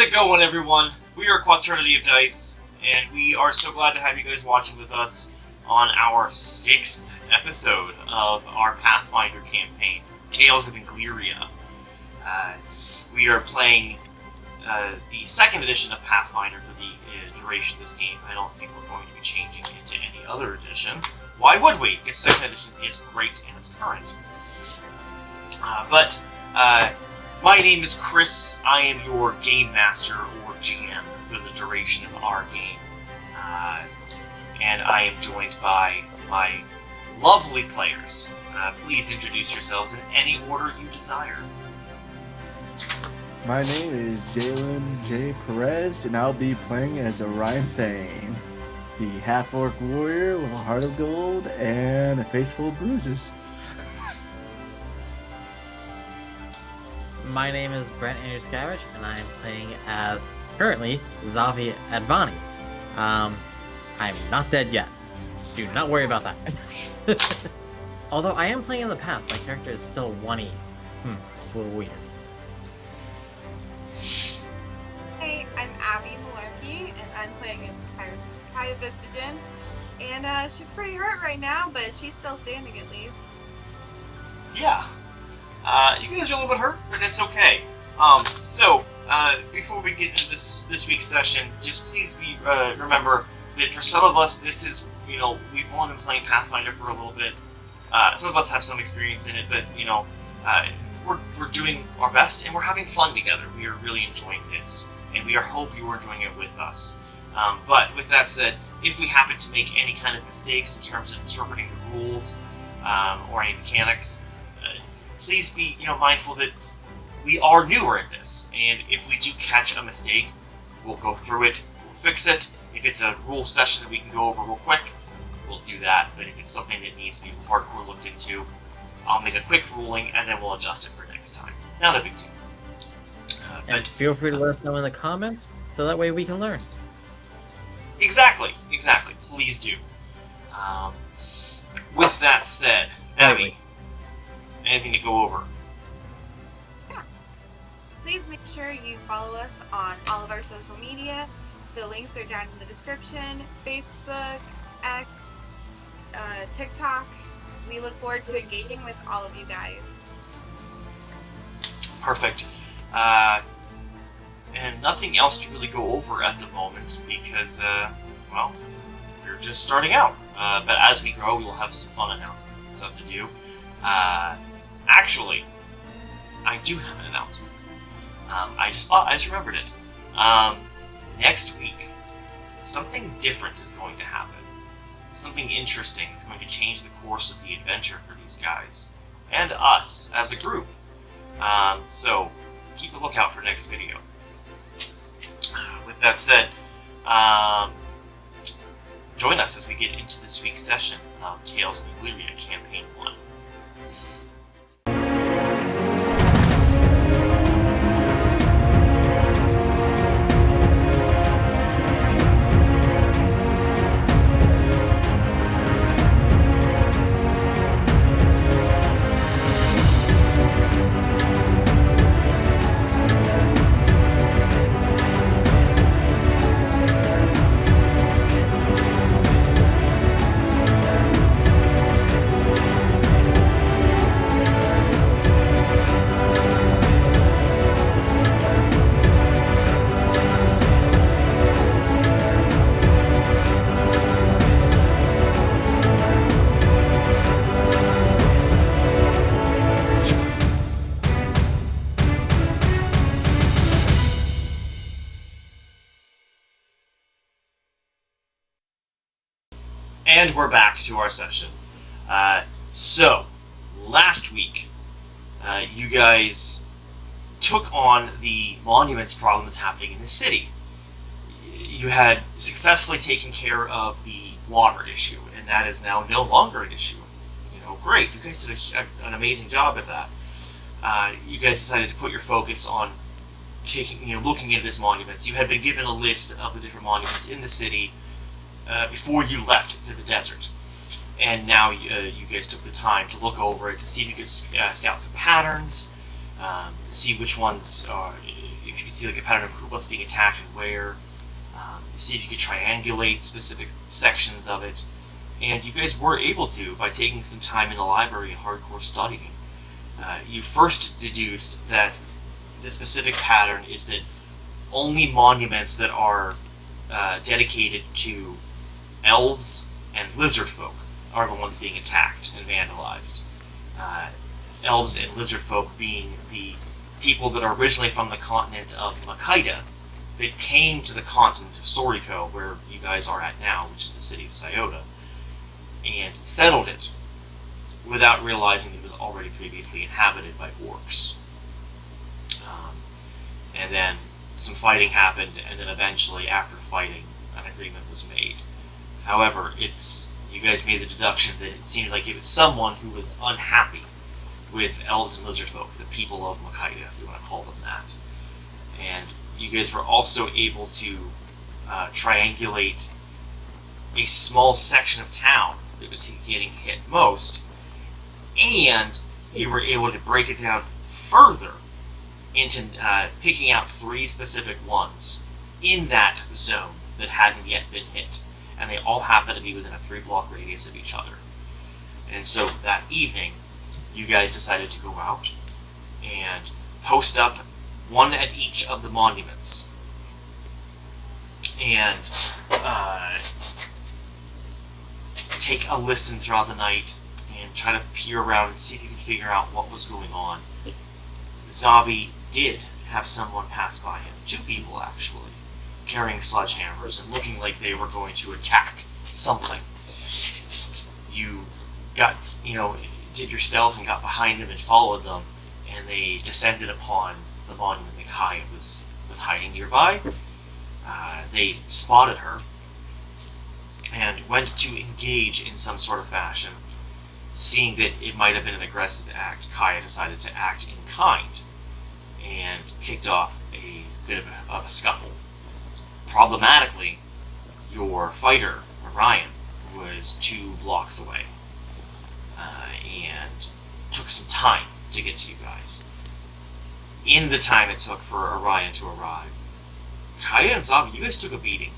it going, everyone? We are Quaternity of Dice, and we are so glad to have you guys watching with us on our 6th episode of our Pathfinder campaign, Tales of Engliria. We are playing the 2nd edition of Pathfinder for the duration of this game. I don't think we're going to be changing into any other edition. Why would we? Because 2nd edition is great and it's current. My name is Chris. I am your Game Master, or GM, for the duration of our game. And I am joined by my lovely players. Please introduce yourselves in any order you desire. My name is Jalen J. Perez, and I'll be playing as Orion Thane, the half-orc warrior with a heart of gold and a face full of bruises. My name is Brent Andrews-Gavish, and I am playing as, currently, Zavi Advani. I'm not dead yet. Do not worry about that. Although I am playing in the past, my character is still 1E. It's a little weird. Hey, I'm Abby Malarkey, and I'm playing as Kaya Vespagen. And she's pretty hurt right now, but she's still standing at least. Yeah. You guys are a little bit hurt, but it's okay. Before we get into this week's session, just please remember that for some of us, this is, we've only been playing Pathfinder for a little bit. Some of us have some experience in it, but, we're doing our best, and we're having fun together. We are really enjoying this, and we hope you are enjoying it with us. But with that said, if we happen to make any kind of mistakes in terms of interpreting the rules or any mechanics, please be mindful that we are newer at this, and if we do catch a mistake, we'll go through it, we'll fix it. If it's a rule session that we can go over real quick, we'll do that. But if it's something that needs to be hardcore looked into, I'll make a quick ruling and then we'll adjust it for next time. Not a big deal. And feel free to let us know in the comments, so that way we can learn. Exactly. Please do. With that said, Abby, anything to go over? Yeah. Please make sure you follow us on all of our social media. The links are down in the description. Facebook, X, TikTok. We look forward to engaging with all of you guys. Perfect. And nothing else to really go over at the moment because, we're just starting out. But as we grow, we will have some fun announcements and stuff to do. Actually, I do have an announcement. I just remembered it. Next week, something different is going to happen. Something interesting is going to change the course of the adventure for these guys and us as a group. So keep a lookout for next video. With that said, join us as we get into this week's session of Tales of Engliria Campaign 1. And we're back to our session. So, last week, you guys took on the monuments problem that's happening in the city. You had successfully taken care of the water issue, and that is now no longer an issue. Great. You guys did an amazing job at that. You guys decided to put your focus on looking into this monuments. You had been given a list of the different monuments in the city before you left to the desert. And now you guys took the time to look over it, to see if you could scout some patterns, see which ones, if you can see like a pattern of what's being attacked and where. See if you could triangulate specific sections of it. And you guys were able to by taking some time in the library and hardcore studying. You first deduced that the specific pattern is that only monuments that are dedicated to elves and lizard folk are the ones being attacked and vandalized. Elves and lizard folk being the people that are originally from the continent of Makita that came to the continent of Soriko, where you guys are at now, which is the city of Syota, and settled it without realizing it was already previously inhabited by orcs. And then some fighting happened, and then eventually, after fighting, an agreement was made. However, you guys made the deduction that it seemed like it was someone who was unhappy with elves and lizard folk, the people of Makita, if you want to call them that. And you guys were also able to triangulate a small section of town that was getting hit most, and you were able to break it down further into picking out 3 specific ones in that zone that hadn't yet been hit, and they all happen to be within a 3-block radius of each other. And so that evening, you guys decided to go out and post up one at each of the monuments, and take a listen throughout the night and try to peer around and see if you can figure out what was going on. Zabi did have someone pass by him, 2 people actually, carrying sledgehammers and looking like they were going to attack something. You got, did your stealth and got behind them and followed them, and they descended upon the monument that Kaya was hiding nearby. They spotted her and went to engage in some sort of fashion. Seeing that it might have been an aggressive act, Kaya decided to act in kind and kicked off a bit of a scuffle. Problematically, your fighter, Orion, was 2 blocks away and took some time to get to you guys. In the time it took for Orion to arrive, Kaya and Zabi, you guys took a beating.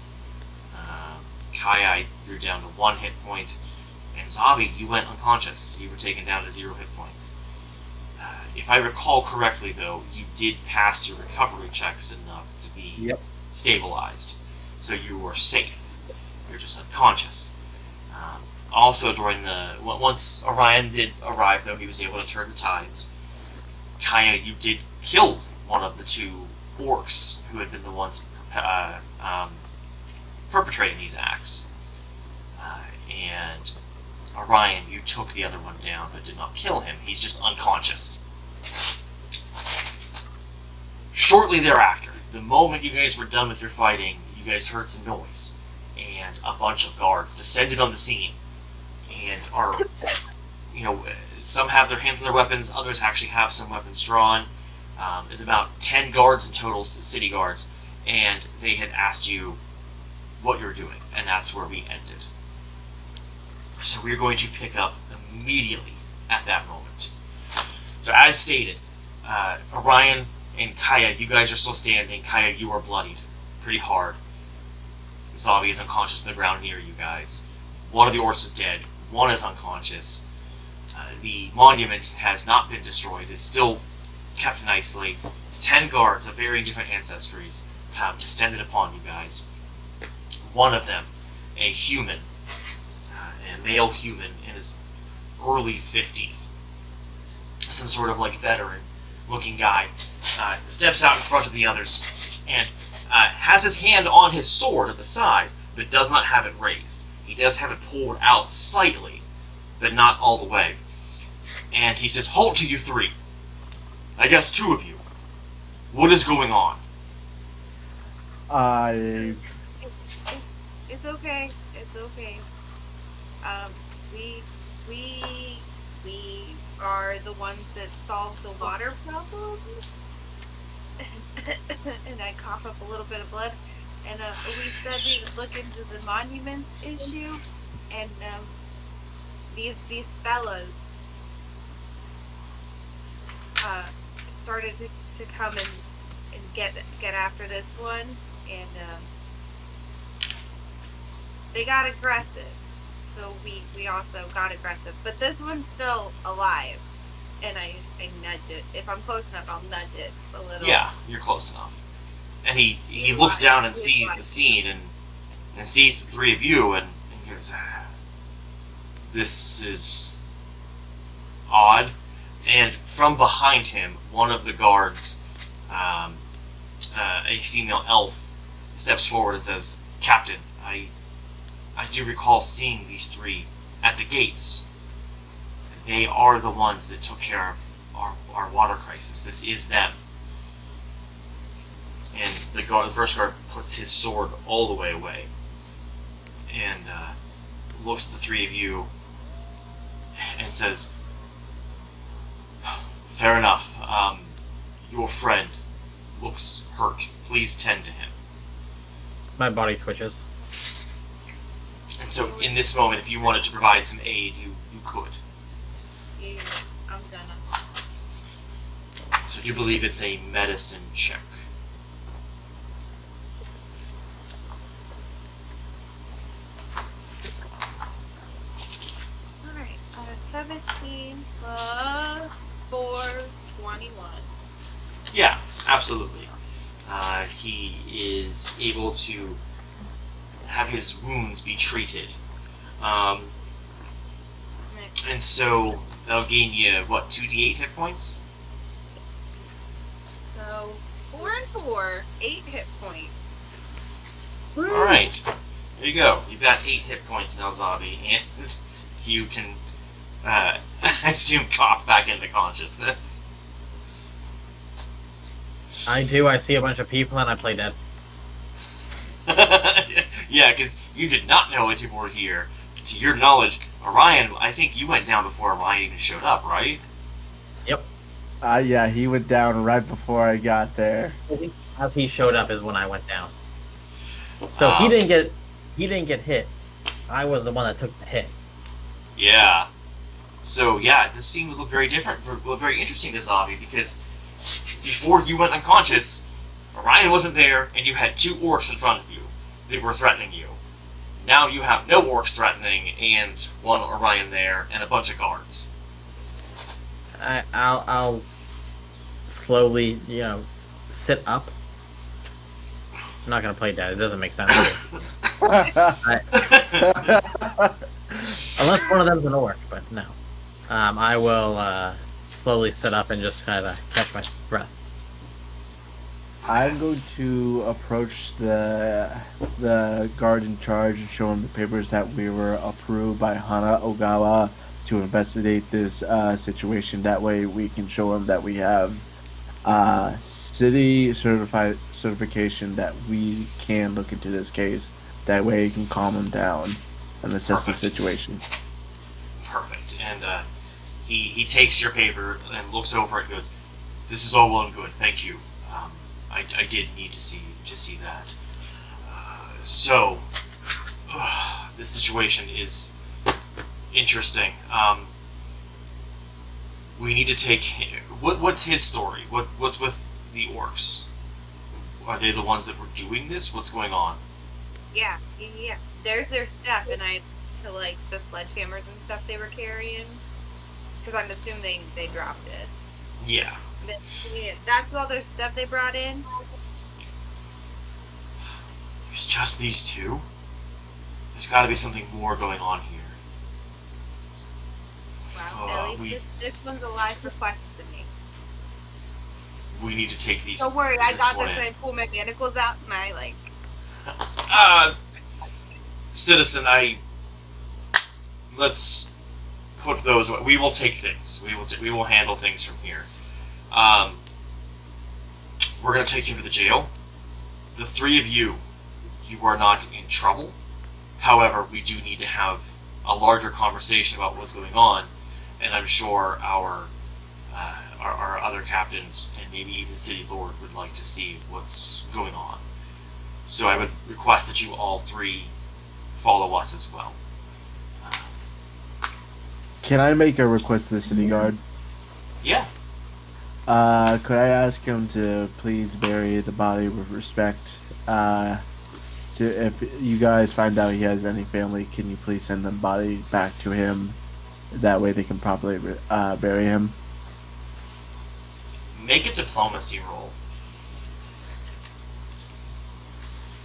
Kaya, you're down to 1 hit point, and Zabi, you went unconscious. You were taken down to 0 hit points. If I recall correctly, though, you did pass your recovery checks enough to be stabilized, so you were safe. You're just unconscious. Also, once Orion did arrive, though, he was able to turn the tides. Kaya, you did kill one of the 2 orcs who had been the ones perpetrating these acts. And Orion, you took the other one down, but did not kill him. He's just unconscious. Shortly thereafter, the moment you guys were done with your fighting, you guys heard some noise, and a bunch of guards descended on the scene, and are, some have their hands on their weapons, others actually have some weapons drawn. There's about 10 guards in total, city guards, and they had asked you what you're doing, and that's where we ended. So we're going to pick up immediately at that moment. So as stated, Orion and Kaya, you guys are still standing. Kaya, you are bloodied pretty hard. Zabi is unconscious on the ground near you guys. One of the orcs is dead. One is unconscious. The monument has not been destroyed. It's still kept nicely. 10 guards of varying different ancestries have descended upon you guys. One of them, a human, a male human in his early 50s, some sort of veteran-looking guy, steps out in front of the others and has his hand on his sword at the side, but does not have it raised. He does have it pulled out slightly, but not all the way. And he says, "Halt to you 3. I guess 2 of you. What is going on?" It's okay. It's okay. We are the ones that solved the water problem. And I cough up a little bit of blood. And we said we would look into the monument issue. And these fellas started to come and get after this one, and they got aggressive. So we also got aggressive, but this one's still alive, and I nudge it. If I'm close enough, I'll nudge it a little. Yeah, you're close enough. And he looks down and sees the scene and sees the three of you and goes, "This is odd." And from behind him, one of the guards, a female elf, steps forward and says, "Captain, I do recall seeing these three at the gates. They are the ones that took care of our water crisis. This is them." And the first guard puts his sword all the way away and looks at the three of you and says, "Fair enough. Your friend looks hurt. Please tend to him." My body twitches. And so, in this moment, if you wanted to provide some aid, you could. Yeah, I'm gonna. So you believe it's a medicine check. Alright, 17 plus 4 is 21. Yeah, absolutely. He is able to have his wounds be treated. And so that'll gain you, what, 2d8 hit points? So, 4 and 4, 8 hit points. Alright, there you go. You've got 8 hit points now, Zabi, and you can, I assume, cough back into consciousness. I do. I see a bunch of people and I play dead. Yeah, because you did not know as you were here. To your knowledge, Orion, I think you went down before Orion even showed up, right? Yep. Yeah, he went down right before I got there. As he showed up is when I went down. So he didn't get hit. I was the one that took the hit. Yeah. So yeah, this scene would look very different, look very interesting to Zabi, because before you went unconscious, Orion wasn't there, and you had 2 orcs in front of you that were threatening you. Now you have no orcs threatening, and 1 Orion there, and a bunch of guards. I'll slowly, sit up. I'm not gonna play dead. It doesn't make sense. Unless one of them's an orc, but no. I will slowly sit up and just kind of catch my breath. I'm going to approach the guard in charge and show him the papers that we were approved by Hana Ogawa to investigate this situation. That way we can show him that we have city certification that we can look into this case. That way he can calm him down and assess the situation. Perfect. And he takes your paper and looks over it and goes, "This is all well and good. Thank you. I did need to see that. So this situation is interesting. We need to take. What's his story? What's with the orcs? Are they the ones that were doing this? What's going on?" Yeah. There's their stuff, and to like the sledgehammers and stuff they were carrying, because I'm assuming they dropped it. Yeah. But, that's all their stuff they brought in. It's just these 2? There's got to be something more going on here. Wow. At least this one's alive for questioning. We need to take these. Don't worry, I got one this. in. I pull my manacles out and I Citizen, let's put those away. We will take things. We will handle things from here. We're gonna take him to the jail. The 3 of you are not in trouble. However, we do need to have a larger conversation about what's going on, and I'm sure our other captains and maybe even City Lord would like to see what's going on. So I would request that you all 3 follow us as well. Can I make a request to the city guard? Yeah. Could I ask him to please bury the body with respect? To if you guys find out he has any family, can you please send the body back to him? That way they can properly bury him. Make a diplomacy roll.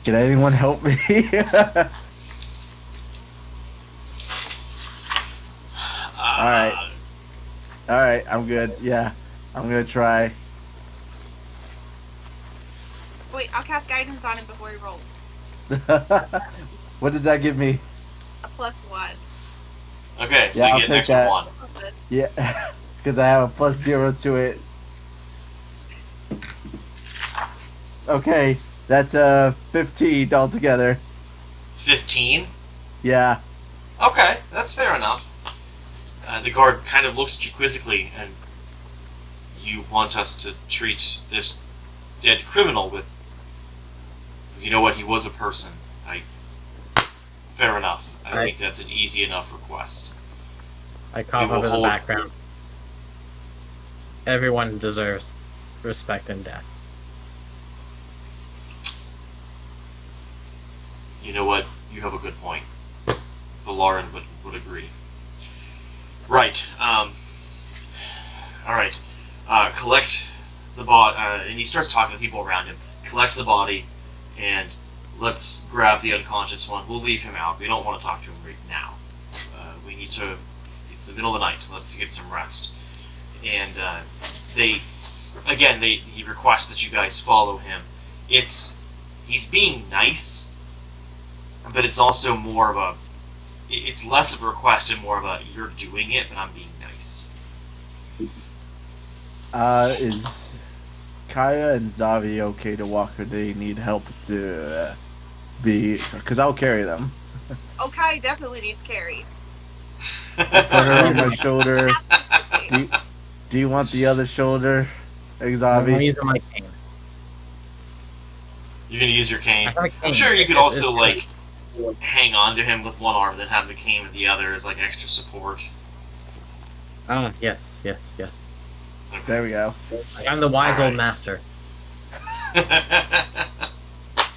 Can anyone help me? Alright. Alright, I'm good. Yeah. I'm gonna try. Wait, I'll cast guidance on him before he rolls. What does that give me? A +1. Okay, so Yeah, you get an extra that. 1. Yeah, because I have a +0 to it. Okay, that's 15 altogether. 15? Yeah. Okay, that's fair enough. The guard kind of looks at you quizzically, and you want us to treat this dead criminal with... You know what, he was a person. Fair enough. I think that's an easy enough request. I cough will up in the hold- background. Everyone deserves respect and death. You know what, you have a good point. Valarin would agree. Right, alright. Collect the body, and he starts talking to people around him. Collect the body, and let's grab the unconscious one. We'll leave him out. We don't want to talk to him right now. We need to... It's the middle of the night. Let's get some rest. And he requests that you guys follow him. He's being nice, but it's also more of a... It's less of a request and more of a, you're doing it, but I'm being nice. Is Kaya and Zavi okay to walk, or do they need help to be... Because I'll carry them. Okay, definitely needs carry. Put her on my shoulder. Absolutely. Do you want the other shoulder, I'm Zavi? using my cane. You're gonna use your cane. I have a cane. I'm sure you could It's- also, it's- hang on to him with one arm, then have the cane with the other as, extra support. Ah, yes, yes, yes. There we go. I'm the wise Alright. old master.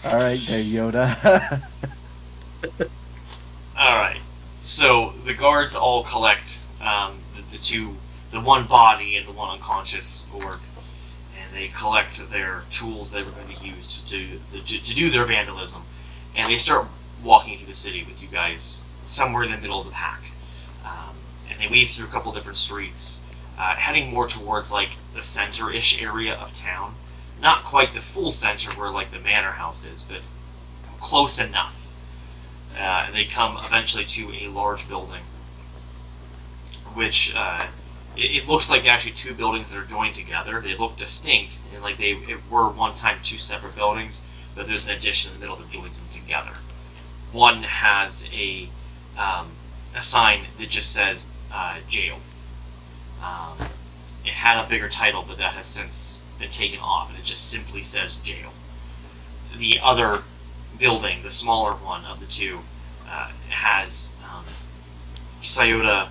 Alright, there, Yoda. Alright. So, the guards all collect the one body and the one unconscious orc, and they collect their tools they were going to use to do their vandalism, and they start walking through the city with you guys somewhere in the middle of the pack. And they weave through a couple different streets, heading more towards the center-ish area of town. Not quite the full center where the manor house is, but close enough. They come eventually to a large building, which it looks like actually two buildings that are joined together. They look distinct, and they were one time two separate buildings, but there's an addition in the middle that joins them together. One has a sign that just says jail. It had a bigger title, but that has since been taken off, and it just simply says jail. The other building, the smaller one of the two, has Syota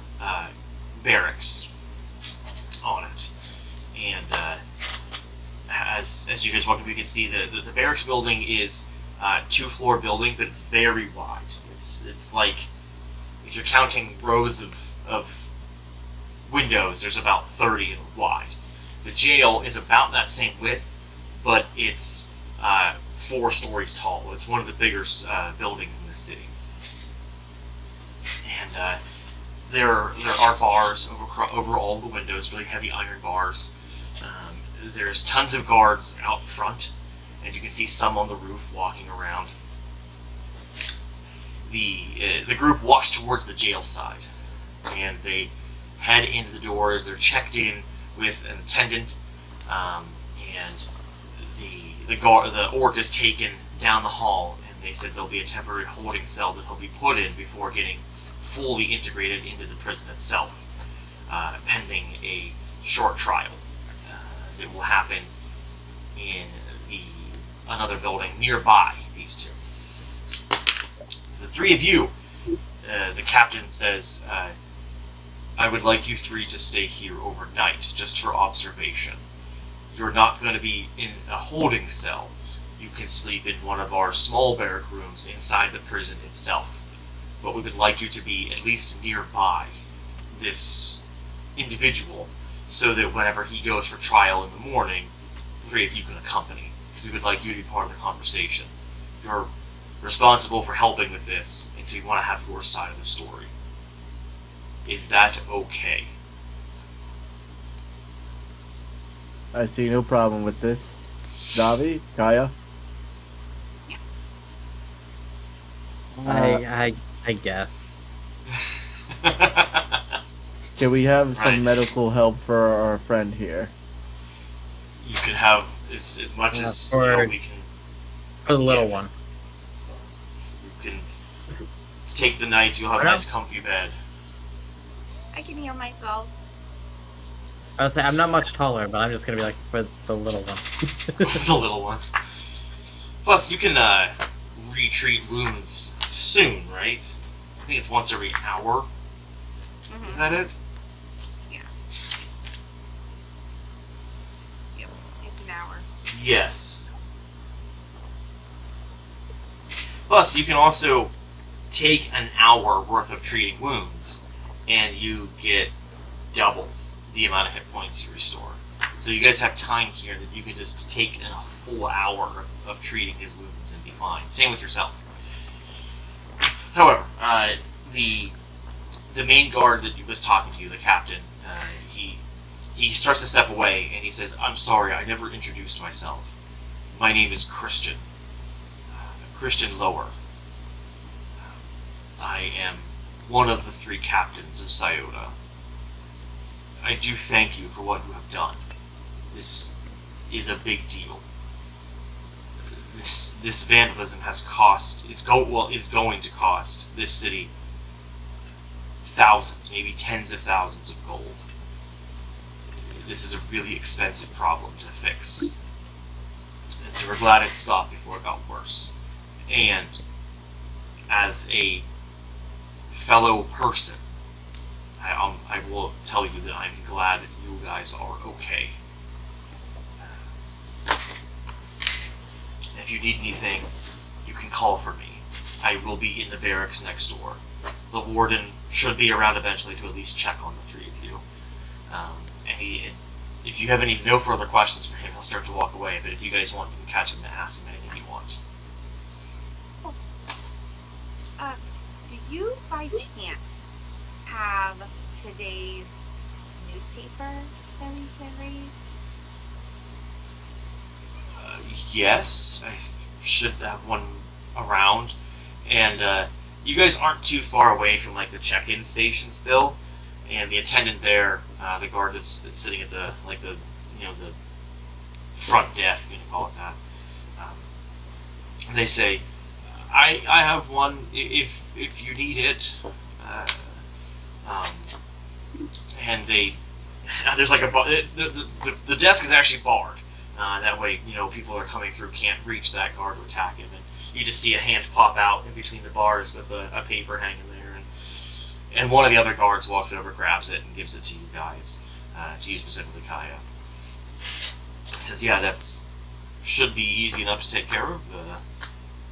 barracks on it, and as you guys walk up, you can see the barracks building is two-floor building, but it's very wide. It's like, if you're counting rows of windows, there's about 30 wide. The jail is about that same width, but it's 4 stories tall. It's one of the bigger buildings in the city. And there are bars over all the windows, really heavy iron bars. There's tons of guards out front, and you can see some on the roof walking around. The group walks towards the jail side, and they head into the doors. They're checked in with an attendant, and the orc is taken down the hall, and they said there'll be a temporary holding cell that he'll be put in before getting fully integrated into the prison itself, pending a short trial that will happen in another building nearby these two. The three of you, the captain says, I would like you three to stay here overnight, just for observation. you're not going to be in a holding cell. You can sleep in one of our small barrack rooms inside the prison itself. But we would like you to be at least nearby this individual, so that whenever he goes for trial in the morning, the three of you can accompany, because we would like you to be part of the conversation. You're responsible for helping with this, and so we want to have your side of the story. Is that okay? I see no problem with this. Davi, Kaya? I guess. Can we have some Right. medical help for our friend here? You can have as much Yeah, as for- we can. For the little Yeah. one. You can take the night. You'll have a nice, comfy bed. I can heal myself. I would say I'm not much taller, but I'm just gonna be like for the little one. The little one. Plus, you can retreat wounds soon, right? I think it's once every hour. Mhm. Is that it? Yep, it's an hour. Yes. Plus, you can also take an hour worth of treating wounds, and you get double the amount of hit points you restore. So you guys have time here that you can just take in a full hour of treating his wounds and be fine. Same with yourself. However, the main guard that was talking to you, the captain, he starts to step away and he says, "I'm sorry, I never introduced myself. My name is Christian. Christian Lower. I am one of the 3 captains of Syota. I do thank you for what you have done. This is a big deal. This vandalism is going to cost this city thousands, maybe tens of thousands of gold. This is a really expensive problem to fix. And so we're glad it stopped before it got worse. And as a fellow person, I will tell you that I'm glad that you guys are okay. If you need anything, you can call for me. I will be in the barracks next door. The warden should be around eventually to at least check on the 3 of you. If you have no further questions for him, he'll start to walk away. But if you guys want, you can catch him and ask him anything you want." Do you by chance have today's newspaper that we can read? Yes, I should have one around. And you guys aren't too far away from like the check-in station still. And the attendant there, the guard that's sitting at the front desk, you can call it that. They say, "I have one if you need it." And there's like the desk is actually barred. That way, people that are coming through can't reach that guard to attack him. And you just see a hand pop out in between the bars with a paper hanging there. And one of the other guards walks over, grabs it, and gives it to you guys. To you specifically, Kaya. Says, "Yeah, that's should be easy enough to take care of.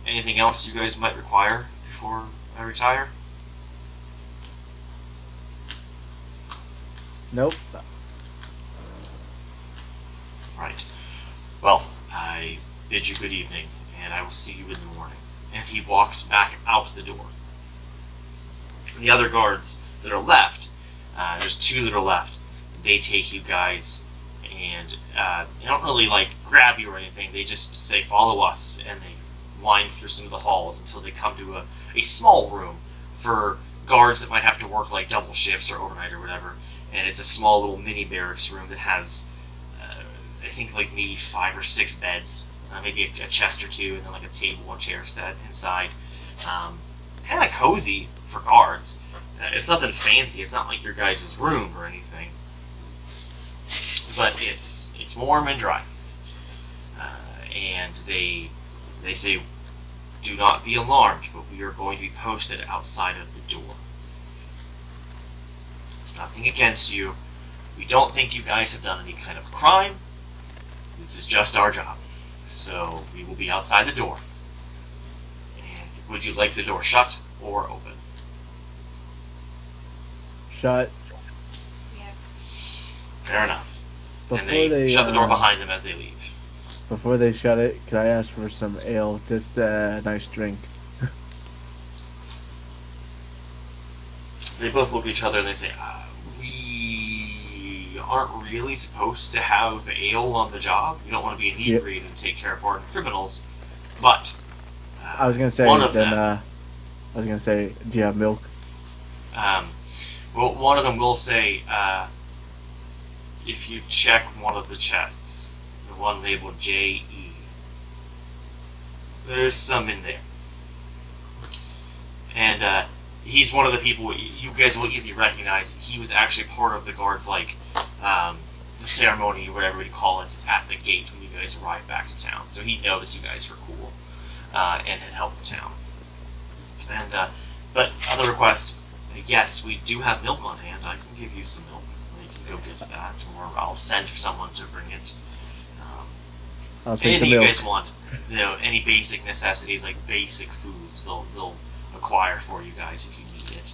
Anything else you guys might require before I retire?" Nope. Right. Well, I bid you good evening, and I will see you in the morning. And he walks back out the door. The other guards that are left, there's 2 that are left. They take you guys, and they don't really grab you or anything. They just say, "Follow us," and they wind through some of the halls until they come to a small room for guards that might have to work double shifts or overnight or whatever. And it's a small little mini barracks room that has, I think, maybe 5 or 6 beds, maybe a chest or 2, and then a table and chair set inside. Kind of cozy for guards. It's nothing fancy. It's not like your guys' room or anything, but it's warm and dry. And they say, "Do not be alarmed, but we are going to be posted outside of the door. It's nothing against you. We don't think you guys have done any kind of crime. This is just our job. So we will be outside the door. And would you like the door shut or open? Shut. Yeah. Fair enough. Before And they shut the door behind them as they leave. Before they shut it, could I ask for some ale? Just a nice drink. They both look at each other and they say, we aren't really supposed to have ale on the job. We don't want to be inebriated and take care of foreign criminals. But I was gonna say, one of then, them, I was gonna say, do you have milk? well, one of them will say, if you check one of the chests, the one labeled J.E., there's some in there. And he's one of the people you guys will easily recognize. He was actually part of the guards, like, the ceremony, or whatever you call it, at the gate when you guys arrived back to town. So he knows you guys were cool, and had helped the town. And, but other request, yes, we do have milk on hand. I can give you some milk. You can go get that, or I'll send someone to bring it. I'll take Anything the you milk. guys want, any basic necessities, like basic foods, they'll acquire for you guys if you need it.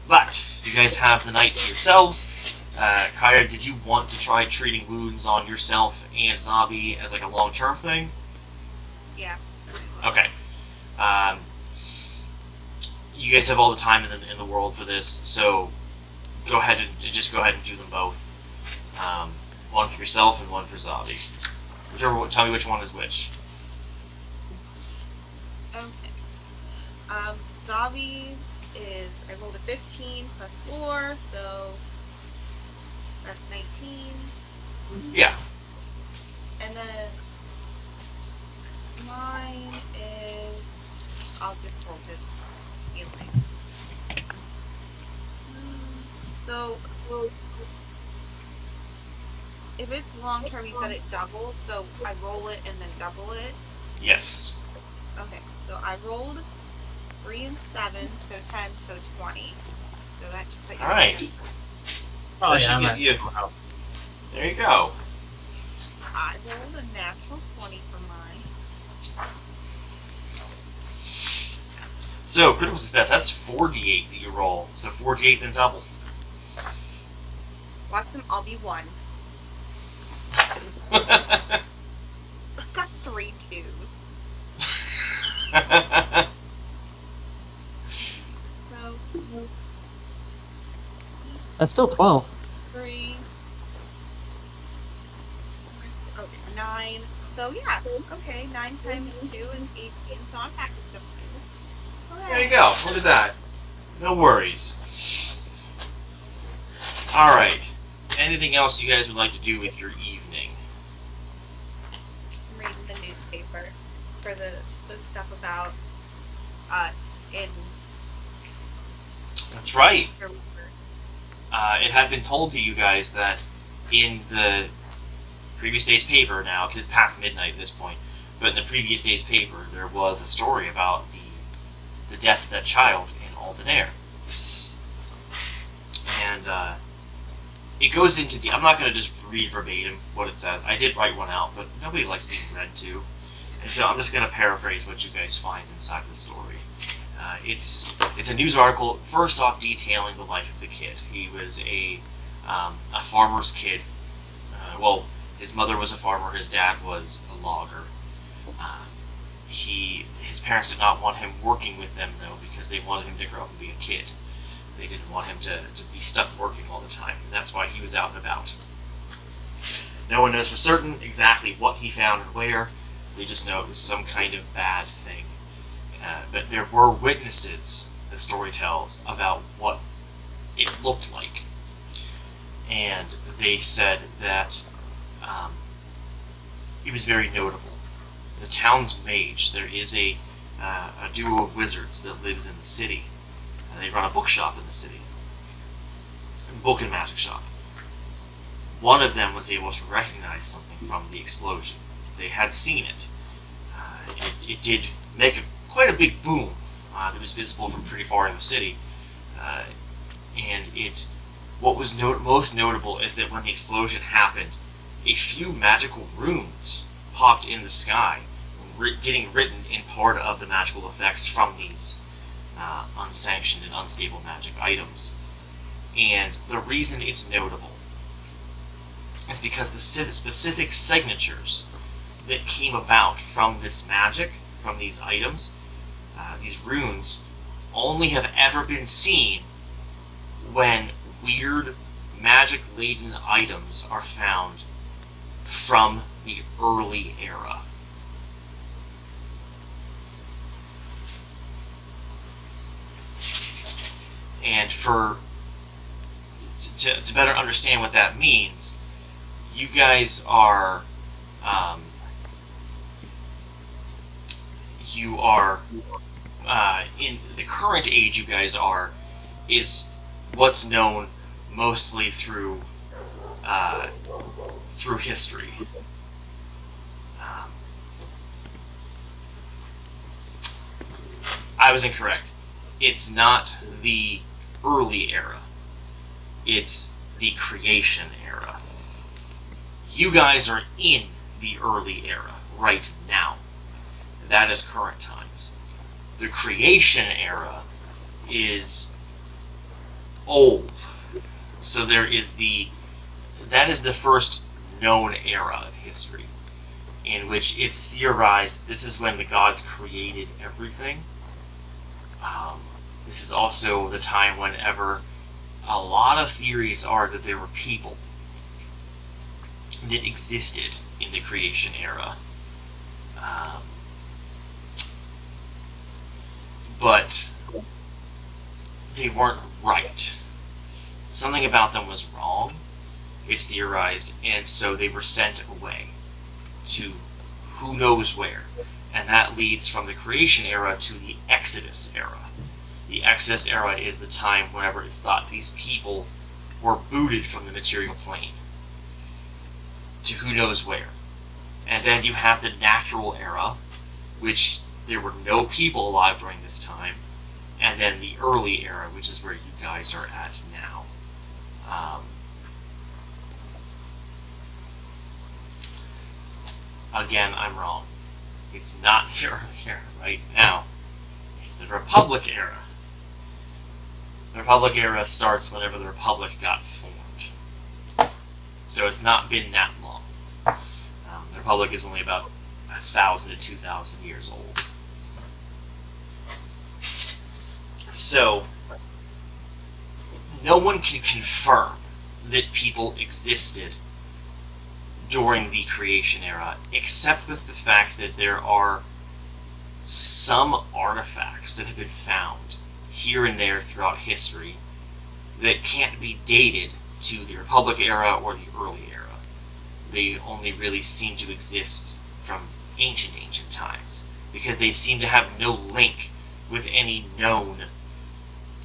But you guys have the night to yourselves. Kaya, did you want to try treating wounds on yourself and Zabi as like a long-term thing? Yeah. Okay. You guys have all the time in the world for this, so go ahead and just go ahead and do them both. One for yourself and one for Zabi. Whichever one, tell me which one is which. Okay. Zabi's is, I rolled a 15 plus 4, so that's 19. Yeah. And then mine is, I'll just roll this healing. So, if it's long term, you said it doubles, so I roll it and then double it. Yes. Okay, so I rolled 3 and 7, so 10, so 20. So that should put you. All right. Oh, That yeah, should I'm get at you. full health. There you go. I rolled a natural 20 for mine. So critical success. That's 4d8 that you roll. So 4d8 then double. Watch them all be 1. I've got 3 2s. So, That's still 12. 3. Okay, 9. So, yeah. Okay, 9 times 2 is 18, so I'm back to 2. There you go. Look at that. No worries. All right. Anything else you guys would like to do with your evening? I'm reading the newspaper for the stuff about in That's right. where we were. It had been told to you guys that in the previous day's paper now, because it's past midnight at this point, but in the previous day's paper there was a story about the death of that child in Aldenair. And it goes into I'm not going to just read verbatim what it says. I did write one out, but nobody likes being read to. And so I'm just going to paraphrase what you guys find inside the story. It's a news article, first off detailing the life of the kid. He was a farmer's kid. Well, his mother was a farmer, his dad was a logger. His parents did not want him working with them, though, because they wanted him to grow up and be a kid. They didn't want him to be stuck working all the time, and that's why he was out and about. No one knows for certain exactly what he found and where. They just know it was some kind of bad thing. But there were witnesses, the story tells, about what it looked like. And they said that it was very notable. The town's mage, there is a duo of wizards that lives in the city. And they run a bookshop in the city. A book and magic shop. One of them was able to recognize something from the explosion. They had seen it. It did make quite a big boom that was visible from pretty far in the city. And it what was most notable is that when the explosion happened, a few magical runes popped in the sky, getting written in part of the magical effects from these unsanctioned and unstable magic items. And the reason it's notable is because the specific signatures that came about from this magic, from these items, these runes, only have ever been seen when weird magic-laden items are found from the early era. And to better understand what that means, you guys are in the current age you guys are is what's known mostly through history. I was incorrect. It's not the early era. It's the creation era. You guys are in the early era right now. That is current times. The creation era is old. So that is the first known era of history in which it's theorized this is when the gods created everything. This is also the time whenever a lot of theories are that there were people that existed in the creation era. But they weren't right. Something about them was wrong, it's theorized, and so they were sent away to who knows where. And that leads from the creation era to the Exodus era. The Exodus era is the time whenever it's thought these people were booted from the material plane to who knows where. And then you have the natural era, which there were no people alive during this time, and then the early era, which is where you guys are at now. Again, I'm wrong. It's not the early era right now. It's the Republic era. The Republic era starts whenever the Republic got formed. So it's not been that long. The Republic is only about 1,000 to 2,000 years old. So, no one can confirm that people existed during the creation era, except with the fact that there are some artifacts that have been found here and there throughout history that can't be dated to the Republic era or the early era. They only really seem to exist from ancient times, because they seem to have no link with any known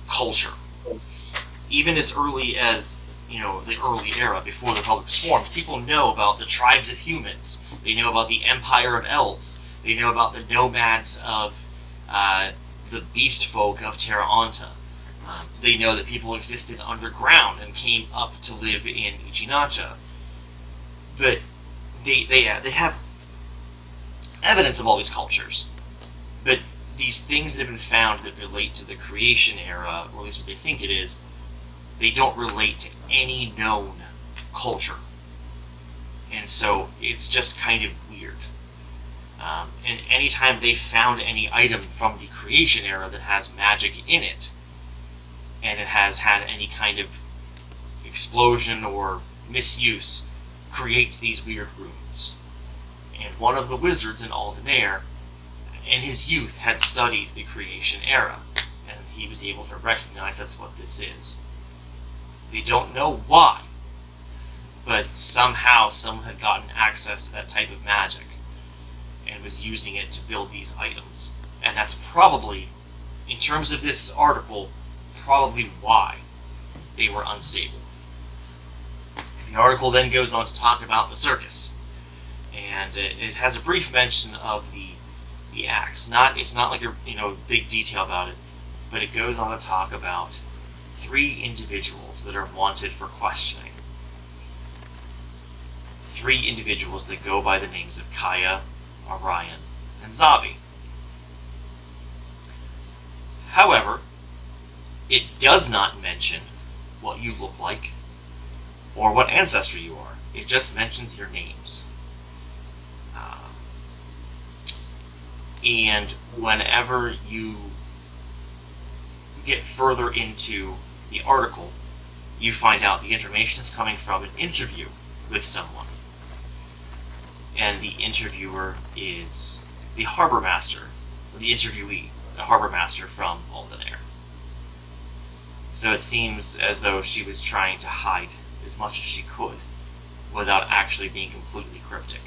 culture. Even as early as, the early era, before the Republic was formed, people know about the tribes of humans. They know about the Empire of Elves. They know about the nomads of the beast folk of Terra Anta. They know that people existed underground and came up to live in Ichinaccia. But they have evidence of all these cultures. But these things that have been found that relate to the creation era, or at least what they think it is, they don't relate to any known culture. And so it's just kind of weird. And anytime they found any item from the creation era that has magic in it, and it has had any kind of explosion or misuse, creates these weird runes. And one of the wizards in Aldenair, in his youth, had studied the creation era, and he was able to recognize that's what this is. They don't know why, but somehow someone had gotten access to that type of magic and was using it to build these items. And that's probably, in terms of this article, probably why they were unstable. The article then goes on to talk about the circus, and it has a brief mention of the acts. It's not like a big detail about it, but it goes on to talk about 3 individuals that are wanted for questioning. 3 individuals that go by the names of Kaya, Orion, and Zabi. However, it does not mention what you look like or what ancestry you are. It just mentions your names. And whenever you get further into the article, you find out the information is coming from an interview with someone. And the interviewer is the harbor master, or the interviewee, the harbor master from Aldenair. So it seems as though she was trying to hide as much as she could without actually being completely cryptic.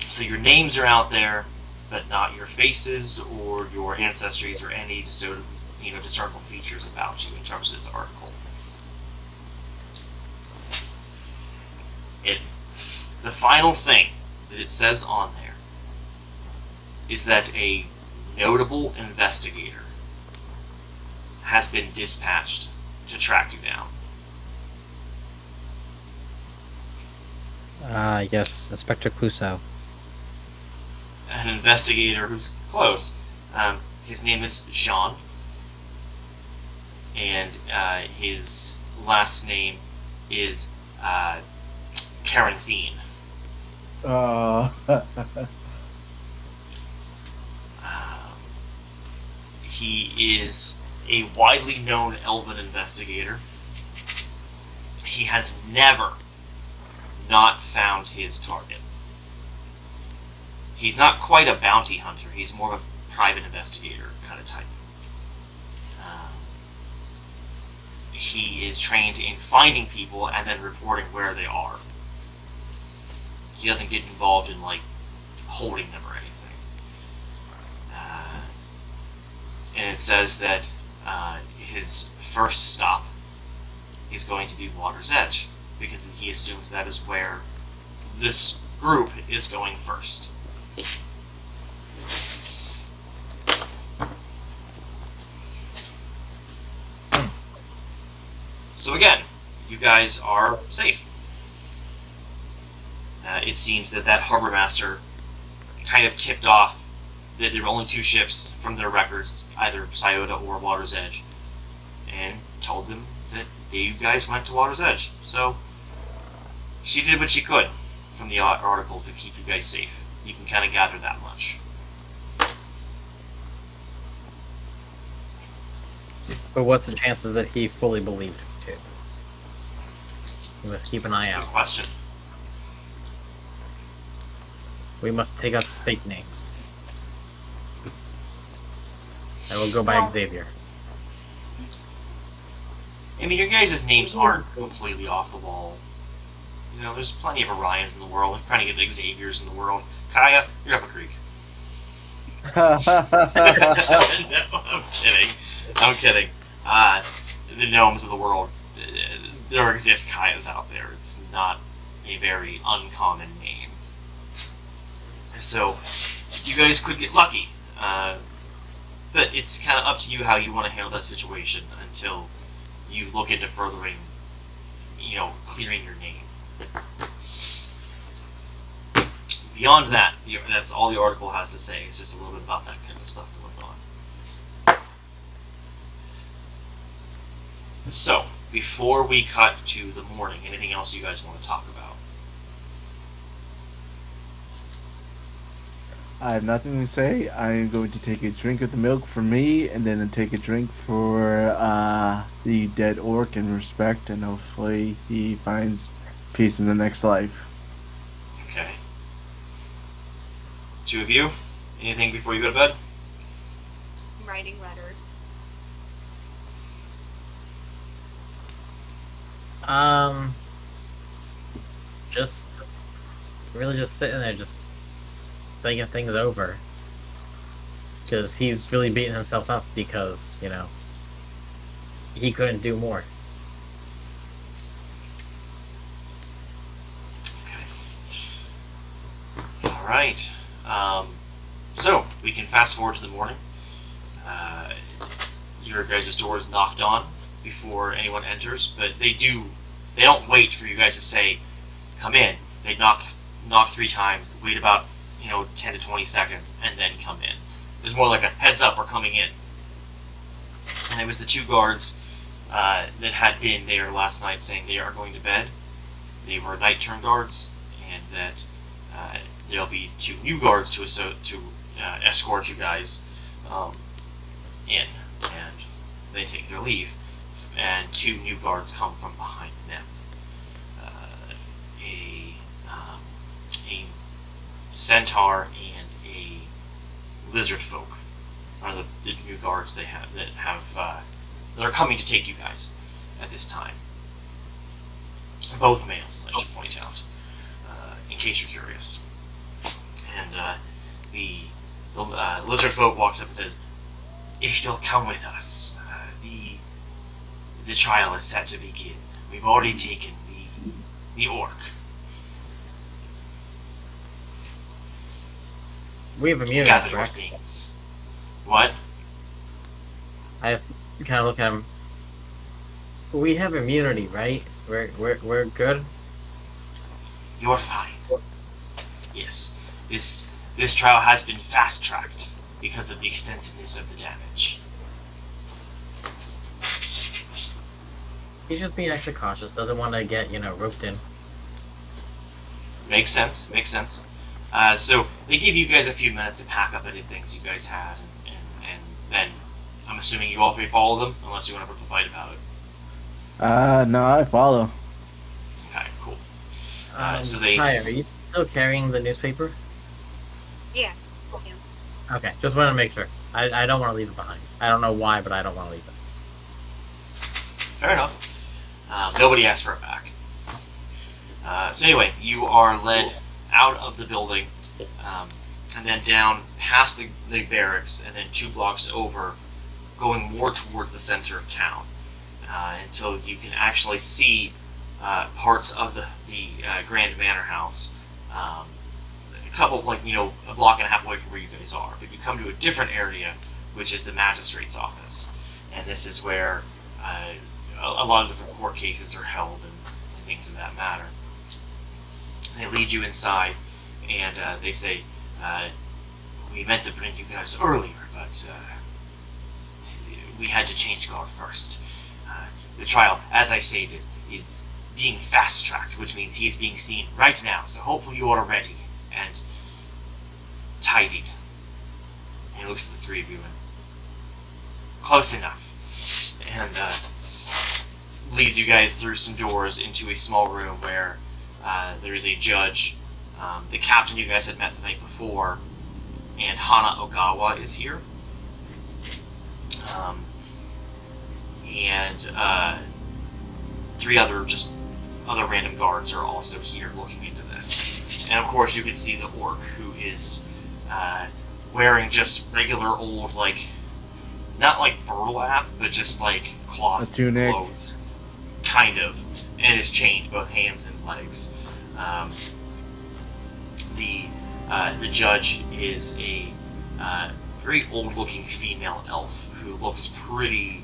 So your names are out there, but not your faces or your ancestries or any discernible features about you in terms of this article. The final thing that it says on there is that a notable investigator has been dispatched to track you down. Yes, Inspector Clouseau. An investigator who's close. His name is Jean, and his last name is Caranthine. He is a widely known elven investigator. He has never not found his target. He's not quite a bounty hunter. He's more of a private investigator kind of type. He is trained in finding people and then reporting where they are. He doesn't get involved in, holding them or anything. And it says that his first stop is going to be Water's Edge, because he assumes that is where this group is going first. So again, you guys are safe. It seems that harbor master kind of tipped off that there were only 2 ships from their records, either Syota or Water's Edge, and told them that you guys went to Water's Edge. So she did what she could from the article to keep you guys safe. You can kind of gather that much. But what's the chances that he fully believed it too? We must keep an eye out. Good question. We must take up fake names. I will go by Xavier. I mean, your guys' names aren't completely off the wall. There's plenty of Orions in the world. There's plenty of Xaviers in the world. Kaya, you're up a creek. No, I'm kidding. I'm kidding. The gnomes of the world, there exist Kayas out there. It's not a very uncommon name. So, you guys could get lucky. But it's kind of up to you how you want to handle that situation until you look into furthering, clearing your name. Beyond that, that's all the article has to say. It's just a little bit about that kind of stuff going on. So, before we cut to the morning, anything else you guys want to talk about? I have nothing to say. I am going to take a drink of the milk for me, and then take a drink for the dead orc in respect, and hopefully he finds peace in the next life. Okay. 2 of you? Anything before you go to bed? Writing letters. Just really just sitting there, just thinking things over. Because he's really beating himself up because, he couldn't do more. Alright. So, we can fast forward to the morning. your guys' doors knocked on before anyone enters, but they don't wait for you guys to say, come in. They knock 3 times, wait about 10 to 20 seconds, and then come in. It was more like a heads up, we're coming in. And it was the 2 guards that had been there last night saying they are going to bed. They were night term guards, and that there'll be 2 new guards to escort you guys in, and they take their leave. And 2 new guards come from behind them. A centaur and a lizard folk are the new guards that are coming to take you guys at this time. Both males, I should point out, in case you're curious. And the lizard folk walks up and says, "If you'll come with us, the trial is set to begin. We've already taken the orc." We have immunity, Gather your correct? things. What? I just kind of look at him. We have immunity, right? We're good. You're fine. Yes. This trial has been fast-tracked because of the extensiveness of the damage. He's just being extra cautious. Doesn't want to get roped in. Makes sense. So they give you guys a few minutes to pack up any things you guys had, and then I'm assuming you all 3 follow them, unless you want to fight about it. No, I follow. Okay, cool. Hi, are you still carrying the newspaper? Yeah. Okay, just wanted to make sure. I don't want to leave it behind. I don't know why, but I don't want to leave it. Fair enough. Nobody asked for it back. So anyway, you are led out of the building, and then down past the barracks, and then 2 blocks over, going more towards the center of town, until you can actually see parts of the Grand Manor House. A couple, a block and a half away from where you guys are. But you come to a different area, which is the magistrate's office, and this is where a lot of different court cases are held and things of that matter. They lead you inside, and they say, "We meant to bring you guys earlier, but we had to change guard first. The trial, as I stated, is being fast-tracked, which means he is being seen right now, so hopefully you are ready and tidied." And he looks at the 3 of you and, "Close enough." And leads you guys through some doors into a small room where there is a judge, the captain you guys had met the night before, and Hana Ogawa is here. And 3 other random guards are also here looking into this. And of course you can see the orc, who is wearing just regular old, not like burlap, but just cloth tunic. clothes. Kind of. And is chained, both hands and legs. The judge is a very old-looking female elf who looks pretty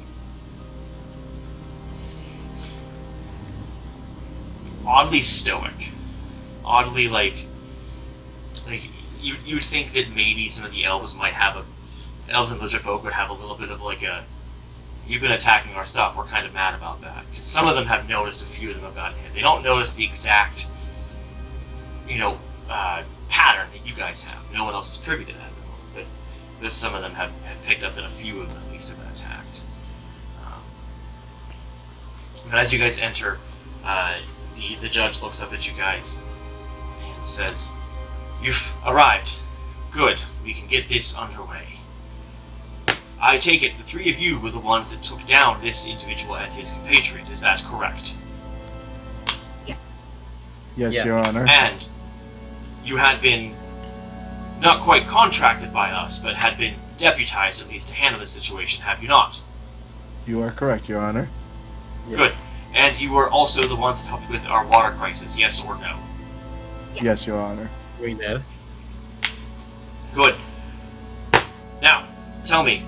oddly stoic. Oddly you would think that maybe some of the elves might have elves and lizard folk would have a little bit of "You've been attacking our stuff, we're kind of mad about that." Because some of them have noticed, a few of them have gotten hit. They don't notice the exact, pattern that you guys have. No one else is privy to that, but some of them have picked up that a few of them at least have been attacked. But as you guys enter, the judge looks up at you guys and says, "You've arrived. Good, we can get this underway. I take it the 3 of you were the ones that took down this individual and his compatriot, is that correct?" Yes, Yes. Your Honor. And you had been not quite contracted by us, but had been deputized at least to handle this situation, have you not? You are correct, Your Honor. Good. And you were also the ones that helped with our water crisis, yes or no? Yes, Your Honor. We did. Good. Now, tell me,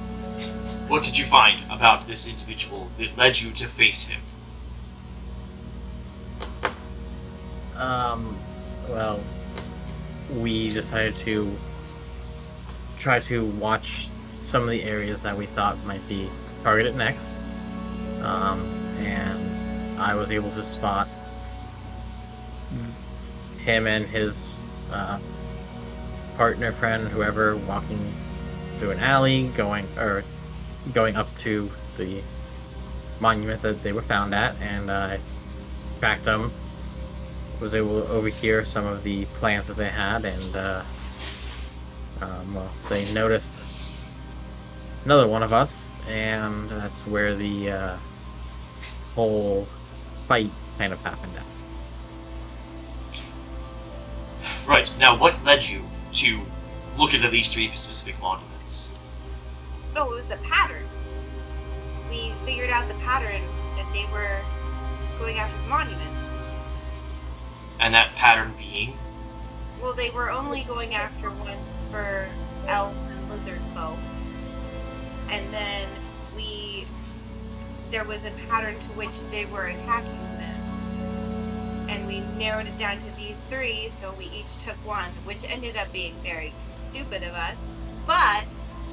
What did you find about this individual that led you to face him? Well, we decided to try to watch some of the areas that we thought might be targeted next. And I was able to spot him and his partner, friend, whoever, walking through an alley, going up to the monument that they were found at, and I tracked them. Was able to overhear some of the plans that they had, and well, they noticed another one of us, and that's where the whole fight kind of happened at. Right, now what led you to look into these 3 specific monuments? Oh, it was the pattern. We figured out the pattern that they were going after the monument. And that pattern being? Well, they were only going after ones for elf and lizard folk. And then there was a pattern to which they were attacking them. And we narrowed it down to these 3, so we each took one, which ended up being very stupid of us. But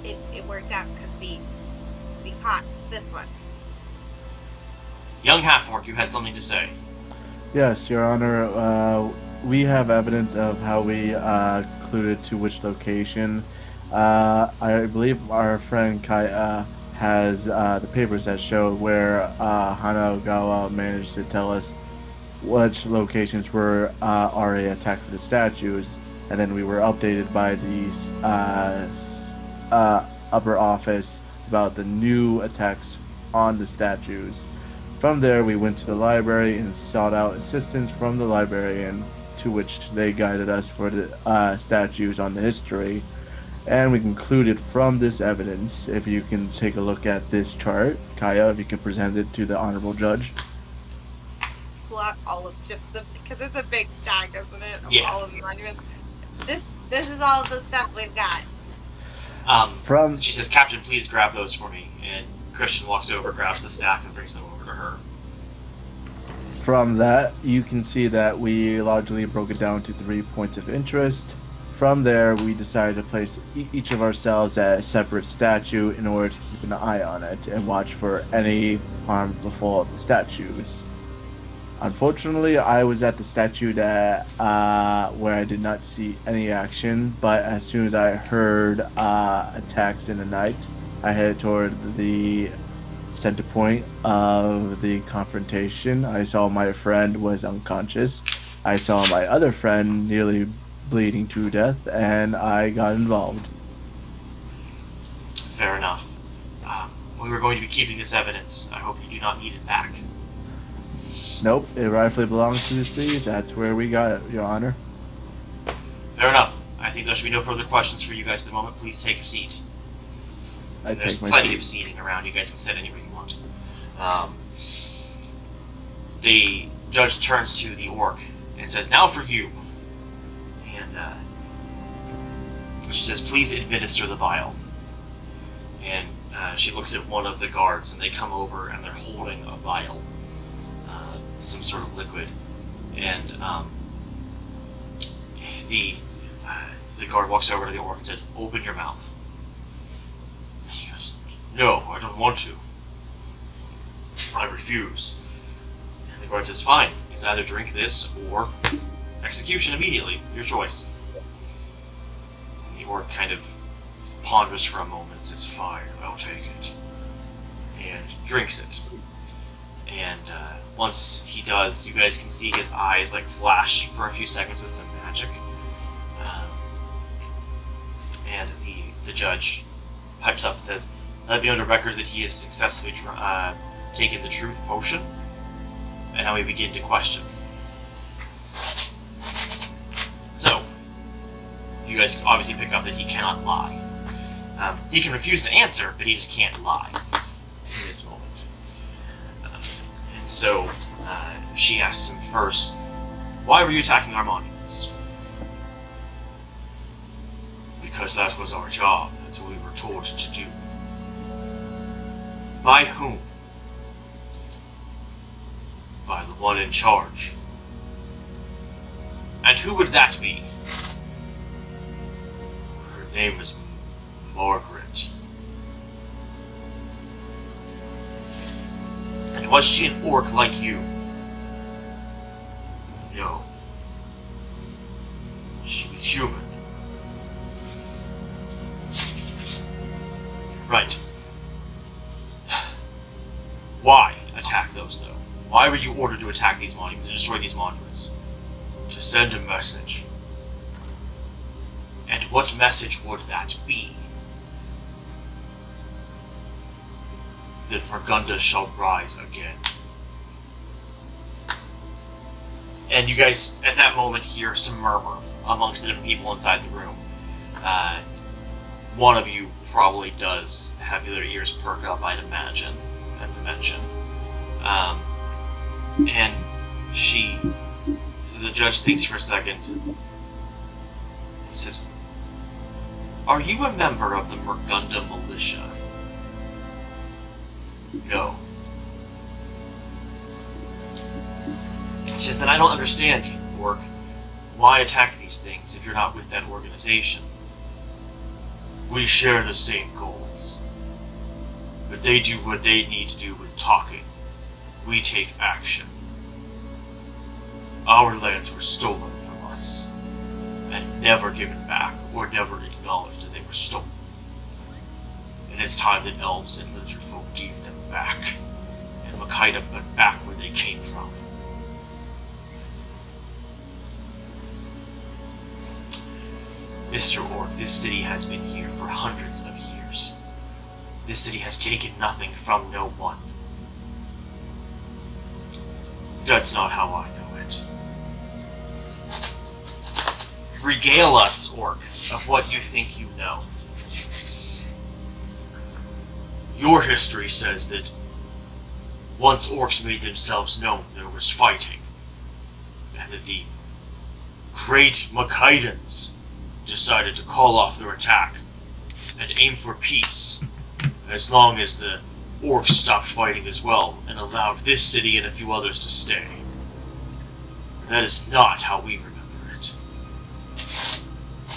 it worked out because we caught this one. Young half-orc, you had something to say. Yes, Your Honor. We have evidence of how we clued to which location. I believe our friend Kai has the papers that show where Hana Ogawa managed to tell us which locations were already attacked with the statues, and then we were updated by the upper office about the new attacks on the statues. From there, we went to the library and sought out assistance from the librarian, to which they guided us for the statues on the history. And we concluded from this evidence, if you can take a look at this chart, Kaya, if you can present it to the honorable judge. Pull out all of because it's a big stack, isn't it? Of Yeah. all of the monuments. This is all of the stuff we've got. She says, Captain, please grab those for me. And Christian walks over, grabs the stack, and brings them over to her. From that, you can see that we largely broke it down to 3 points of interest. From there, we decided to place each of ourselves at a separate statue in order to keep an eye on it and watch for any harm befall the statues. Unfortunately, I was at the statue that where I did not see any action, but as soon as I heard attacks in the night, I headed toward the center point of the confrontation. I saw my friend was unconscious. I saw my other friend nearly bleeding to death, and I got involved. Fair enough. We were going to be keeping this evidence. I hope you do not need it back. Nope, it rightfully belongs to the city. That's where we got it, Your Honor. Fair enough. I think there should be no further questions for you guys at the moment. Please take a seat. There's plenty of seating around. You guys can sit anywhere you want. The judge turns to the orc and says, "Now for you." And she says, "Please administer the vial." And she looks at one of the guards, and they come over, and they're holding a vial, some sort of liquid. And the guard walks over to the orc and says, "Open your mouth." And he goes, "No, I don't want to. I refuse." And the guard says, "Fine, it's either drink this or execution immediately. Your choice." And the orc kind of ponders for a moment and says, "Fine, I'll take it." And drinks it. And once he does, you guys can see his eyes like flash for a few seconds with some magic. And the judge pipes up and says, "Let it be on the record that he has successfully taken the truth potion." And now we begin to question. So, you guys obviously pick up that he cannot lie. He can refuse to answer, but he just can't lie in this moment. And so, she asks him first, "Why were you attacking our monuments?" "Because that was our job. That's what we were told to do." By whom? By the one in charge. And who would that be? Her name is Margaret. And was she an orc like you? No. She was human. Right. Why attack those, though? Why were you ordered to attack these monuments, to destroy these monuments? To send a message. And what message would that be? That Morgunda shall rise again. And you guys, at that moment, hear some murmur amongst the different people inside the room. One of you probably does have their ears perk up, I'd imagine, at the mention. And the judge thinks for a second. He says, "Are you a member of the Morgunda militia?" No. He says, "Then I don't understand you, Orc. Why attack these things if you're not with that organization? We share the same goals. But they do what they need to do with talking. We take action. Our lands were stolen from us, and never given back or never acknowledged that they were stolen. And it's time that elves and lizard folk gave them back, and Makaido went back where they came from." Mr. Orc, this city has been here for hundreds of years. This city has taken nothing from no one. That's not how I know it. Regale us, Orc, of what you think you know. Your history says that once Orcs made themselves known, there was fighting, and that the great Makaidans decided to call off their attack and aim for peace, as long as the Orcs stopped fighting as well and allowed this city and a few others to stay. That is not how we remember it.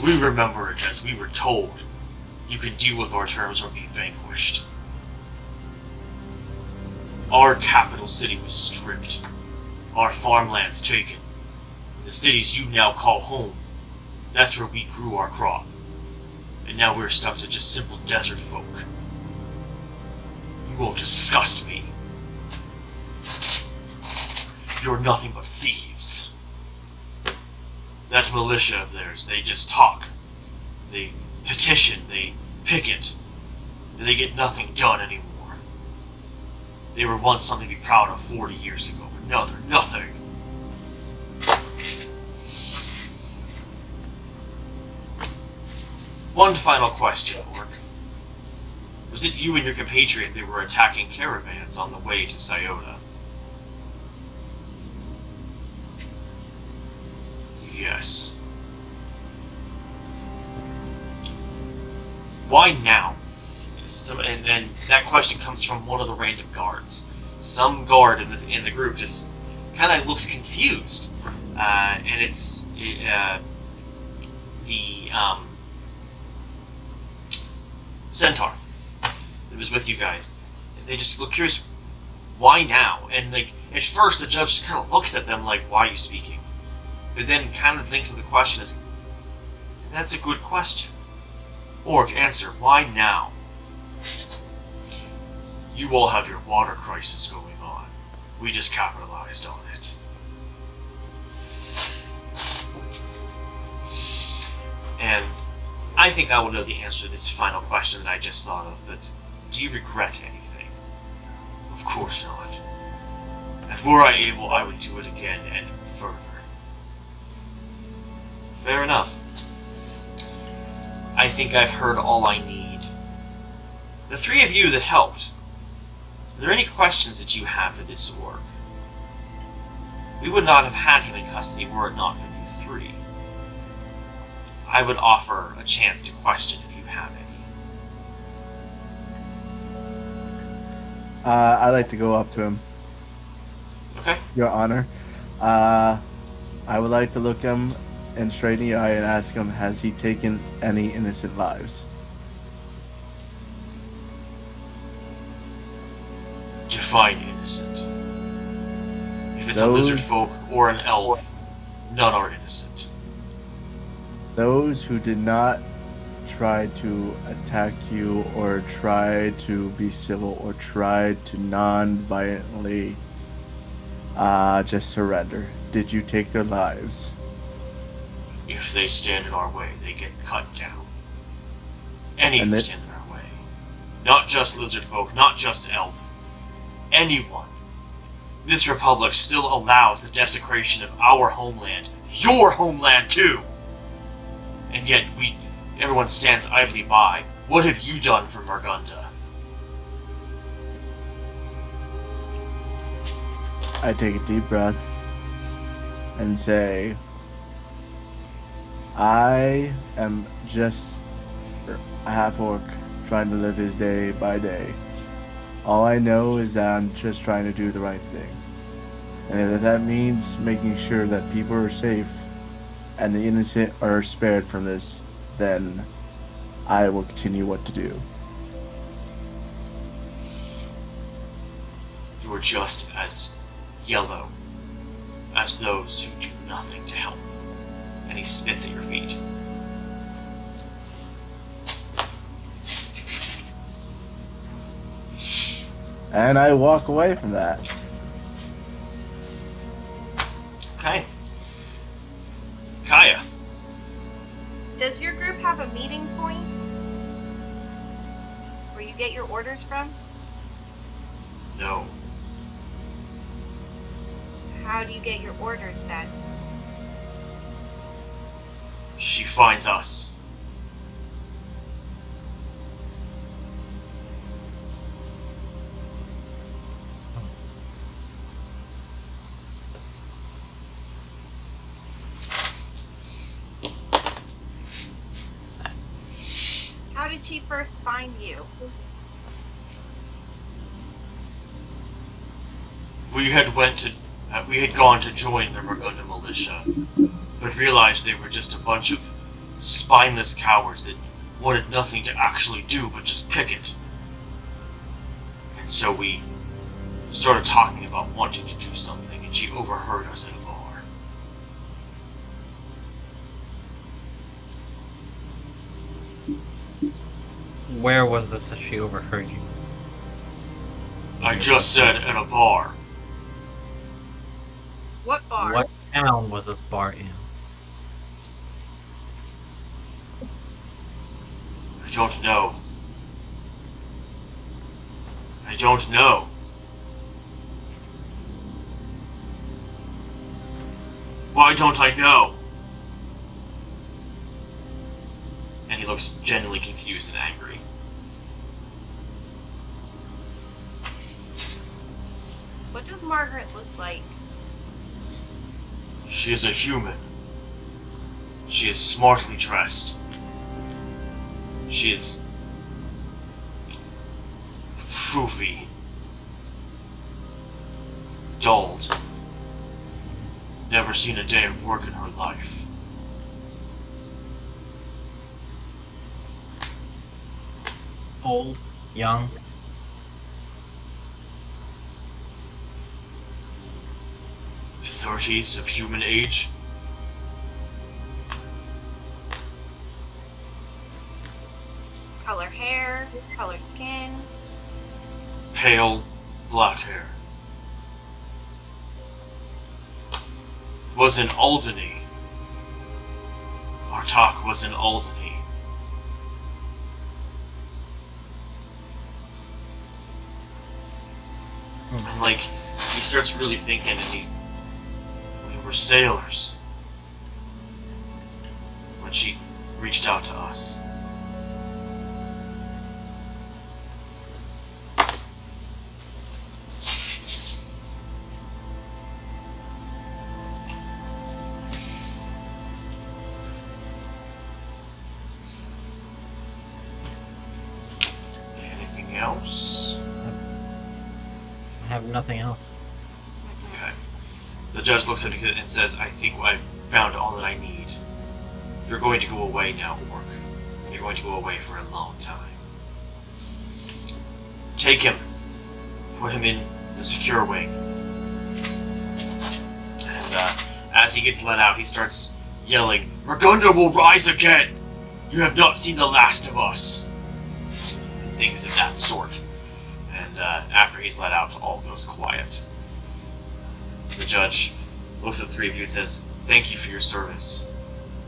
We remember it as we were told. You can deal with our terms or be vanquished. Our capital city was stripped, our farmlands taken. The cities you now call home, that's where we grew our crop. And now we're stuck to just simple desert folk. You all disgust me. You're nothing but thieves. That militia of theirs, they just talk. They petition, they picket, and they get nothing done anymore. They were once something to be proud of 40 years ago, but now they're nothing. One final question, Orc. Was it you and your compatriot that were attacking caravans on the way to Syota? Yes. Why now? And that question comes from one of the random guards. Some guard in the group just kind of looks confused, and it's the centaur that was with you guys. And they just look curious. Why now? And like at first, the judge just kind of looks at them like, "Why are you speaking?" But then kind of thinks of the question as, "That's a good question. Orc, answer. Why now? You all have your water crisis going on. We just capitalized on it." And I think I will know the answer to this final question that I just thought of, but do you regret anything? Of course not. And were I able, I would do it again and further. Fair enough. I think I've heard all I need. The three of you that helped, are there any questions that you have for this orc? We would not have had him in custody were it not for you three. I would offer a chance to question if you have any. I'd like to go up to him, Okay. Your Honor. I would like to look him in straight in the eye and ask him, has he taken any innocent lives? Define innocent. If it's a Those- lizard folk or an elf, none are innocent. Those who did not try to attack you or try to be civil or try to non-violently just surrender. Did you take their lives? If they stand in our way, they get cut down. Any And who they- stand in our way. Not just lizard folk, not just elf. Anyone. This republic still allows the desecration of our homeland. Your homeland too! And yet everyone stands idly by. What have you done for Margunda? I take a deep breath and say, I am just a half orc trying to live his day by day. All I know is that I'm just trying to do the right thing. And if that means making sure that people are safe and the innocent are spared from this, then I will continue what to do. You are just as yellow as those who do nothing to help. And he spits at your feet. And I walk away from that. Okay. Kaya. Does your group have a meeting point where you get your orders from? No. How do you get your orders then? She finds us. How did she first find you? We had gone to join the Margunda militia, but realized they were just a bunch of spineless cowards that wanted nothing to actually do but just picket. And so we started talking about wanting to do something, and she overheard us at a bar. Where was this that she overheard you? I just said at a bar. What bar? What town was this bar in? I don't know. I don't know. Why don't I know? And he looks genuinely confused and angry. What does Margaret look like? She is a human. She is smartly dressed. She is foofy. Dulled. Never seen a day of work in her life. Old, young. '30s of human age. Color hair, color skin. Pale, black hair. Was in Alderney. Our talk was in Alderney. And like, he starts really thinking, and we were sailors when she reached out to us. Anything else? have nothing else. Okay. The judge looks at it and says, I think I found all that I need. You're going to go away now, Orc. You're going to go away for a long time. Take him. Put him in the secure wing. And as he gets let out, he starts yelling, Ragunda will rise again! You have not seen the last of us! And things of that sort. And after he's let out, all goes quiet. The judge looks at the three of you and says, thank you for your service.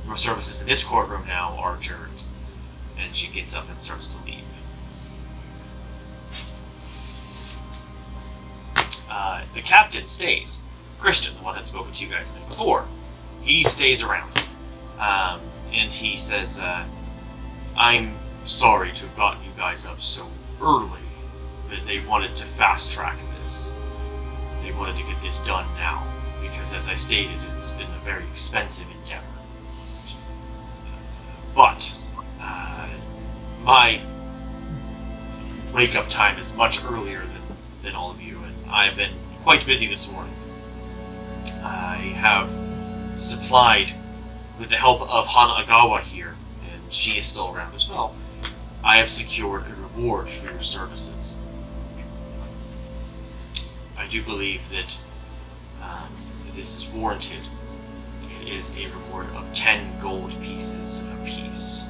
Your services in this courtroom now are adjourned. And she gets up and starts to leave. The captain stays. Christian, the one that spoke to you guys before, he stays around. And he says, I'm sorry to have gotten you guys up so early, but they wanted to fast track this. They wanted to get this done now, because as I stated, it's been a very expensive endeavor. But, my wake-up time is much earlier than all of you, and I've been quite busy this morning. I have supplied, with the help of Hana Agawa here, and she is still around as well, I have secured a reward for your services. I do believe that this is warranted. It is a reward of 10 gold pieces apiece.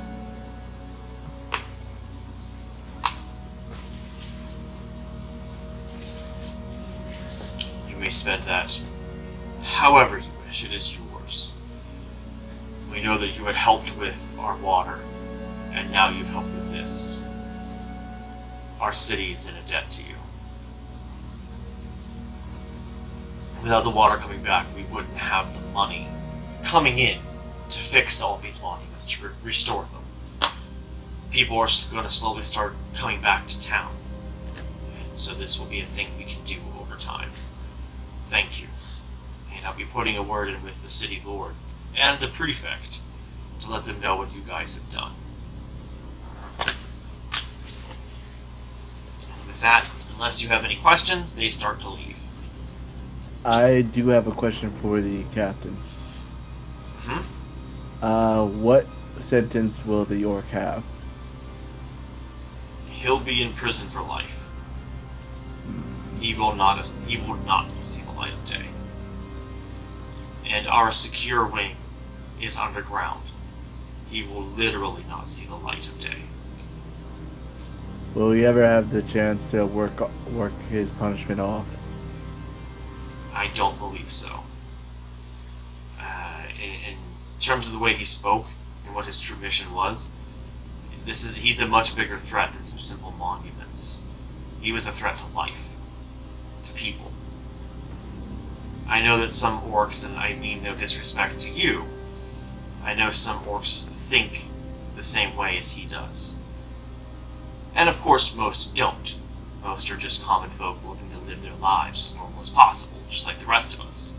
You may spend that however you wish. It is yours. We know that you had helped with our water, and now you've helped with this. Our city is in a debt to you. Without the water coming back, we wouldn't have the money coming in to fix all these monuments, to restore them. People are going to slowly start coming back to town. And so this will be a thing we can do over time. Thank you. And I'll be putting a word in with the city lord and the prefect to let them know what you guys have done. And with that, unless you have any questions, they start to leave. I do have a question for the captain. What sentence will the orc have? He'll be in prison for life. He will not see the light of day. And our secure wing is underground. He will literally not see the light of day. Will he ever have the chance to work his punishment off? I don't believe so. In terms of the way he spoke and what his true mission was, he's a much bigger threat than some simple monuments. He was a threat to life, to people. I know that some orcs, and I mean no disrespect to you, I know some orcs think the same way as he does. And of course most don't. Most are just common folk looking to live their lives as normal as possible, just like the rest of us.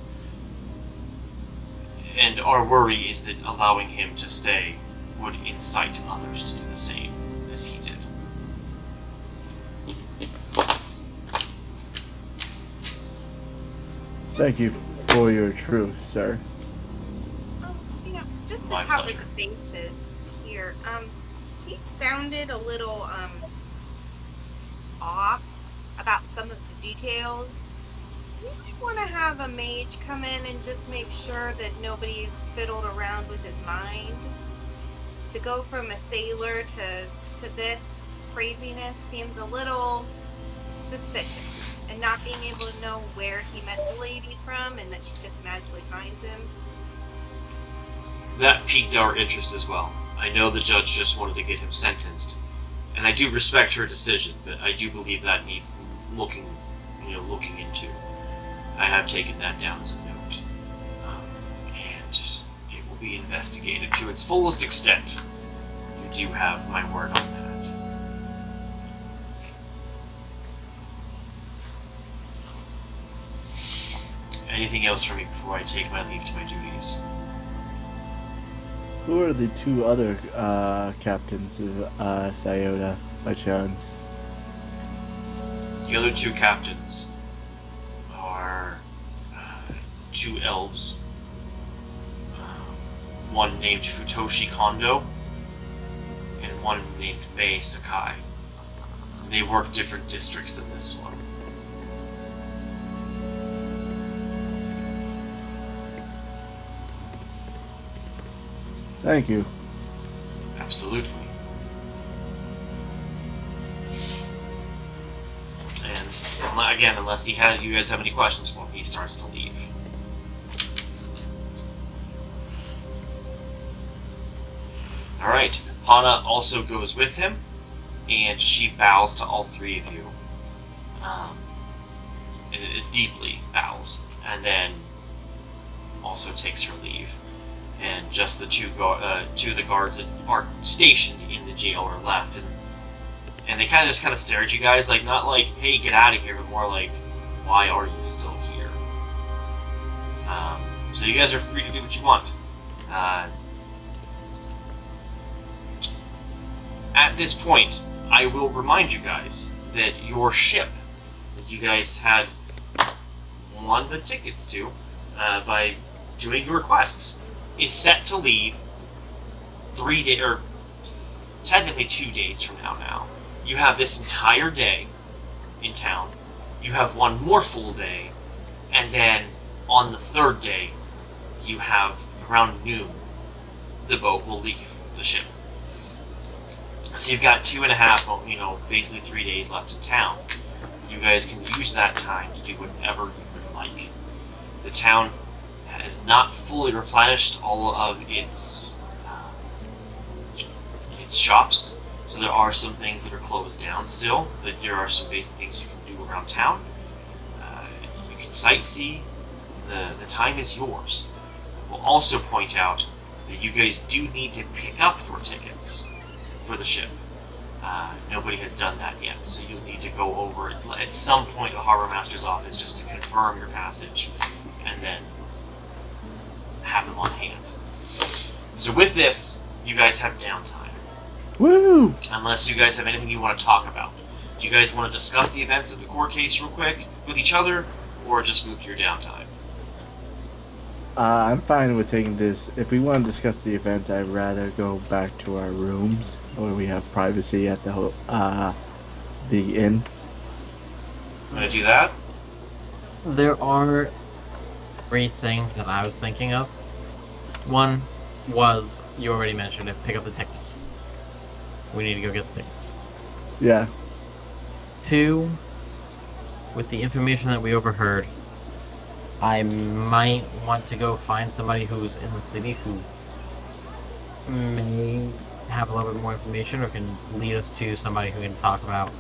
And our worry is that allowing him to stay would incite others to do the same as he did. Thank you for your truth, sir. Just to My cover pleasure. the bases here, he sounded a little off about some of the details. You might want to have a mage come in and just make sure that nobody's fiddled around with his mind. To go from a sailor to this craziness seems a little suspicious. And not being able to know where he met the lady from and that she just magically finds him. That piqued our interest as well. I know the judge just wanted to get him sentenced, and I do respect her decision, but I do believe that needs looking into. I have taken that down as a note, and it will be investigated to its fullest extent. You do have my word on that. Anything else from me before I take my leave to my duties? Who are the two other captains of Syota, by chance? The other two captains 2 elves, one named Futoshi Kondo, and one named Mei Sakai. They work different districts than this one. Thank you. Absolutely. And again, unless you guys have any questions for him, he starts to leave. Alright, Hana also goes with him, and she bows to all 3 of you. Deeply bows, and then also takes her leave. And just the two of the guards that are stationed in the jail are left, and they kind of stare at you guys, like, not like, hey, get out of here, but more like, why are you still here? So you guys are free to do what you want. At this point, I will remind you guys that your ship that you guys had won the tickets to by doing your requests is set to leave 3 days, or technically 2 days from now. You have this entire day in town. You have one more full day, and then on the 3rd day, you have around noon. The boat will leave the ship. So you've got 2.5, basically 3 days left in town. You guys can use that time to do whatever you would like. The town has not fully replenished all of its shops, so there are some things that are closed down still, but there are some basic things you can do around town. You can sightsee. The time is yours. We'll also point out that you guys do need to pick up your tickets for the ship. Nobody has done that yet, so you'll need to go over at some point to the Harbor Master's office just to confirm your passage, and then have them on hand. So with this, you guys have downtime. Woo! Unless you guys have anything you want to talk about. Do you guys want to discuss the events of the court case real quick with each other, or just move to your downtime? I'm fine with taking this. If we want to discuss the events, I'd rather go back to our rooms where we have privacy at the inn. Want to do that? There are 3 things that I was thinking of. One was, you already mentioned it, pick up the tickets. We need to go get the tickets. Yeah. 2, with the information that we overheard, I might want to go find somebody who's in the city who may have a little bit more information or can lead us to somebody who can talk about,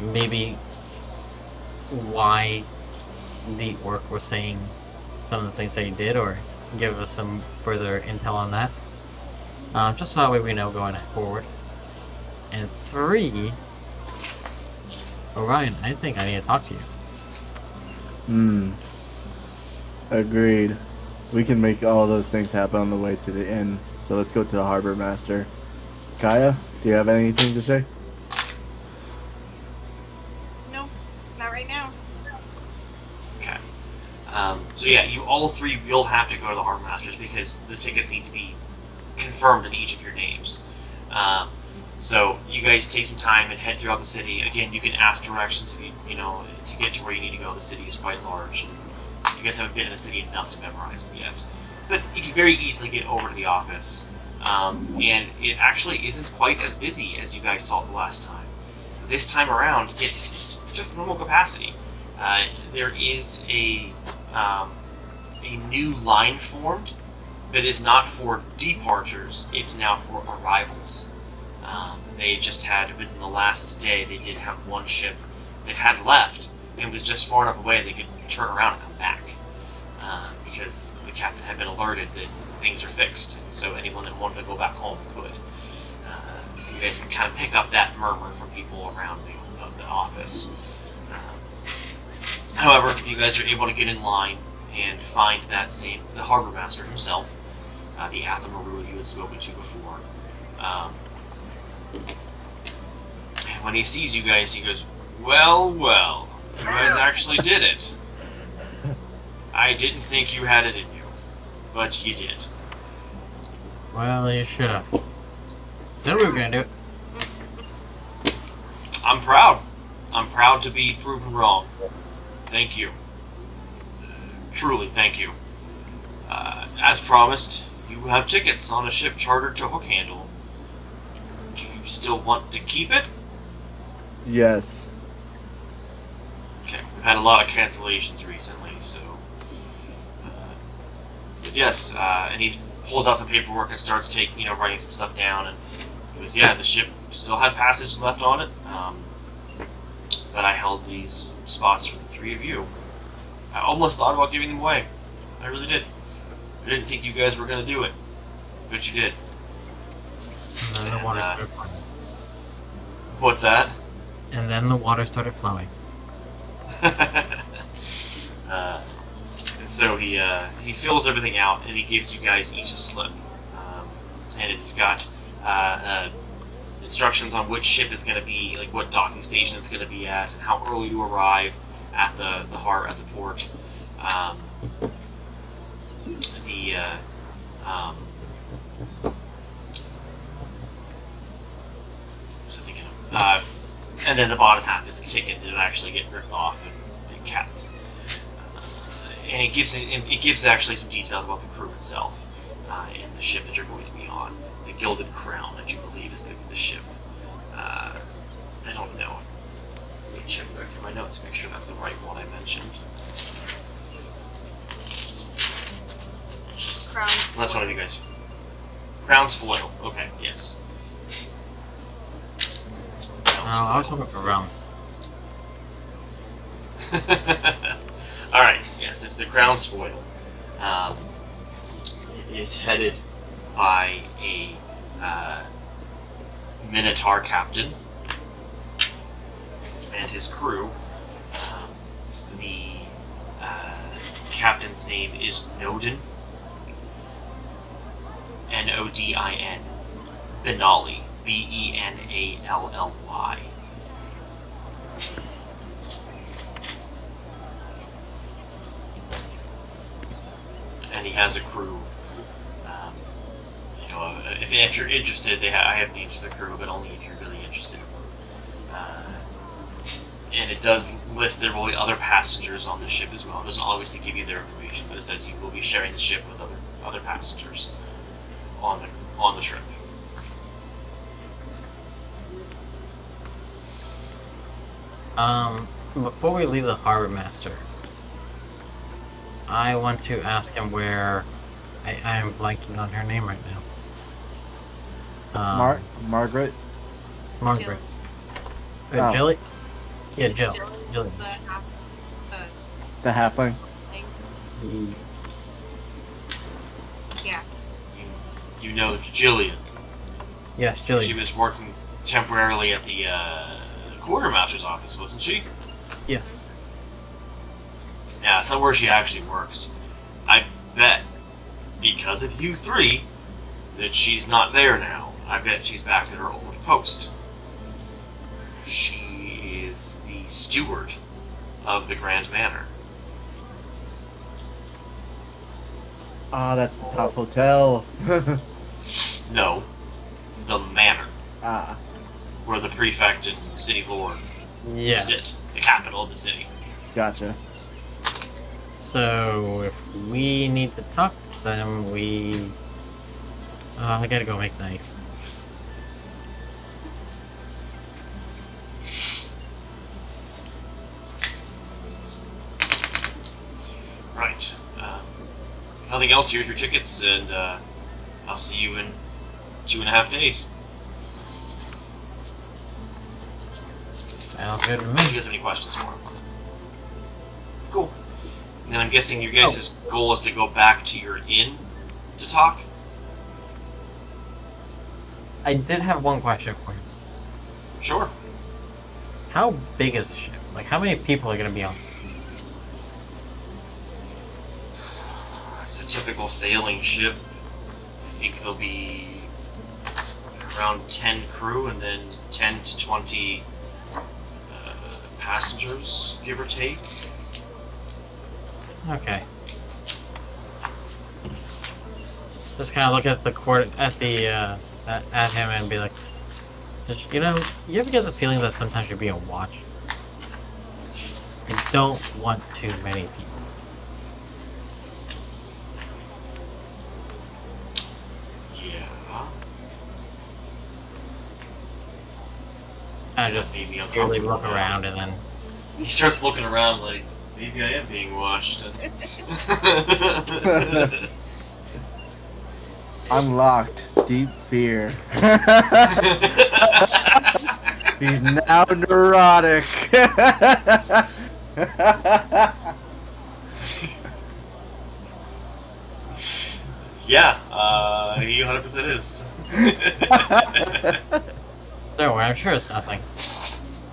maybe why the orc was saying some of the things that he did, or give us some further intel on that. Just so that way we know going forward. And 3, Orion, I think I need to talk to you. Agreed. We can make all those things happen on the way to the inn. So let's go to the Harbor Master. Kaya, do you have anything to say? No, not right now. Okay. So yeah, you all 3 will have to go to the Harbor Masters because the tickets need to be confirmed in each of your names. So you guys take some time and head throughout the city. Again, you can ask directions if to get to where you need to go. The city is quite large. You guys haven't been in the city enough to memorize it yet. But you can very easily get over to the office. And it actually isn't quite as busy as you guys saw the last time. This time around, it's just normal capacity. There is a new line formed that is not for departures, it's now for arrivals. They just had, within the last day, they did have one ship that had left and was just far enough away they could turn around and come back. Because the captain had been alerted that things are fixed, and so anyone that wanted to go back home could. You guys can kind of pick up that murmur from people around the office. However, you guys are able to get in line and find the harbor master himself, the Athamaru you had spoken to before. And when he sees you guys, he goes, well, you guys actually did it. I didn't think you had it in you, but you did. Well, you should have. Said we were gonna do it. I'm proud. I'm proud to be proven wrong. Thank you. Truly, thank you. As promised, you have tickets on a ship chartered to Hookhandle. Do you still want to keep it? Yes. Okay, we've had a lot of cancellations recently, so... but yes, and he pulls out some paperwork and starts writing some stuff down, and it was, the ship still had passage left on it, but I held these spots for the three of you. I almost thought about giving them away. I really did. I didn't think you guys were going to do it, but you did. And then the water started flowing. What's that? And then the water started flowing. And so he fills everything out, and he gives you guys each a slip, and it's got instructions on which ship is going to be, like what docking station it's going to be at, and how early to arrive at the port. What was I thinking of? And then the bottom half is a ticket that will actually get ripped off and kept. And it gives actually some details about the crew itself and the ship that you're going to be on. The Gilded Crown, that you believe is the ship. I don't know. Let me check back through my notes, make sure that's the right one I mentioned. Crown. Well, that's one of you guys. Crown's foil. Okay, yes. I was hoping for rum. Alright, yes, it's the Crown's foil. It is headed by a Minotaur captain and his crew. The captain's name is Nodin. Nodin. Benally. Benally. And he has a crew. If you're interested, I have names for the crew, but only if you're really interested. And it does list there will be other passengers on the ship as well. It doesn't always give you their information, but it says you will be sharing the ship with other passengers on the trip. Before we leave the Harbor Master, I want to ask him where I am blanking on her name right now. Margaret? Margaret. Oh. Jilly? Yeah, Jill. Jilly. The halfling? Yeah. You know Jillian. Yes, Jilly. She was working temporarily at the quartermaster's office, wasn't she? Yes. Yeah, that's not where she actually works. I bet, because of you three, that she's not there now. I bet she's back at her old post. She is the steward of the Grand Manor. Ah, that's the top hotel. No, the manor, Ah, where the prefect and city lord Yes. sit, the capital of the city. gotcha. So, if we need to talk to them, I gotta go make nice. Right. Nothing else. Here's your tickets, and I'll see you in 2.5 days. Sounds good to Do you me. guys have any questions for him? Cool. And then I'm guessing your guys' goal is to go back to your inn to talk? I did have one question for you. Sure. How big is the ship? Like, how many people are gonna be on it? It's a typical sailing ship. I think there'll be around 10 crew and then 10 to 20 passengers, give or take. Okay. just kind of look at the at him and be like, you know, you ever get the feeling that sometimes you're being watched? I don't want too many people. Yeah. I just Maybe I'm weirdly comfortable look now. around and then He starts looking around like, maybe I am being watched. Unlocked. Deep fear. He's now neurotic. Yeah, he 100% is. don't worry, I'm sure it's nothing.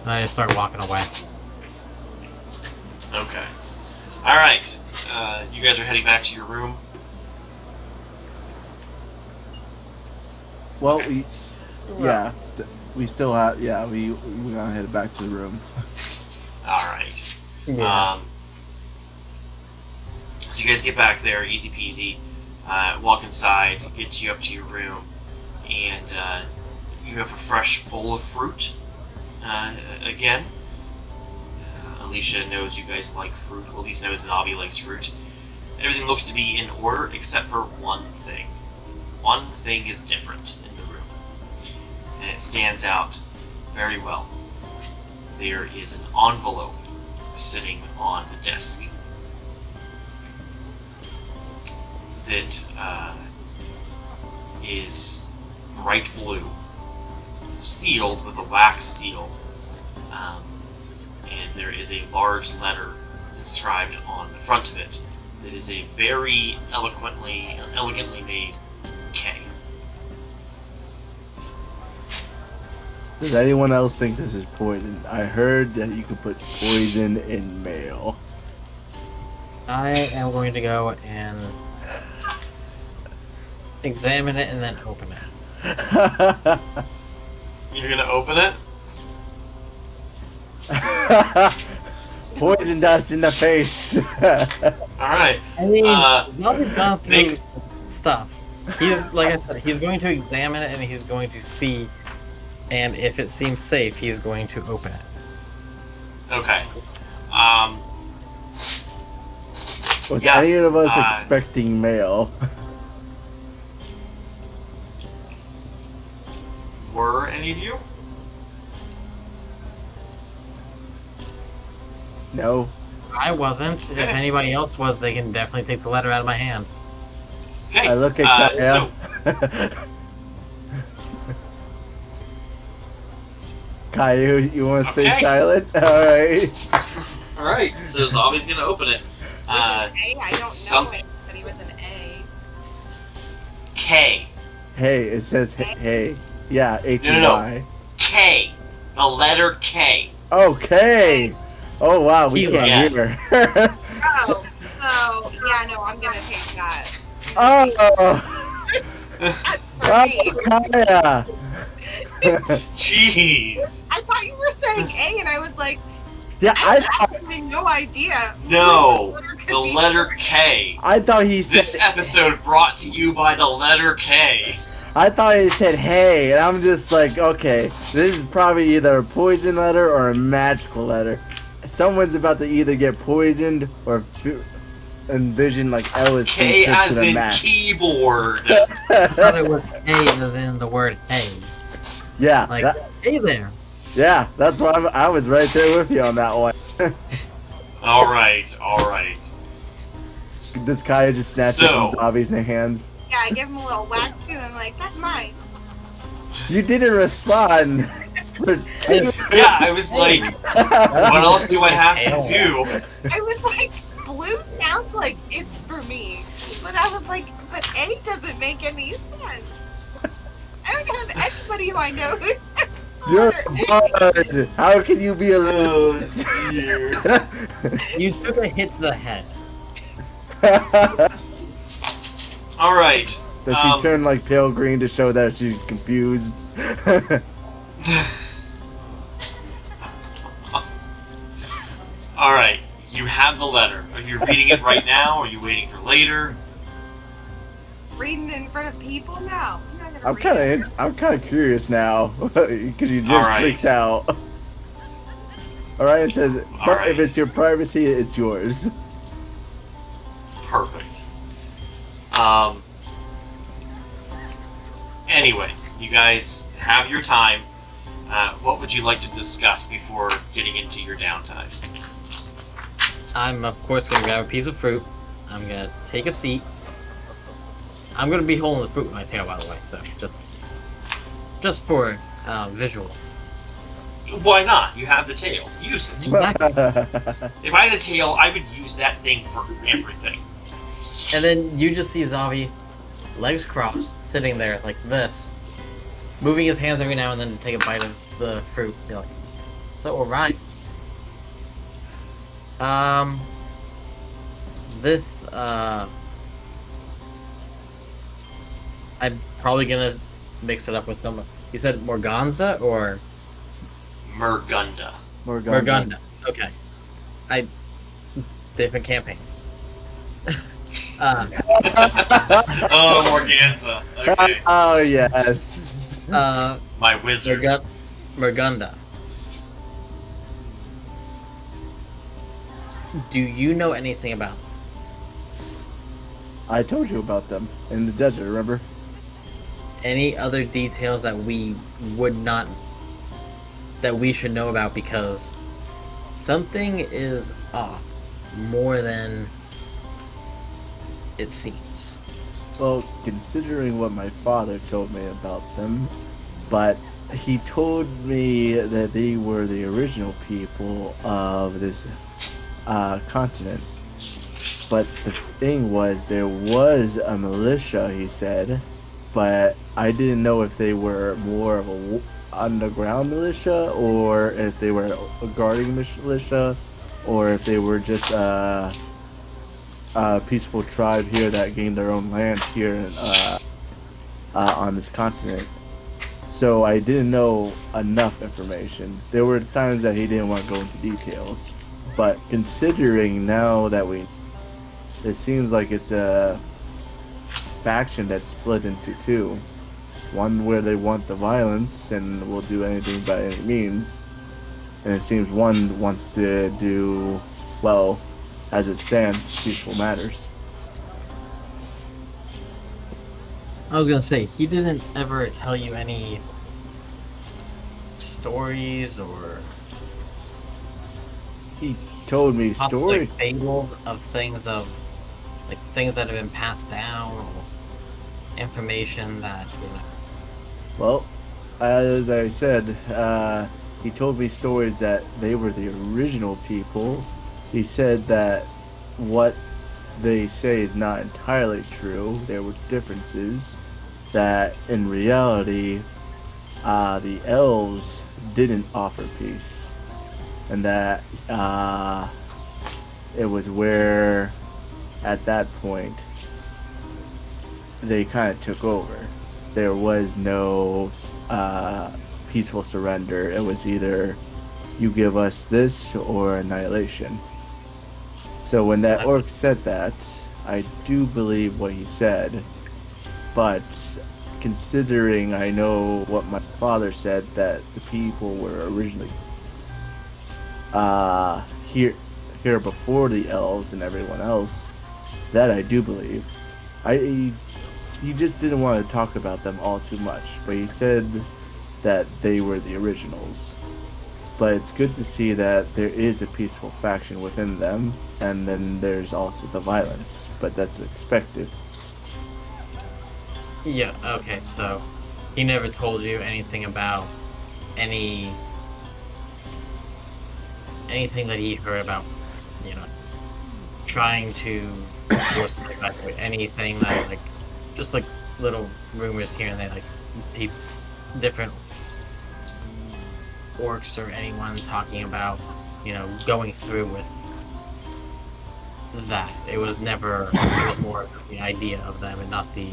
And I just start walking away. Okay. Alright. You guys are heading back to your room. Well, Okay. we still have. Yeah, we gonna head back to the room. Alright. Yeah. So you guys get back there, easy peasy. Walk inside, get you up to your room, and you have a fresh bowl of fruit. Again, Alicia knows you guys like fruit. Well, at least knows that Avi likes fruit. Everything looks to be in order except for one thing. One thing is different in the room, and it stands out very well. There is an envelope sitting on the desk that is bright blue, sealed with a wax seal, and there is a large letter inscribed on the front of it that is a very elegantly made K. Does anyone else think this is poison? I heard that you could put poison in mail. I am going to go and examine it and then open it. You're gonna open it? Poisoned us in the face. Alright. I mean, Uh, Bobby's gone through make- stuff. He's, like I said, he's going to examine it and he's going to see, and if it seems safe, he's going to open it. Okay. Was Yeah, any of us uh, expecting mail? Were any of you? No. I wasn't. If Okay. anybody else was, they can definitely take the letter out of my hand. Okay. I look at so, Kaya. Kaya, you want to stay Okay. silent? Alright. alright, so Zombie's gonna open it. A? I don't know something- anybody with an A. K. Hey, it says hey. Yeah, H No, and no, no. Y. K. The letter K. Okay. Oh wow, we can't Yes. hear. Oh, yeah, no, I'm gonna take that. Oh, That's for oh, me. Kaya. Jeez. I thought you were saying A, and I was like, Yeah, I I have absolutely no idea. No, What could the be- letter K. thought he said. This episode brought to you by the letter K. I thought he said hey, and I'm just like, okay, this is probably either a poison letter or a magical letter. Someone's about to either get poisoned or envision like LSD K trip to as the in max. keyboard. I thought it was A as in the word hey. Yeah, Like, that- hey there. yeah, that's why I was right there with you on that one. Alright, alright. This Kaya just snatched So- it from Zavi's hands. Yeah, I give him a little whack too, and I'm like, that's mine. You didn't respond. Yeah, I was like, what else do I have to do? I was like, blue sounds like it's for me. But I was like, but A doesn't make any sense. I don't have anybody who I know who's You're letter A. a bud. How can you be a Oh, little? dear. You took a hit to the head. Alright. Does she turn like pale green to show that she's confused? Alright, you have the letter. Are you reading it right now? Or are you waiting for later? reading in front of people? No, I'm not gonna read. I'm kind of curious now because you just Alright. freaked out. All right, it says, but Alright. if it's your privacy, it's yours. Perfect. Anyway, you guys have your time. What would you like to discuss before getting into your downtime? I'm of course gonna grab a piece of fruit. I'm gonna take a seat. I'm gonna be holding the fruit with my tail, by the way. So just for visual. Why not? You have the tail. Use it. Exactly. If I had a tail, I would use that thing for everything. And then you just see Zavi, legs crossed, sitting there like this, moving his hands every now and then to take a bite of the fruit. Be like, so alright. This I'm probably gonna mix it up with some. You said Morganza or Murgunda. Morgunda? Okay. Different campaign. Oh, Morganza. Okay. Oh yes. My wizard. Morgunda. Do you know anything about them? I told you about them in the desert. Remember? Any other details that we should know about, because something is off more than it seems. Well, considering what my father told me about them, but he told me that they were the original people of this continent. But the thing was, there was a militia, he said, but I didn't know if they were more of a underground militia, or if they were a guarding militia, or if they were just a peaceful tribe here that gained their own land here on this continent. So I didn't know enough information. There were times that he didn't want to go into details, but considering now that it seems like it's a faction that's split into two. One where they want the violence and will do anything by any means, and it seems one wants to do, well, as it stands, peaceful matters. I was gonna say, he didn't ever tell you any stories or He told me stories. fable of things that have been passed down, or information that, you know. Well, as I said, he told me stories that they were the original people. He said that what they say is not entirely true. There were differences. That in reality, the elves didn't offer peace, and that it was where, at that point, they kind of took over. There was no peaceful surrender. It was either you give us this or annihilation. So when that orc said that, I do believe what he said, but considering I know what my father said, that the people were originally here before the elves and everyone else, that I do believe. He just didn't want to talk about them all too much, but he said that they were the originals. But it's good to see that there is a peaceful faction within them, and then there's also the violence, but that's expected. Yeah, okay, so he never told you anything about anything that he heard about, you know, trying to force them back, anything that, like, just like little rumors here and there, like different orcs or anyone talking about, you know, going through with that. It was never more of the idea of them, and not the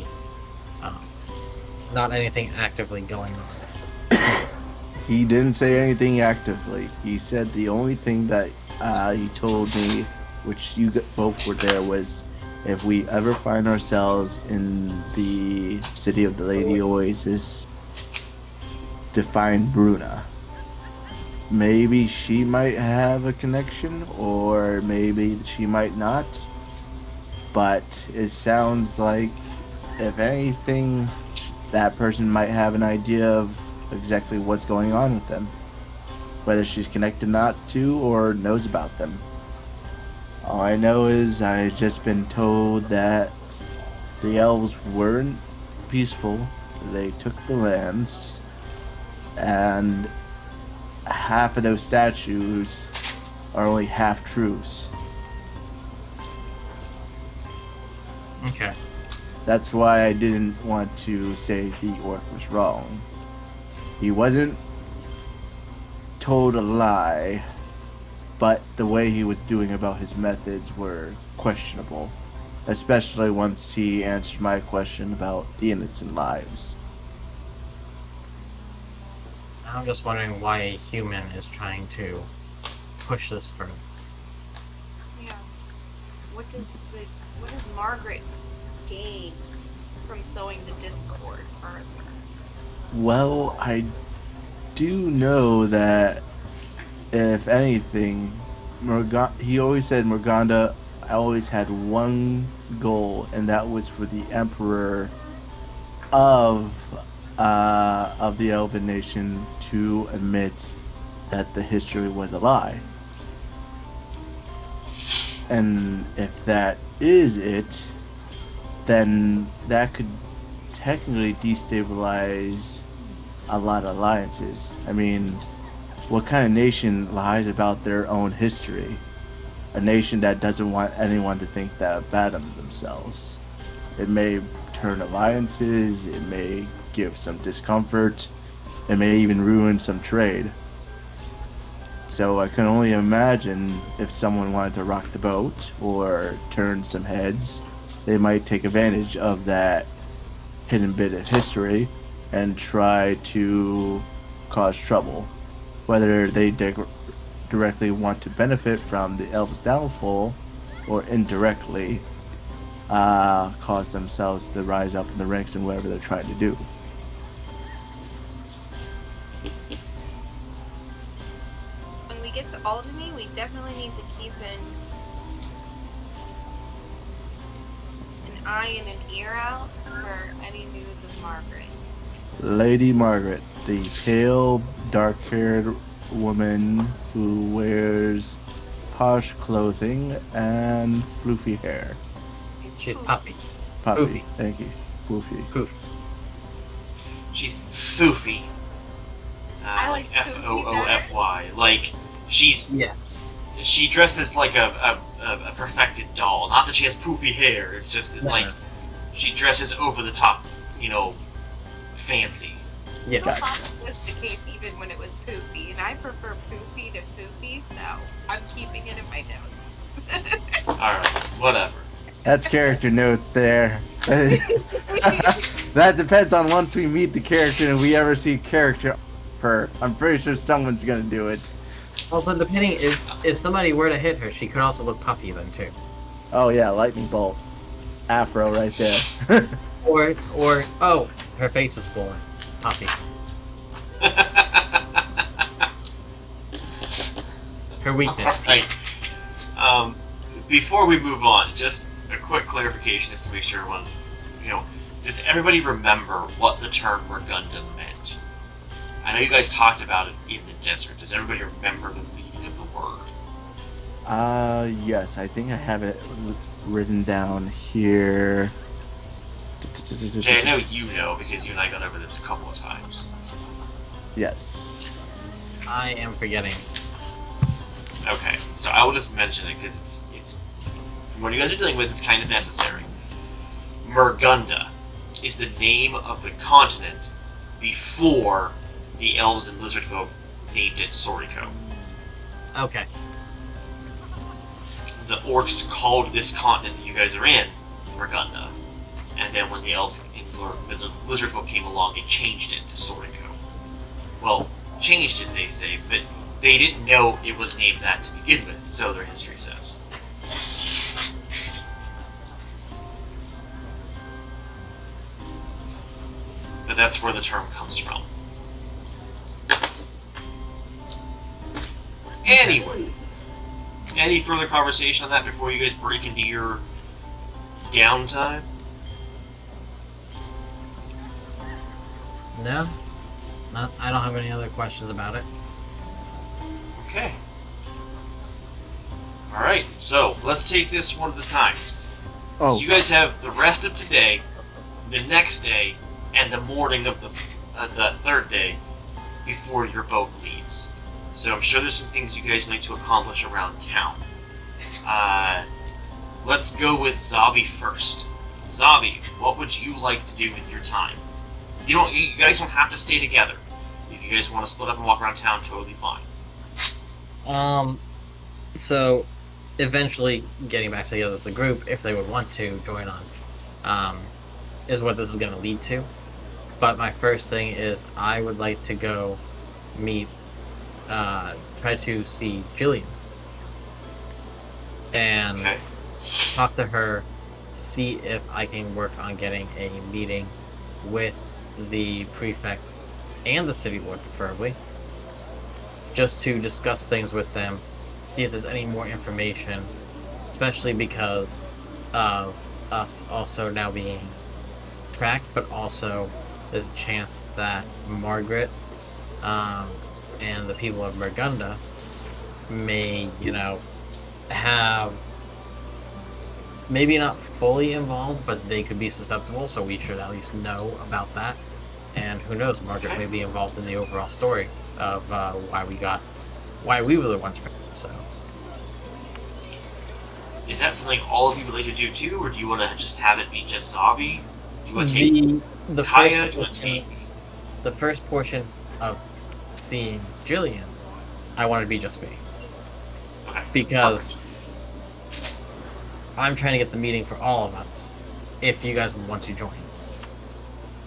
not anything actively going on. He didn't say anything actively. He said the only thing that he told me, which you both were there, was if we ever find ourselves in the city of the Lady Oasis to find Bruna, maybe she might have a connection, or maybe she might not. But it sounds like, if anything, that person might have an idea of exactly what's going on with them. Whether she's connected not to or knows about them. All I know is I've just been told that the elves weren't peaceful. They took the lands, and half of those statues are only half truths. Okay. That's why I didn't want to say the orc was wrong. He wasn't told a lie, but the way he was doing about his methods were questionable, especially once he answered my question about the innocent lives. I'm just wondering why a human is trying to push this further. Yeah. What does Margaret gain from sowing the discord further? Well, I do know that, if anything, he always said Morganda always had one goal, and that was for the Emperor of the Elven Nation to admit that the history was a lie. And if that is it, then that could technically destabilize a lot of alliances. I mean, what kind of nation lies about their own history? A nation that doesn't want anyone to think that bad of themselves. It may turn alliances, it may give some discomfort, it may even ruin some trade. So I can only imagine if someone wanted to rock the boat or turn some heads, they might take advantage of that hidden bit of history and try to cause trouble. Whether they directly want to benefit from the elves' downfall, or indirectly cause themselves to rise up in the ranks in whatever they're trying to do. When we get to Alderney, we definitely need to keep an eye and an ear out for any news of Margaret. Lady Margaret, the pale, dark-haired woman who wears posh clothing and floofy hair. She's Poof. puffy. Puffy, Poofy. thank you. Poofy. Poof. She's foofy. I like Foofy. Like, Yeah. she dresses like a perfected doll. Not that she has poofy hair, it's just that, No. like, she dresses over the top, fancy. Yes. No problem was the case even when it was poofy, and I prefer poofy to foofy, so I'm keeping it in my notes. Alright, whatever. That's character notes there. That depends on once we meet the character and we ever see character her. I'm pretty sure someone's gonna do it. Also, depending if somebody were to hit her, she could also look puffy then too. Oh yeah, lightning bolt. Afro right there. Or oh, her face is swollen. Puffy. Her weakness. Right. Before we move on, just a quick clarification just to make sure everyone, does everybody remember what the term Morgunda meant? I know you guys talked about it in the desert. Does everybody remember the meaning of the word? Yes, I think I have it written down here. Jay, I know you know because you and I got over this a couple of times. Yes. I am forgetting. Okay, so I will just mention it because it's from what you guys are dealing with, it's kind of necessary. Morgunda is the name of the continent before the elves and lizard folk named it Soriko. Okay. The orcs called this continent that you guys are in Morgunda, and then when the elves and lizard folk came along, it changed it to Soriko. Well, changed it, they say, but they didn't know it was named that to begin with, so their history says. but that's where the term comes from. Anyway, any further conversation on that before you guys break into your downtime? No, I don't have any other questions about it. Okay. Alright, so let's take this one at a time. Oh, So you guys have the rest of today, the next day, and the morning of the third day before your boat leaves. So I'm sure there's some things you guys need to accomplish around town. Let's go with Zavi first. Zavi, what would you like to do with your time? You guys don't have to stay together. If you guys want to split up and walk around town, totally fine. So eventually getting back together with the group, if they would want to join on, is what this is going to lead to. But my first thing is I would like to go meet, try to see Jillian. And Okay. talk to her, see if I can work on getting a meeting with the prefect and the city lord, preferably, just to discuss things with them, see if there's any more information, especially because of us also now being tracked, but also there's a chance that Margaret and the people of Burgunda may, have maybe not fully involved, but they could be susceptible, so we should at least know about that. And who knows, Margaret may be involved in the overall story of why we were the ones found. So, Is that something all of you would like to do too, or do you want to just have it be just Zavi? Do you want to take the Kaya? Do you want to take... the first portion of seeing Jillian, I want it to be just me. Okay. Because I'm trying to get the meeting for all of us, if you guys would want to join.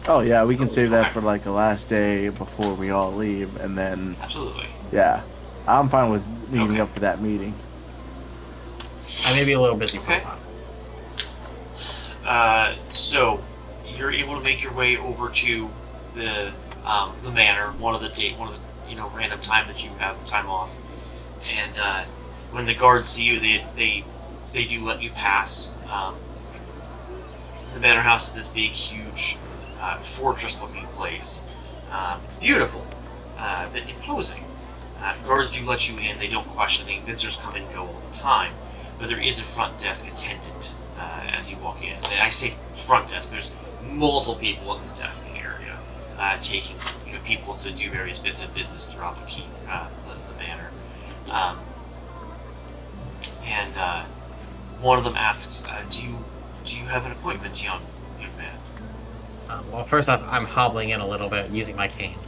oh yeah, we can save that for like the last day before we all leave, and then Absolutely. yeah, I'm fine with meeting Okay. up for that meeting. I may be a little busy for a Okay. while. So you're able to make your way over to the manor, one of the random time that you have time off, and when the guards see you, they do let you pass. The manor house is this big, huge, fortress-looking place. It's beautiful, but imposing. Guards do let you in. They don't question anything. Visitors come and go all the time, but there is a front desk attendant as you walk in. And I say front desk. There's multiple people in this desking area, taking people to do various bits of business throughout the manor. And one of them asks, "Do you have an appointment, young man?" Well, first off, I'm hobbling in a little bit using my cane.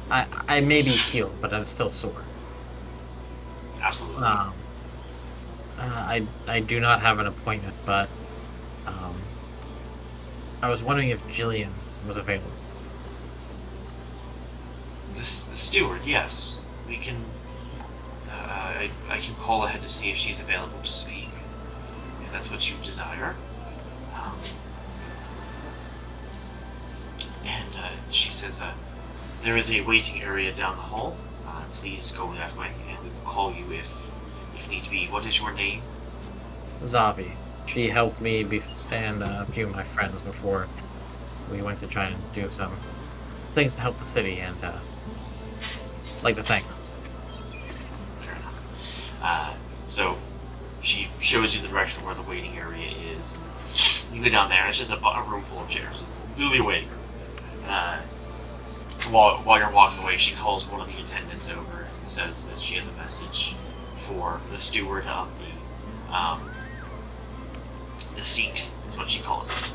I may be healed, but I'm still sore. Absolutely. I do not have an appointment, but I was wondering if Jillian was available. The steward, yes. We can. I can call ahead to see if she's available to speak, if that's what you desire. And she says, there is a waiting area down the hall. Please go that way, and we will call you if need be. What is your name? Zavi. She helped me and a few of my friends before we went to try and do some things to help the city, and like to thank her. Fair enough. So she shows you the direction where the waiting area is. You go down there, and it's just a room full of chairs. It's literally a waiting room. While you're walking away, she calls one of the attendants over and says that she has a message for the steward of the seat, is what she calls it.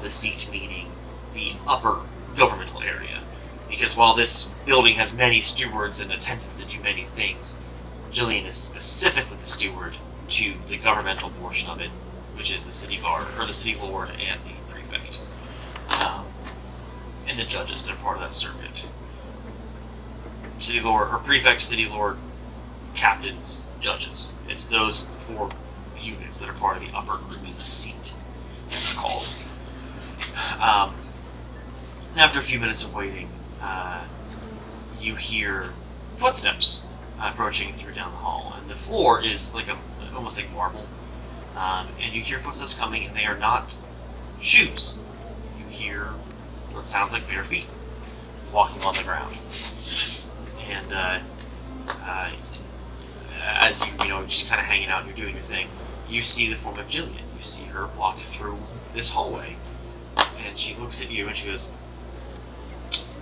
The seat meaning the upper governmental area. Because while this building has many stewards and attendants that do many things, Jillian is specifically the steward to the governmental portion of it, which is the city guard, or the city lord and the prefect. And the judges, they're part of that circuit. City lord, or prefect, city lord, captains, judges. It's those 4 units that are part of the upper group, the seat, as they're called. After a few minutes of waiting, you hear footsteps approaching through down the hall, and the floor is like almost like marble. And you hear footsteps coming, and they are not shoes. You hear what sounds like bare feet walking on the ground. And as you just kind of hanging out and you're doing your thing, you see the form of Jillian. You see her walk through this hallway, and she looks at you and she goes,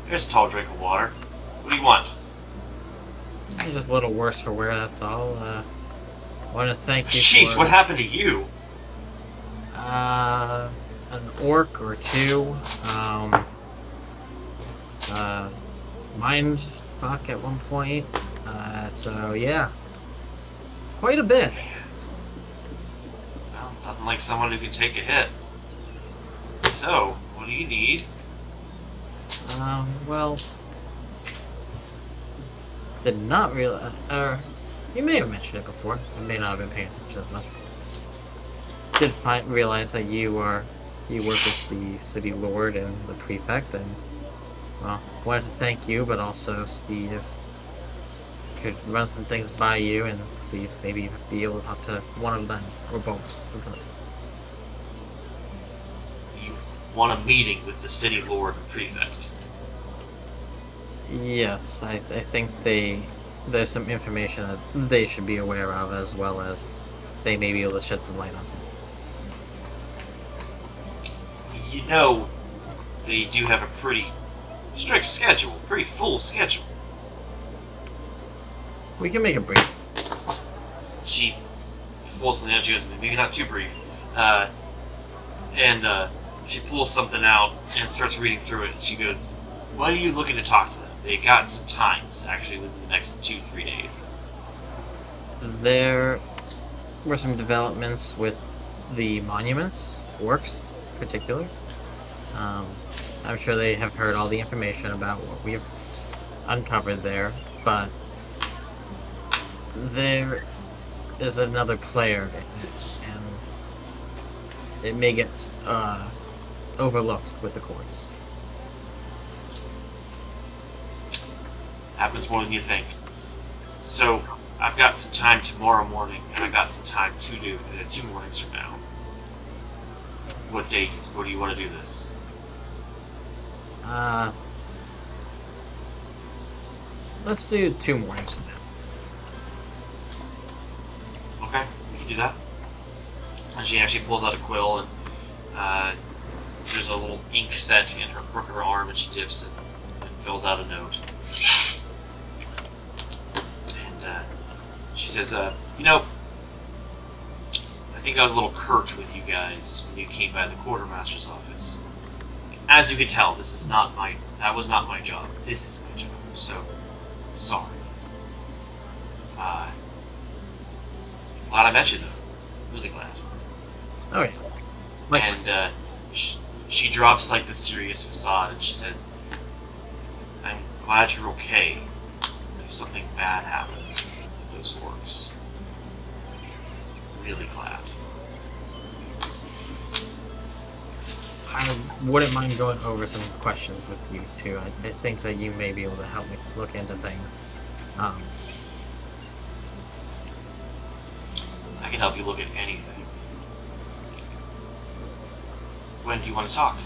"Here's a tall drink of water. What do you want?" I'm just a little worse for wear, that's all. Want to thank you Jeez, for... what happened to you? An orc or two. Mind fuck at one point. So yeah. Quite a bit. Well, nothing like someone who can take a hit. So, what do you need? Well... Did not realize... you may have mentioned it before. I may not have been paying attention as much. Did realize that you work with the city lord and the prefect, and well, wanted to thank you, but also see if I could run some things by you and see if maybe you'd be able to talk to one of them or both of them. You want a meeting with the city lord and prefect? Yes, I think there's some information that they should be aware of, as well as they may be able to shed some light on some things. You know, they do have a pretty strict schedule, pretty full schedule. We can make it brief. She pulls something out, she goes, maybe not too brief. She pulls something out and starts reading through it, and she goes, "When are you looking to talk to them? They got some times, actually, within the next 2-3 days." There were some developments with the monuments, Orcs in particular. I'm sure they have heard all the information about what we've uncovered there, but there is another player in it, and it may get overlooked with the courts. Happens more than you think. So, I've got some time tomorrow morning, and I've got some time 2 mornings from now. What do you want to do this? Let's do 2 mornings from now. Okay, we can do that. And she actually pulls out a quill, and there's a little ink set in her crook of her arm, and she dips it and fills out a note. And she says, I think I was a little curt with you guys when you came by the quartermaster's office. As you can tell, that was not my job. This is my job, so sorry. Glad I met you, though. Really glad. Oh yeah. Like, And she drops like the serious facade, and she says, "I'm glad you're okay. If something bad happened with those orcs, really glad." I wouldn't mind going over some questions with you too. I think that you may be able to help me look into things. I can help you look at anything. When do you want to talk?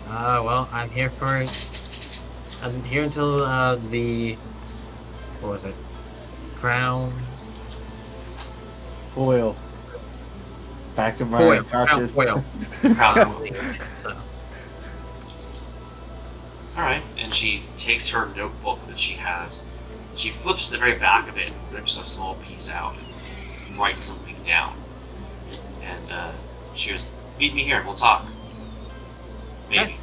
Well, I'm here until the what was it? Crown Foil. Back of my foil. conscious. Foil. Crown. So. Alright, and she takes her notebook that she has. She flips the very back of it and rips a small piece out and writes something down. And she goes, "Meet me here and we'll talk." Maybe.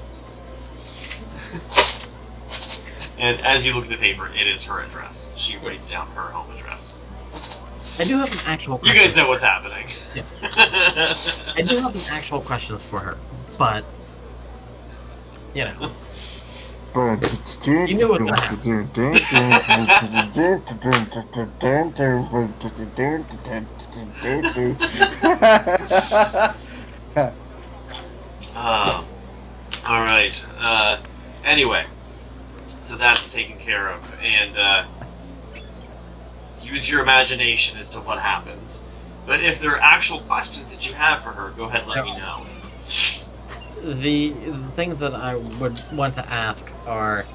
And as you look at the paper, it is her address. She writes down her home address. I do have some actual You questions. guys know what's happening. Yeah. I do have some actual questions for her, but you know. You knew what that All right. Anyway, so that's taken care of, and use your imagination as to what happens. But if there are actual questions that you have for her, go ahead and let me know. The things that I would want to ask are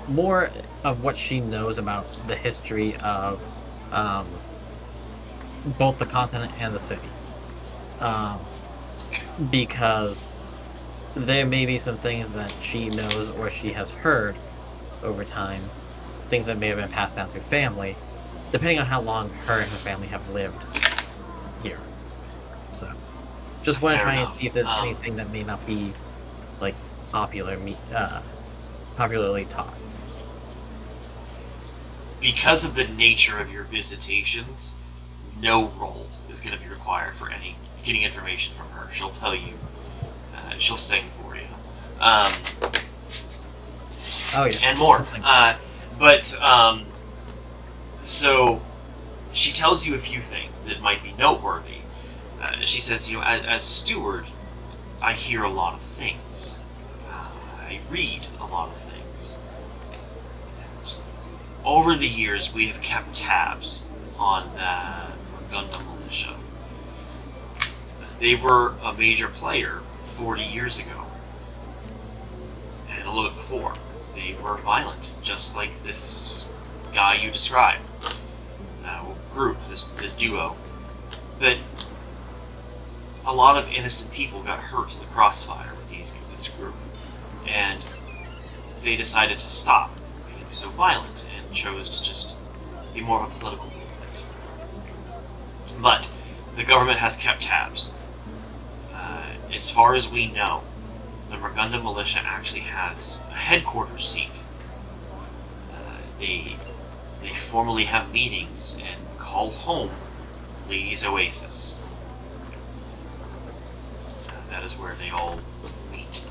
more of what she knows about the history of both the continent and the city. Because there may be some things that she knows or she has heard over time, things that may have been passed down through family, depending on how long her and her family have lived here. So, just want to Fair try and enough. see if there's anything that may not be like popularly taught. Because of the nature of your visitations, no roll is going to be required for any getting information from her. She'll tell you. She'll sing for you. Oh yeah, And more. So she tells you a few things that might be noteworthy. She says, as steward, I hear a lot of things. I read a lot of things. Over the years, we have kept tabs on the Gundam militia. They were a major player 40 years ago, and a little bit before. They were violent, just like this guy you described. Group, this duo. But a lot of innocent people got hurt in the crossfire with this group, and they decided to stop being so violent and chose to just be more of a political movement. But the government has kept tabs. As far as we know, the Murgunda militia actually has a headquarters seat. They formally have meetings and call home Ladies Oasis. That is where they all meet.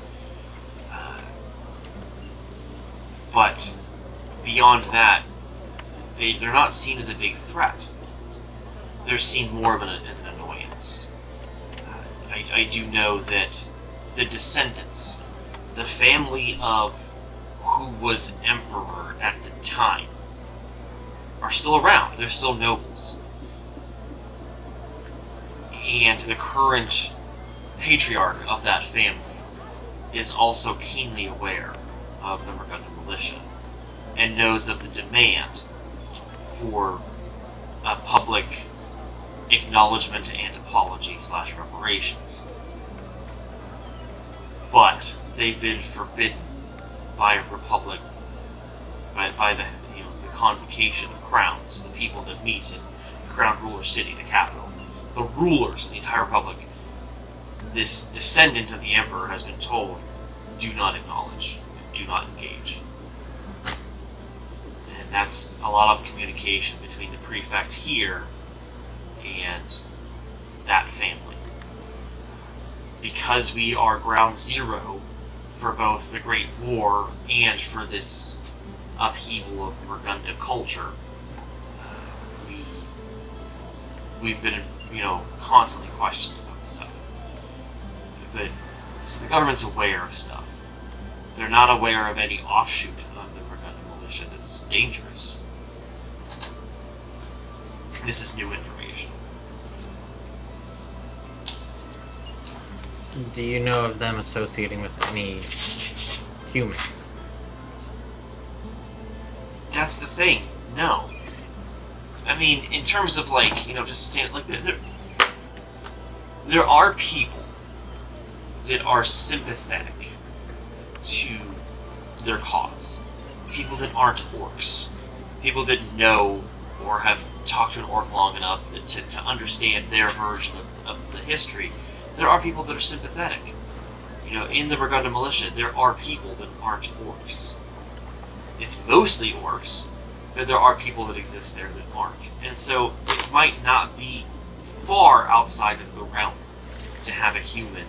But beyond that, they're not seen as a big threat. They're seen more as an annoyance. I do know that the descendants, the family of who was emperor at the time, are still around. They're still nobles. And the current patriarch of that family is also keenly aware of the Murgunda militia and knows of the demand for a public acknowledgement and apology / reparations. But they've been forbidden by Republic, by the the convocation of crowns, the people that meet in Crown Ruler City, the capital. The rulers of the entire Republic, this descendant of the Emperor has been told, do not acknowledge, do not engage. And that's a lot of communication between the prefect here and that family. Because we are ground zero for both the Great War and for this upheaval of Murgunda culture, we've been, constantly questioned about stuff. But so the government's aware of stuff. They're not aware of any offshoot of the Murgunda militia that's dangerous. This is new information. Do you know of them associating with any humans? That's the thing. No. I mean, in terms of just stand there are people that are sympathetic to their cause. People that aren't orcs. People that know or have talked to an orc long enough to understand their version of the history. There are people that are sympathetic. In the Murgunda militia, there are people that aren't orcs. It's mostly orcs, but there are people that exist there that aren't. And so it might not be far outside of the realm to have a human,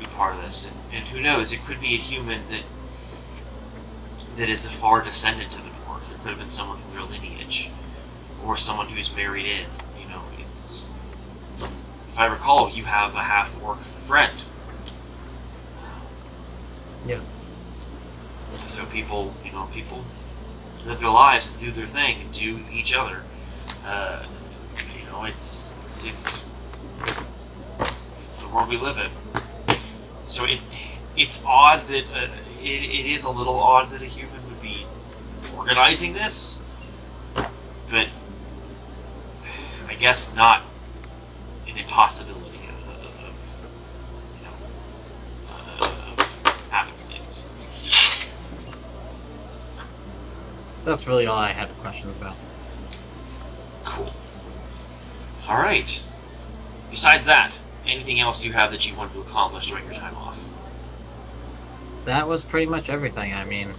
be part of this. And who knows, it could be a human that is a far descendant of an orc. It could have been someone from their lineage, or someone who's married in. It's... If I recall, you have a half-orc friend. Yes. So people live their lives and do their thing and do each other. It's the world we live in. So it's odd that it is a little odd that a human would be organizing this, but I guess not an impossibility of happenstance. That's really all I had questions about. Cool. All right. Besides that, anything else you have that you wanted to accomplish during your time off? That was pretty much everything. I mean,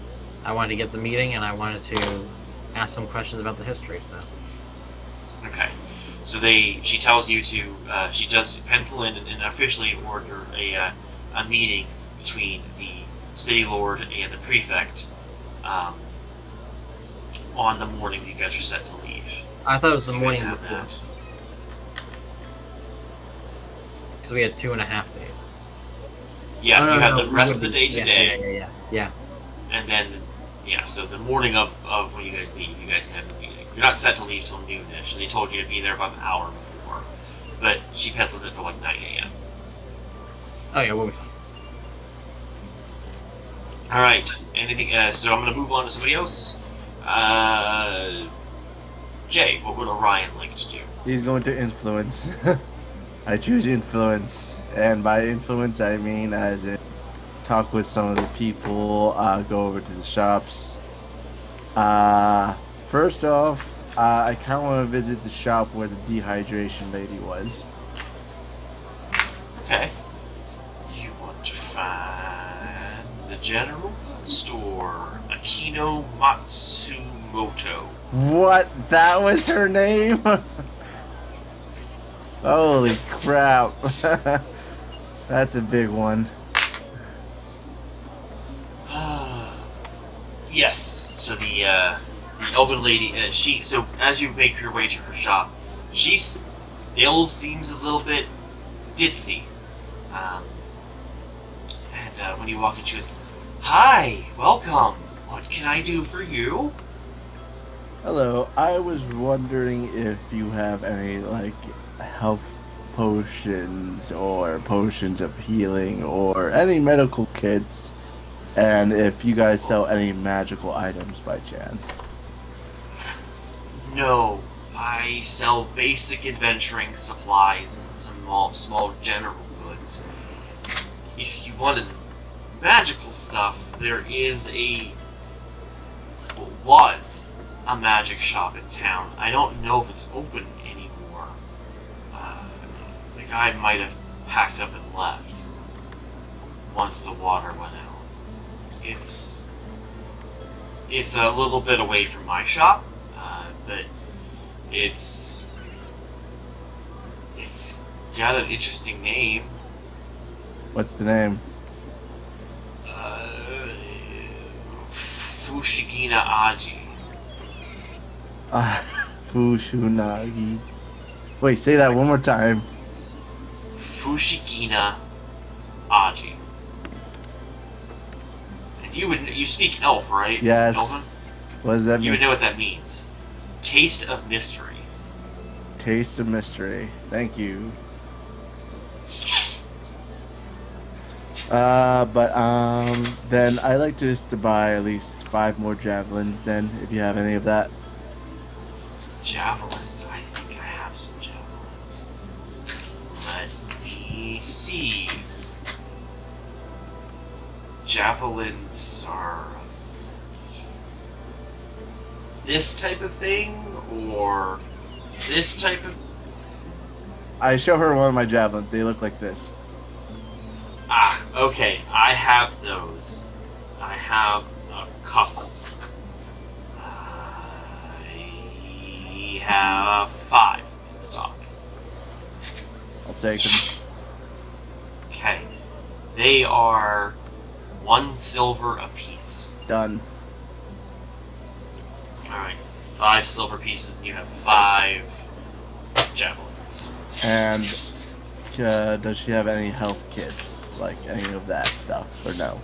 I wanted to get the meeting, and I wanted to ask some questions about the history, so... Okay. So she tells you to, she does pencil in and officially order a meeting between the city lord and the prefect on the morning you guys are set to leave. I thought it was the You guys morning have before. that. Because we had 2.5 days. Yeah, Oh, no, you have no, the we rest of would the be- day today, Yeah. and then, so the morning of when you guys leave, you guys can have the meeting. You're not set to leave till noonish. They told you to be there about an hour before, but she pencils it for like 9 a.m. Oh, yeah, we'll be fine. All right. Anything? So I'm gonna move on to somebody else. Jay, what would Orion like to do? He's going to influence. I choose influence, and by influence I mean as in talk with some of the people, go over to the shops. First off, I kind of want to visit the shop where the dehydration lady was. Okay. You want to find the general store, Akino Matsumoto. What? That was her name? Holy crap. That's a big one. Yes. So the elven lady, so as you make your way to her shop, she still seems a little bit ditzy. And when you walk in, she goes, "Hi, welcome. What can I do for you?" Hello, I was wondering if you have any, like, health potions or potions of healing or any medical kits, and if you guys sell any magical items by chance. No, I sell basic adventuring supplies and some small general goods. If you wanted magical stuff, there was a magic shop in town. I don't know if it's open anymore. The guy might have packed up and left once the water went out. It's a little bit away from my shop, but it's got an interesting name. What's the name? Fushigina Aji. Fushunagi. Wait, say that one more time. Fushigina Aji. And you speak elf, right? Yes. Elven? What does that You would mean? know what that means. Taste of mystery. Taste of mystery. Thank you. Then I'd like just to buy at least 5 more javelins then, if you have any of that. Javelins. I think I have some javelins. Let me see. Javelins are this type of thing, or this type of... I show her one of my javelins. They look like this. Ah, okay. I have those. I have a couple. I have 5 in stock. I'll take them. Okay. They are 1 silver apiece. Done. Alright. 5 silver pieces, and you have 5 javelins. And does she have any health kits? Like any of that stuff? Or no?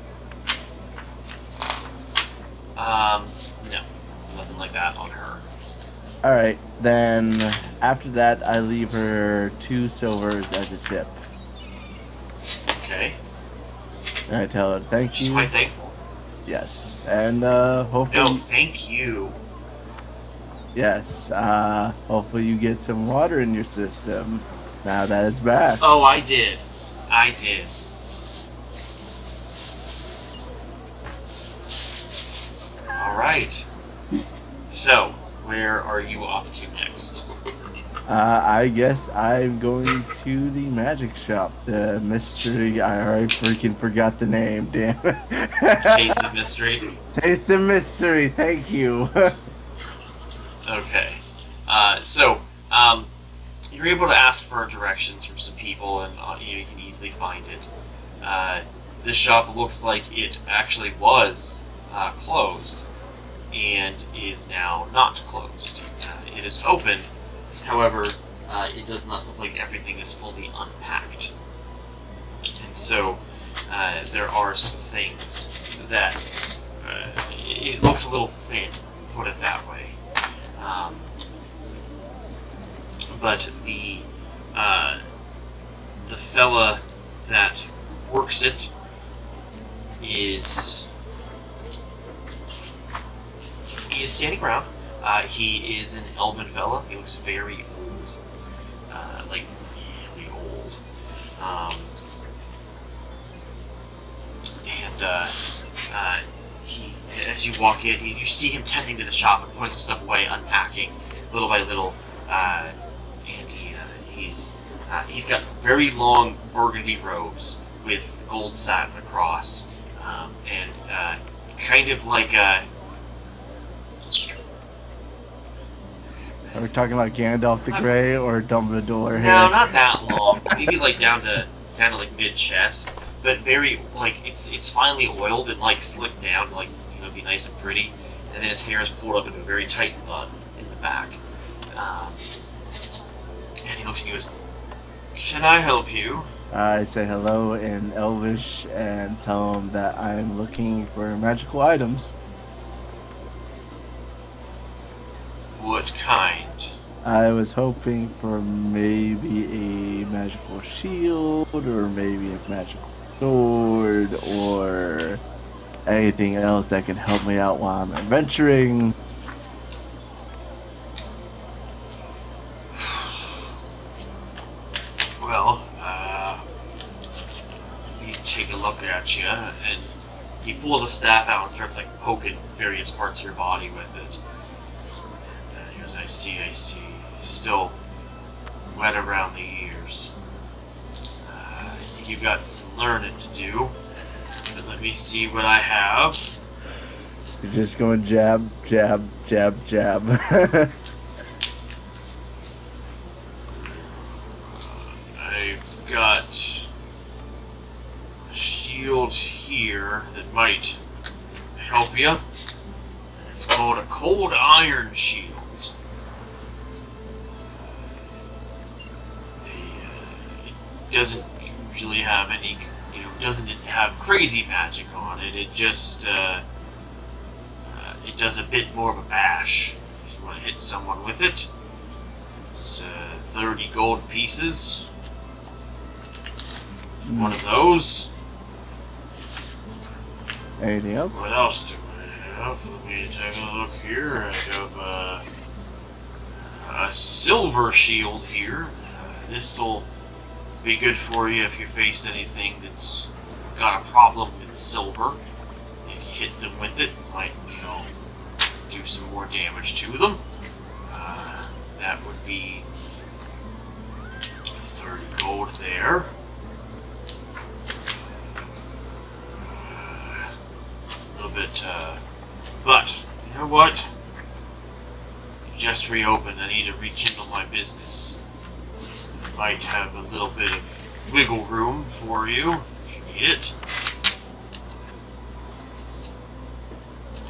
No. Nothing like that on her. Alright, then after that, I leave her 2 silvers as a tip. Okay. And I tell her, thank She's you. quite thankful. Yes. And hopefully. No, thank you. Yes. Hopefully you get some water in your system now that it's back. Oh, I did. I did. Alright. So, where are you off to next? I guess I'm going to the magic shop. The mystery. I already freaking forgot the name. Damn it. Taste of Mystery? Taste of mystery. Thank you. Okay. You're able to ask for directions from some people, and you can easily find it. This shop looks like it actually was closed, and is now not closed. It is open, however, it does not look like everything is fully unpacked. And so, there are some things that it looks a little thin, put it that way. But the fella that works it is standing around. He is an elven fella. He looks very old, like really old. He, as you walk in, you see him tending to the shop and putting some stuff away, unpacking little by little. And he's got very long burgundy robes with gold satin across, and kind of like a. Are we talking about Gandalf the Grey or Dumbledore here? No, not that long. Maybe like down to like mid chest, but very like it's finely oiled and like slicked down, to, like be nice and pretty. And then his hair is pulled up into a very tight bun in the back. And he looks at you and goes, "Can I help you?" I say hello in Elvish and tell him that I'm looking for magical items. What kind? I was hoping for maybe a magical shield, or maybe a magical sword, or anything else that can help me out while I'm adventuring. Well, we take a look at you, and he pulls a staff out and starts like poking various parts of your body with it. And he goes, I see. Still wet around the ears. You've got some learning to do. But let me see what I have. You're just going jab, jab, jab, jab. I've got a shield here that might help you. It's called a cold iron shield. It doesn't usually have any, doesn't have crazy magic on it. It just, it does a bit more of a bash if you want to hit someone with it. It's 30 gold pieces. One of those. Anything else? What else do I have? Let me take a look here. I have a silver shield here. This'll be good for you if you face anything that's got a problem with silver. If you hit them with it, it might, do some more damage to them. That would be 30 gold there. A little bit, but, you know what? You just reopened. I need to rekindle my business. Might have a little bit of wiggle room for you if you need it.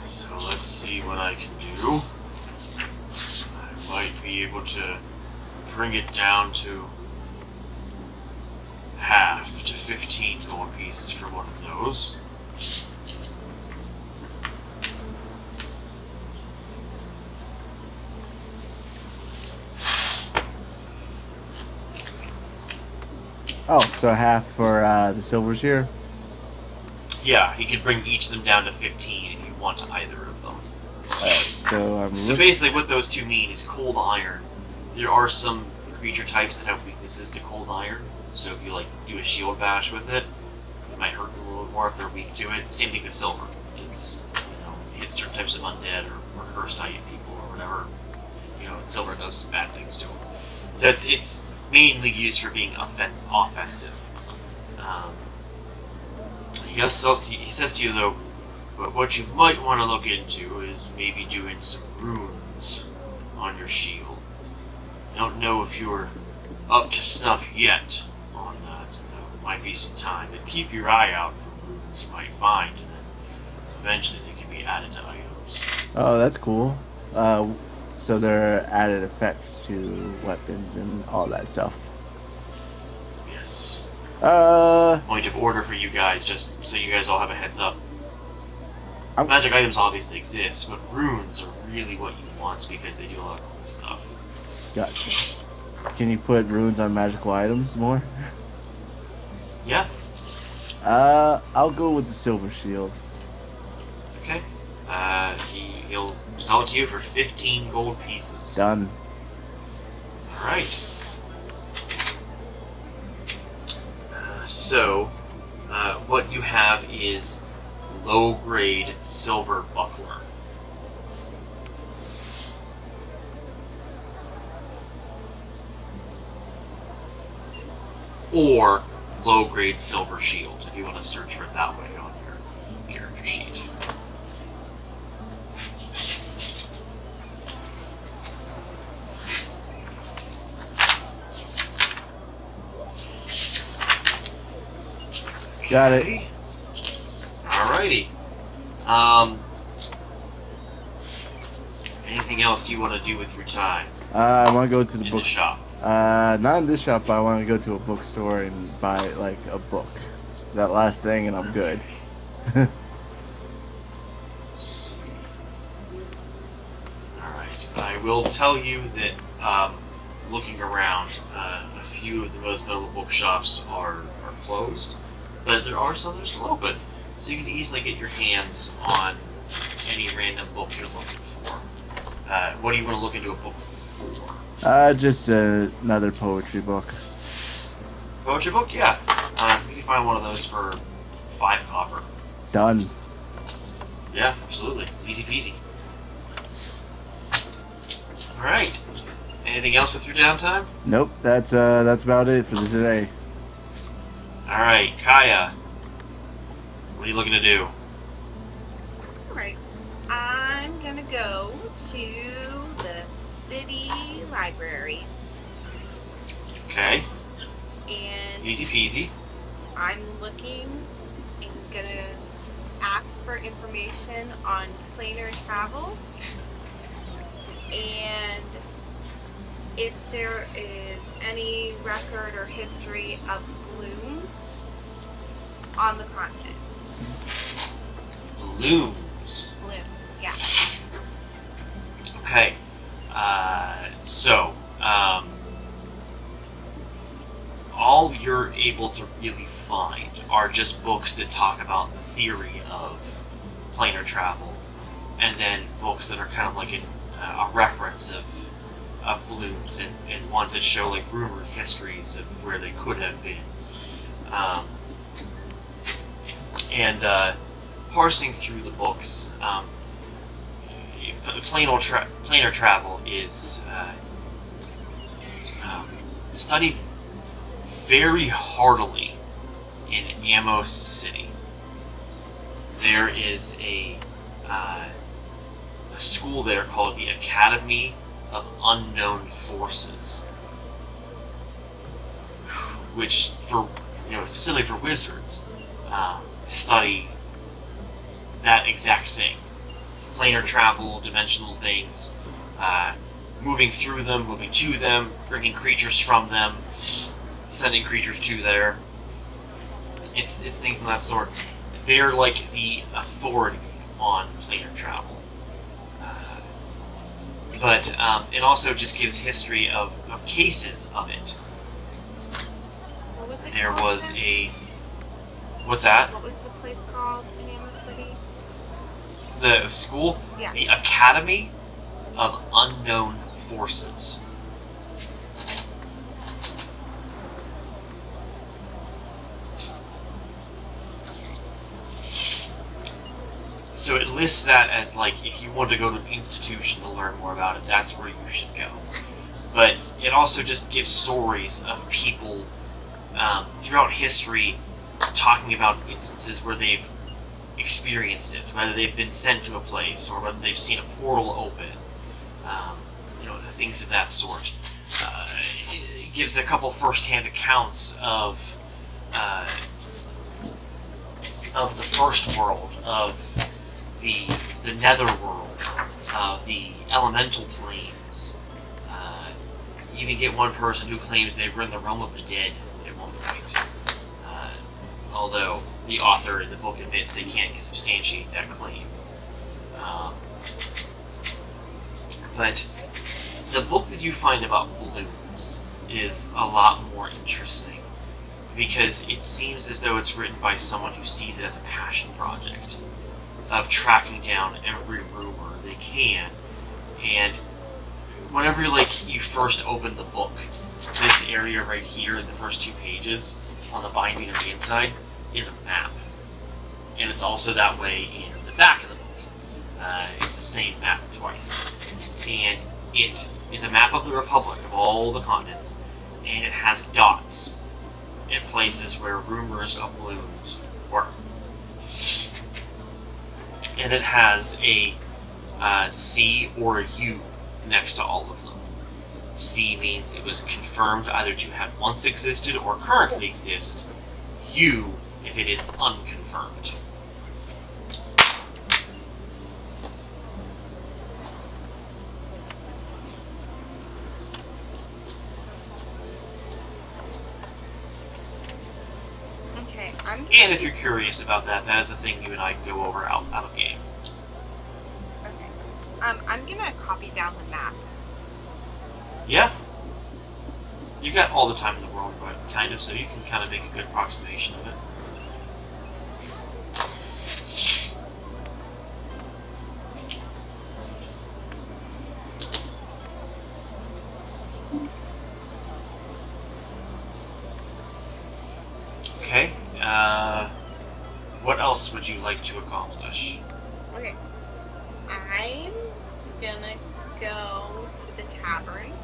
So let's see what I can do. I might be able to bring it down to half to 15 gold pieces for one of those. Oh, so half for the silvers here. Yeah, you could bring each of them down to 15 if you want either of them. So I'm So basically what those two mean is cold iron. There are some creature types that have weaknesses to cold iron, so if you like do a shield bash with it, it might hurt them a little more if they're weak to it. Same thing with silver. It's, hit certain types of undead or cursed type people or whatever. Silver does bad things to them. So it's mainly used for being offensive. He says to you though, but what you might want to look into is maybe doing some runes on your shield. I don't know if you're up to snuff yet on that. Might be some time, but keep your eye out for runes you might find, and then eventually they can be added to items. Oh, that's cool. So there are added effects to weapons and all that stuff. Yes. Uh, Point of order for you guys, just so you guys all have a heads up. I'm- Magic items obviously exist, but runes are really what you want because they do a lot of cool stuff. gotcha. Can you put runes on magical items more? Yeah. I'll go with the silver shield. Okay. He'll sell it to you for 15 gold pieces. Done. Alright. So, what you have is low-grade silver buckler. Or low-grade silver shield, if you want to search for it that way on your character sheet. Got it. Okay. Alrighty. Anything else you want to do with your time I want to go to the in book. the shop? Not in this shop, but I want to go to a bookstore and buy like a book. That last thing, and I'm good. Let's see. Alright. I will tell you that, looking around, a few of the most notable bookshops are closed, but there are some that are still open. So you can easily get your hands on any random book you're looking for. What do you want to look into a book for? Just another poetry book. Poetry book? Yeah. You can find one of those for 5 copper. Done. Yeah, absolutely. Easy peasy. Alright. Anything else with your downtime? Nope. That's about it for today. Alright, Kaya. What are you looking to do? Alright. I'm gonna go to the city library. Okay. And Easy peasy. I'm looking and gonna ask for information on planar travel and if there is any record or history of blooms on the continent. Balloons. Bloom, yeah. Okay. All you're able to really find are just books that talk about the theory of planar travel, and then books that are kind of like a reference of blooms and ones that show like rumored histories of where they could have been. Parsing through the books, planar travel is studied very heartily in Ammo City. There is a school there called the Academy of Unknown Forces, which specifically for wizards, study that exact thing. Planar travel, dimensional things, moving through them, moving to them, bringing creatures from them, sending creatures to there. It's things of that sort. They're like the authority on planar travel. But it also just gives history of cases of it. What was it There called was again? what's that? What was the place called in Ammo City? The school? Yeah. The Academy of Unknown Forces. So it lists that as, like, if you want to go to an institution to learn more about it, that's where you should go. But it also just gives stories of people throughout history talking about instances where they've experienced it, whether they've been sent to a place or whether they've seen a portal open, things of that sort. It gives a couple first-hand accounts of the First World, of the Netherworld, of the elemental planes. You even get one person who claims they were in the realm of the dead at one point. Although the author in the book admits they can't substantiate that claim. But the book that you find about balloons is a lot more interesting, because it seems as though it's written by someone who sees it as a passion project of tracking down every rumor they can. And whenever you first open the book, this area right here in the first 2 pages on the binding on the inside is a map, and it's also that way in the back of the book. It's the same map twice, and it is a map of the Republic, of all the continents, and it has dots in places where rumors of balloons were. And it has a C or a U next to all of them. C means it was confirmed either to have once existed or currently exist. U if it is unconfirmed. Okay, And if you're curious about that, that is a thing you and I can go over out of game. Okay. I'm gonna copy down the map. Yeah. You got all the time in the world, but kind of, so you can kind of make a good approximation of it. Okay. What else would you like to accomplish? Okay. I'm gonna go to the taverns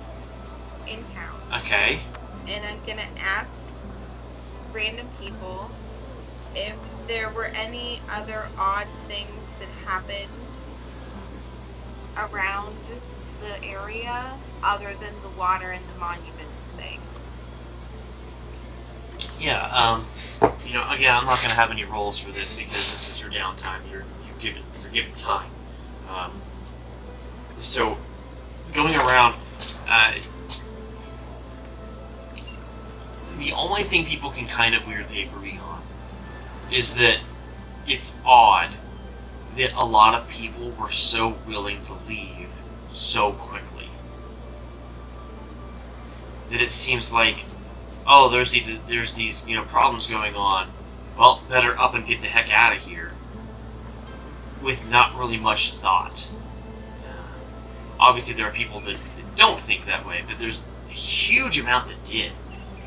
in town. Okay. And I'm gonna ask random people if there were any other odd things that happened around the area other than the water and the monuments thing. Yeah, again, I'm not going to have any rolls for this because this is your downtime. You're given time. So, going around, the only thing people can kind of weirdly agree on is that it's odd that a lot of people were so willing to leave so quickly. That it seems like, oh, there's these problems going on. Well, better up and get the heck out of here. With not really much thought. Obviously, there are people that don't think that way, but there's a huge amount that did.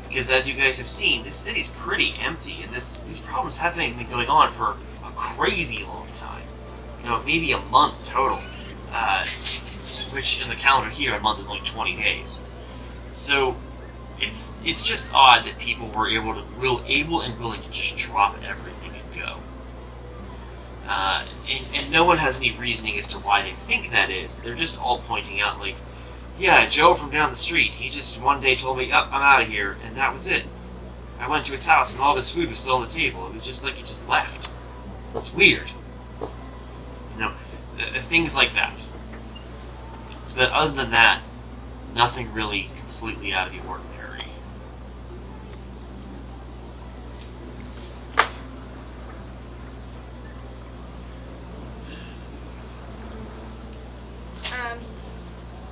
Because as you guys have seen, this city's pretty empty, and these problems haven't been going on for a crazy long time. Maybe a month total. Which in the calendar here, a month is only 20 days. So it's just odd that people were able and willing to just drop everything and go. And no one has any reasoning as to why they think that is. They're just all pointing out, like, yeah, Joe from down the street, he just one day told me, I'm out of here, and that was it. I went to his house and all of his food was still on the table. It was just like he just left. It's weird. Things like that. But other than that, nothing really completely out of the ordinary.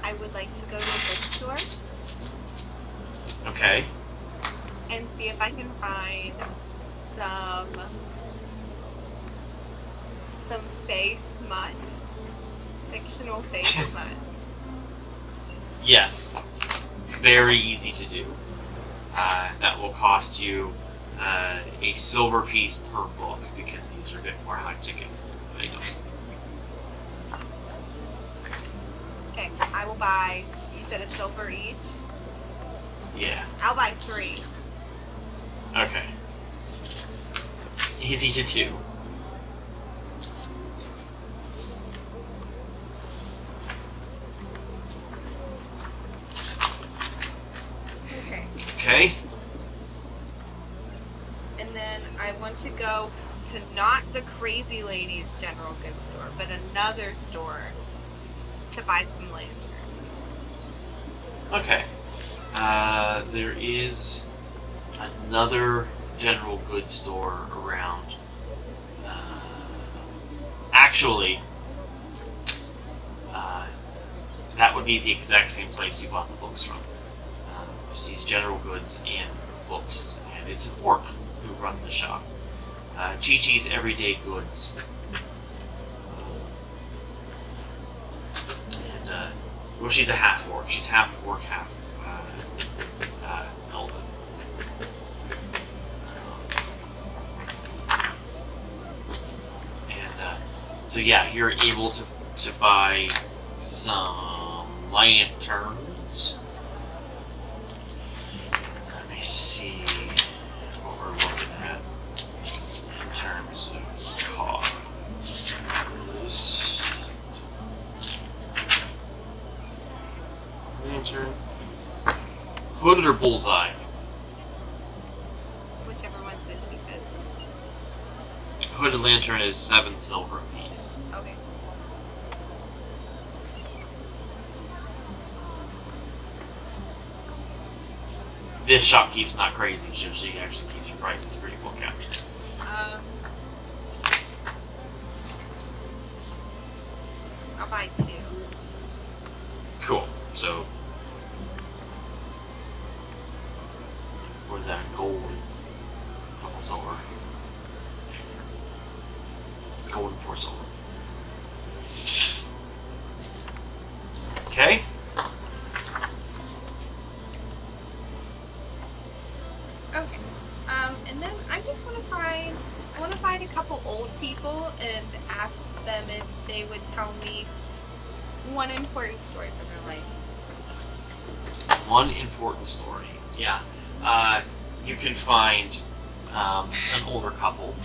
I would like to go to a bookstore Okay. and see if I can find some face smut, fictional face smut. Yes. Very easy to do. That will cost you a silver piece per book because these are a bit more high ticket items. Okay, I will buy. You said a silver each. Yeah. I'll buy 3. Okay. Easy to do. Okay. Okay. And then I want to go to not the Crazy Lady's general goods store, but another store to buy some lanterns. Okay. There is another general goods store around. Actually, that would be the exact same place you bought the books from. Sees general goods and books, and it's an orc who runs the shop. Chi-Chi's Everyday Goods. And, well, she's a half orc. She's half orc, half elven. And so yeah, you're able to buy some lanterns. Let me see what we're looking at in terms of cost. Lantern. Hooded or bullseye? Whichever one's the cheapest. Hooded lantern is 7 silver apiece. Okay. This shopkeep's not crazy, so she actually keeps your prices pretty well kept. I'll buy 2. Cool. So, what is that? Gold. A couple silver. Gold and 4 silver. Okay. Okay. And then I just want to find a couple old people and ask them if they would tell me one important story from their life. One important story. Yeah. You can find an older couple.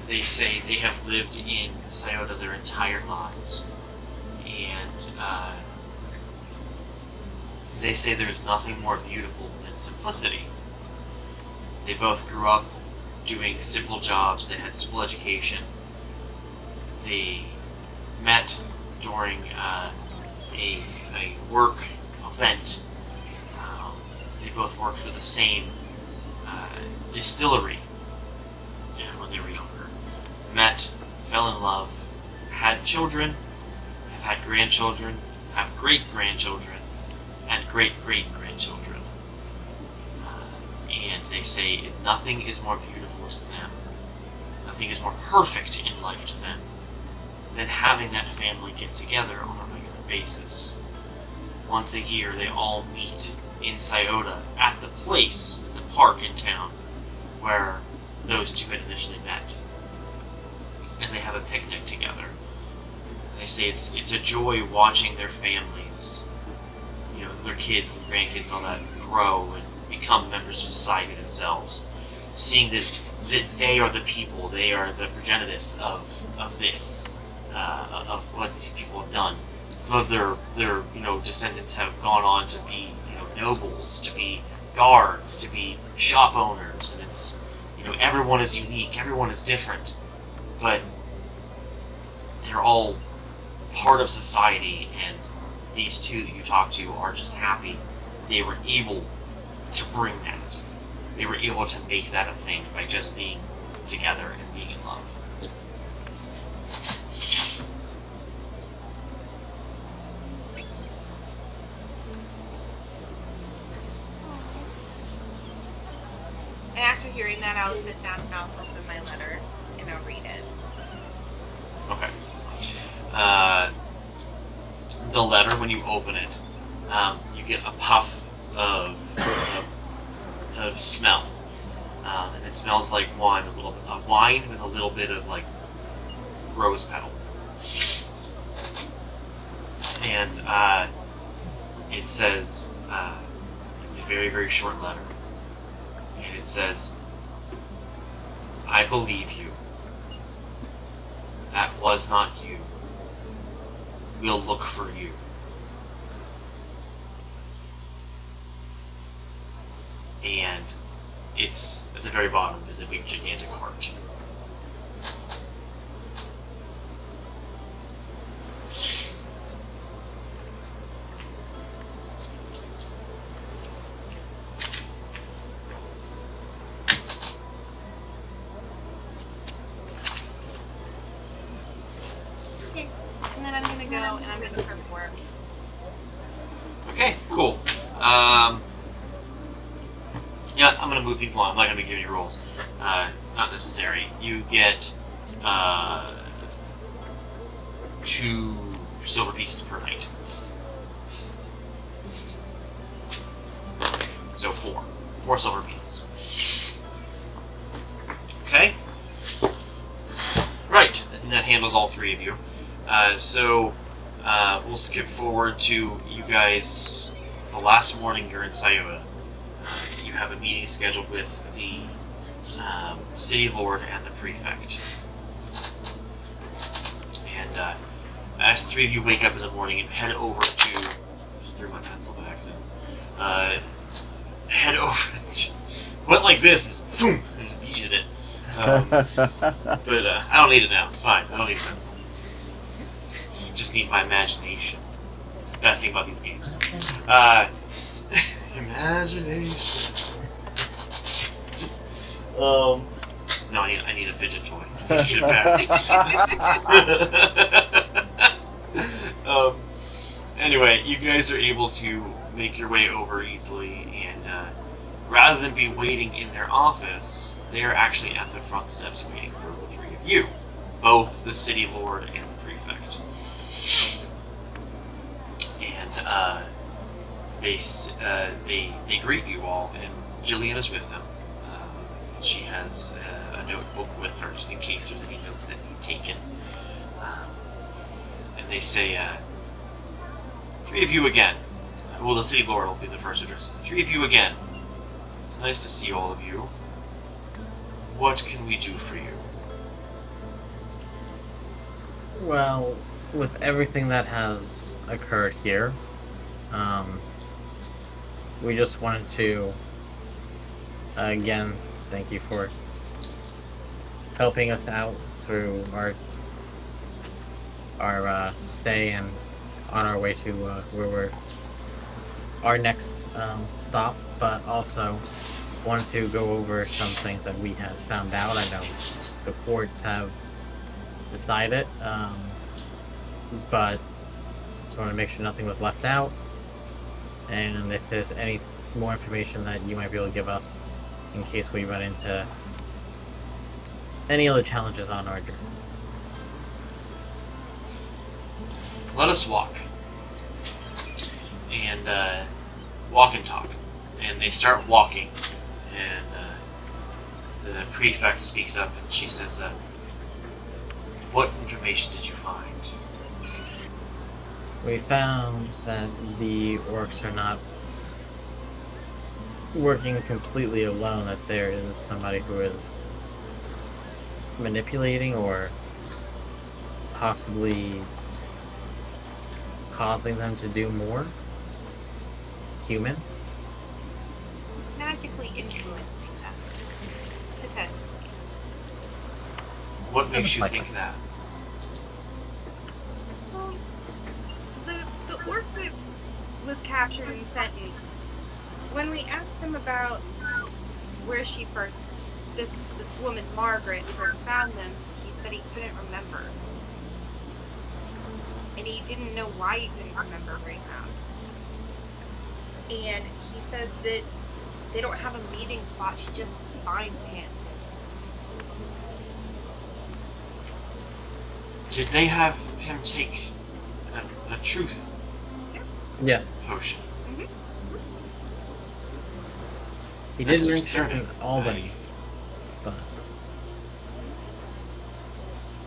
They say they have lived in Syota their entire lives. And they say there's nothing more beautiful than simplicity. They both grew up doing simple jobs. They had simple education. They met during a work event. They both worked for the same distillery when they were younger. Met, fell in love, had children, have had grandchildren, have great-grandchildren, and great-great-grandchildren. And they say nothing is more beautiful to them, nothing is more perfect in life to them, than having that family get together on a regular basis. Once a year, they all meet in Syota at the place, the park in town, where those two had initially met. And they have a picnic together. And they say it's a joy watching their families, you know, their kids and grandkids and all that, grow and become members of society themselves. Seeing that they are the people, they are the progenitors of this, of what these people have done. Some of their descendants have gone on to be nobles, to be guards, to be shop owners, and it's everyone is unique, everyone is different, but they're all part of society. And these two that you talk to are just happy they were able to bring that. They were able to make that a thing by just being together and being in love. that, I'll sit down and I'll open my letter and I'll read it. Okay. The letter, when you open it, you get a puff of smell, and it smells like wine, wine with a little bit of like rose petal, and it says it's a very, very short letter, and it says, "I believe you. That was not you. We'll look for you." And it's at the very bottom is a big gigantic heart. Okay. And then I'm gonna go and I'm gonna perform. Okay, cool. Yeah, I'm gonna move things along. I'm not gonna give you any rolls. Not necessary. You get 2 silver pieces per night. So 4. 4 silver pieces. Okay. Right. I think that handles all 3 of you. So we'll skip forward to you guys. The last morning you're in Syota. You have a meeting scheduled with the city lord and the prefect. And as 3 of you wake up in the morning and head over to... Just threw my pencil by accident. Head over... went like this, just boom! I just yeeted it. But I don't need it now, it's fine. I don't need a pencil. Just need my imagination. It's the best thing about these games. Imagination. No, I need a fidget toy. Get it back. Anyway, you guys are able to make your way over easily, and rather than be waiting in their office, they are actually at the front steps waiting for the 3 of you, both the city lord and the prefect. And they greet you all, and Jillian is with them. She has a notebook with her just in case there's any notes that need taken. And they say, 3 of you again. Well, the city lord will be the first address. 3 of you again. It's nice to see all of you. What can we do for you? Well, with everything that has occurred here, we just wanted to, again, thank you for helping us out through our stay and on our way to where we're our next stop, but also wanted to go over some things that we had found out. I know the courts have decided, but just wanted to make sure nothing was left out, and if there's any more information that you might be able to give us in case we run into any other challenges on our journey. Let us walk. And walk and talk. And they start walking, and the prefect speaks up and she says, what information did you find? We found that the orcs are not working completely alone, that there is somebody who is manipulating or possibly causing them to do more. Human? Magically influencing them. Potentially. What makes you Likely. think that? Well, the orc that was captured and sentenced, when we asked him about where she first, this woman Margaret first found them, he said he couldn't remember. And he didn't know why he couldn't remember right now. And he says that they don't have a meeting spot, she just finds him. Did they have him take a truth Yes. potion? He That did is mention concerning. Albany, but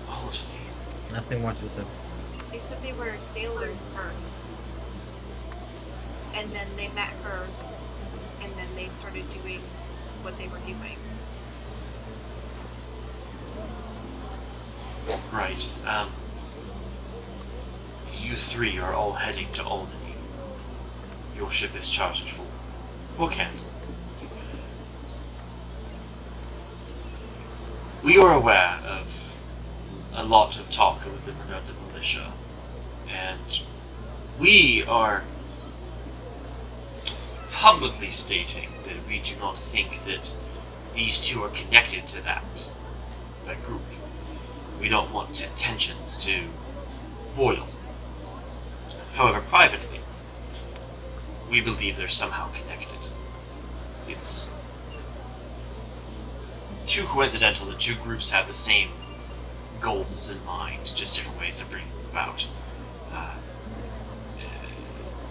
Albany. nothing more specific. They said they were sailors first. And then they met her. And then they started doing what they were doing. Right. You three are all heading to Albany. Your ship is chartered for Bookend. We are aware of a lot of talk within the militia, and we are publicly stating that we do not think that these two are connected to that group. We don't want tensions to boil. However, privately, we believe they're somehow connected. It's too coincidental that two groups have the same goals in mind, just different ways of bringing them about.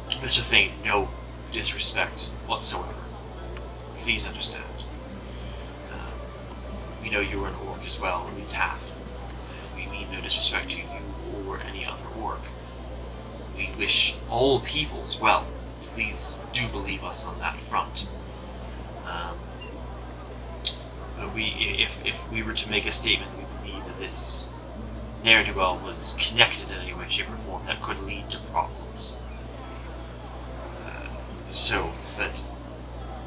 Mr. Thane, no disrespect whatsoever. Please understand. We know you are an orc as well, at least half. We mean no disrespect to you or any other orc. We wish all peoples well. Please do believe us on that front. But if we were to make a statement, we believe that this ne'er-do-well was connected in any way, shape, or form that could lead to problems. But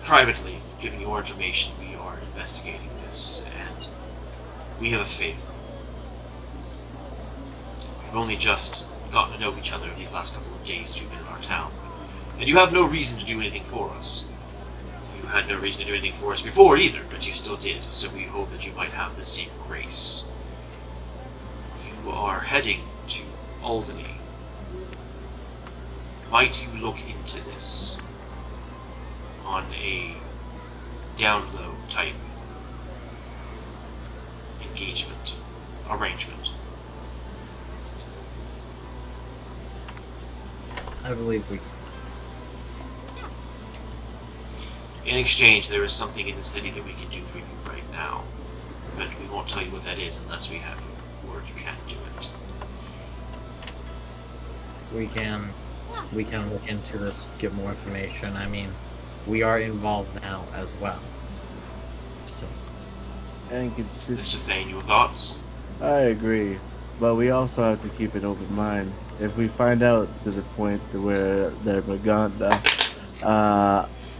privately, giving your information, we are investigating this, and we have a favor. We've only just gotten to know each other these last couple of days you've been in our town, and you have no reason to do anything for us. You had no reason to do anything for us before either, but you still did, so we hope that you might have the same grace. You are heading to Alderney. Might you look into this on a down-low type arrangement? I believe we. In exchange, there is something in the city that we can do for you right now, but we won't tell you what that is unless we have your word you can do it. We can look into this, get more information. I mean, we are involved now as well. So. And Mr. Thane, your thoughts? I agree, but we also have to keep an open mind. If we find out to the point where the Maganda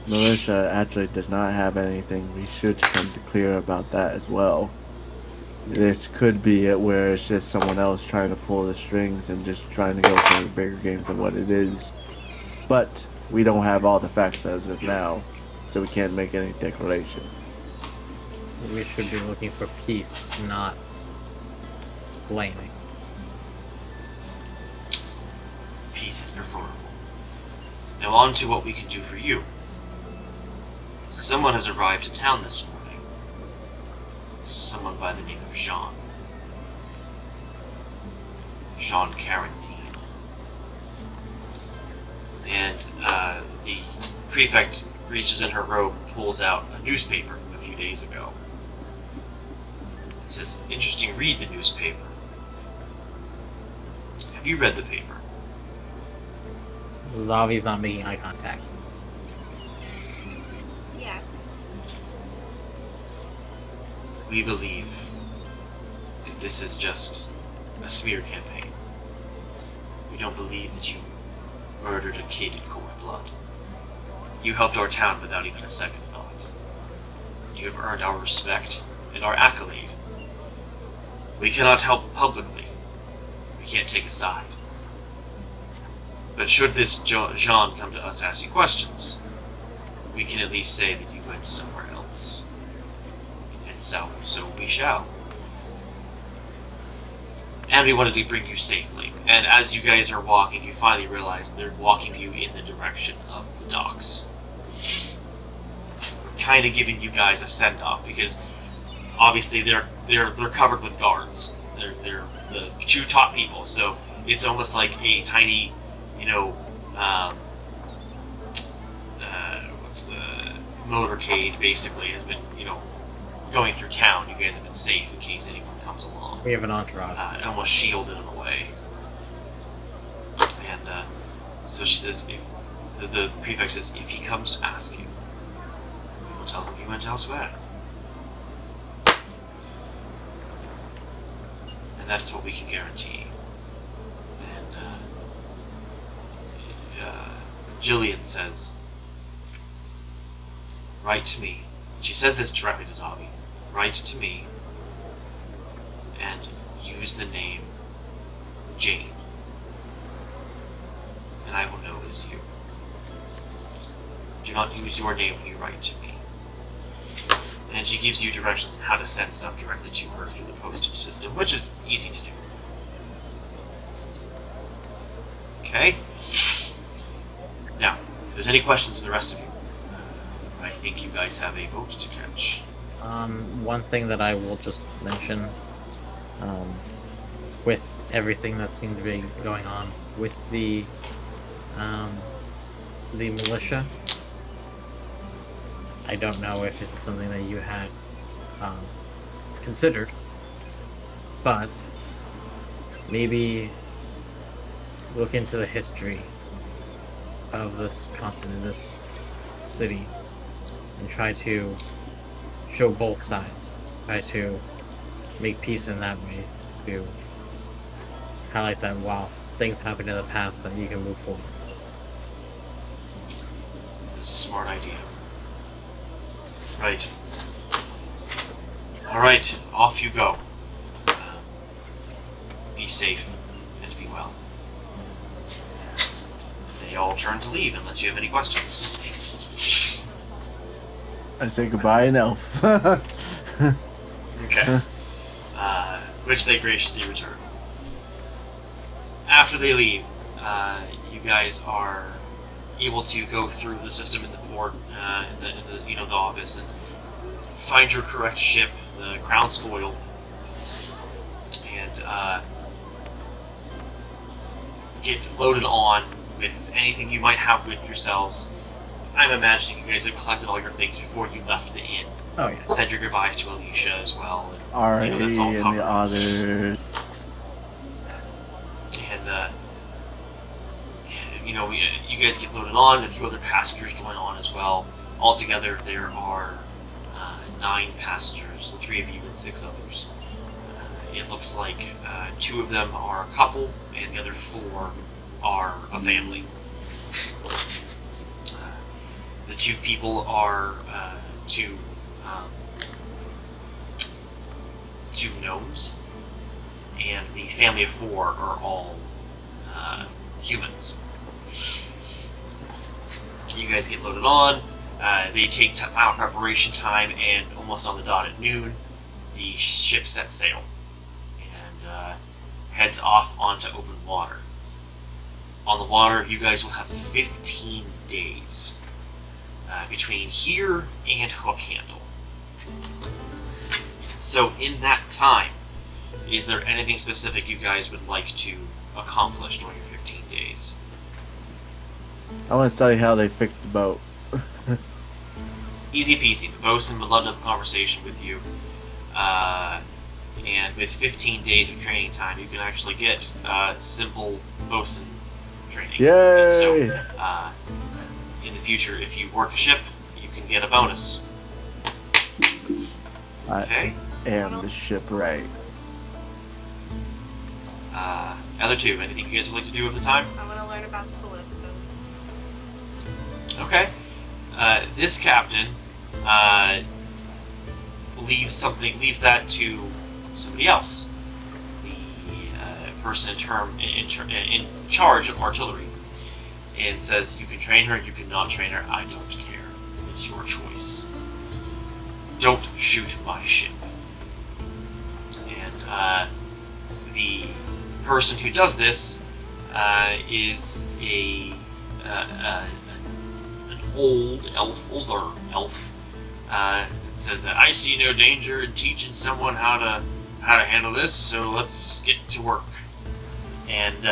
militia actually does not have anything, we should come to clear about that as well. This could be it where it's just someone else trying to pull the strings and just trying to go for a bigger game than what it is. But we don't have all the facts as of now, so we can't make any declarations. We should be looking for peace, not blaming. Peace is preferable. Now on to what we can do for you. Someone has arrived in town this morning. Someone by the name of Jean. Jean Caranthine. And the prefect reaches in her robe and pulls out a newspaper from a few days ago. It says, "Interesting read, the newspaper." Have you read the paper? Zavi's not making eye contact. Yes. We believe that this is just a smear campaign. We don't believe that you murdered a kid in cold blood. You helped our town without even a second thought. You have earned our respect and our accolade. We cannot help publicly. We can't take a side. But should this Jean come to us asking questions, we can at least say that you went somewhere else. And so we shall. And we wanted to bring you safely. And as you guys are walking, you finally realize they're walking you in the direction of the docks. Kind of giving you guys a send-off, because obviously they're covered with guards. They're the two top people, so it's almost like a tiny, you know, what's the motorcade basically has been, you know, going through town. You guys have been safe in case anyone comes along. We have an entourage. Almost shielded in a way. And so she says, if the prefect says, if he comes asking, we will tell him he went elsewhere. And that's what we can guarantee. And Jillian says, write to me. She says this directly to Zavi. Write to me and use the name Jane. And I will know it is you. Do not use your name when you write to me. And she gives you directions on how to send stuff directly to her through the postage system, which is easy to do. Okay? Now, if there's any questions from the rest of you, I think you guys have a boat to catch. One thing that I will just mention, with everything that seemed to be going on with the militia, I don't know if it's something that you had considered, but maybe look into the history of this continent, this city, and try to show both sides. Try to make peace in that way, to highlight that while things happen in the past, that you can move forward. It's a smart idea. Right. Alright, off you go. Be safe and be well. They all turn to leave unless you have any questions. I say goodbye and elf. Okay. Which they graciously return. After they leave, you guys are able to go through the system in the port, in the you know, the office, and find your correct ship, the Crown's Foil, and get loaded on with anything you might have with yourselves. I'm imagining you guys have collected all your things before you left the inn. Oh yeah. Said your goodbyes to Alicia as well. And, Ari you know, that's all and covered. the others. And you know, you guys get loaded on, and a few other passengers join on as well. Altogether, there are 9 passengers, so 3 of you and 6 others. It looks like 2 of them are a couple, and the other 4 are a family. The 2 people are 2 gnomes, and the family of 4 are all humans. You guys get loaded on. They take final preparation time, and almost on the dot at noon, the ship sets sail and heads off onto open water. On the water, you guys will have 15 days between here and Hook Handle. So in that time, is there anything specific you guys would like to accomplish during your 15 days? I want to study how they fixed the boat. Easy peasy. The bosun would love to have a conversation with you. And with 15 days of training time, you can actually get simple bosun training. Yay! And so, in the future, if you work a ship, you can get a bonus. Okay? And the shipwright. Other 2, anything you guys would like to do at the time? I want to learn about the ballista. Okay. This captain leaves that to somebody else. The person in charge of artillery, and says you can train her, you cannot train her. I don't care. It's your choice. Don't shoot my ship. And the person who does this is an older elf it says, "I see no danger in teaching someone how to handle this, so let's get to work." And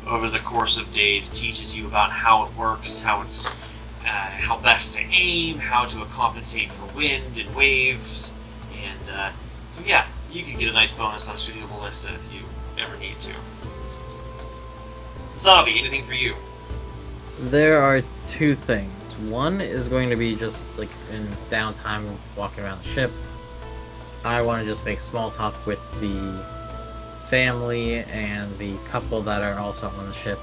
over the course of days, teaches you about how it works, how best to aim, how to compensate for wind and waves, and so yeah, you can get a nice bonus on shooting a ballista if you ever need to. Zavi, anything for you? There are two things. One is going to be just like in downtime walking around the ship. I want to just make small talk with the family and the couple that are also on the ship,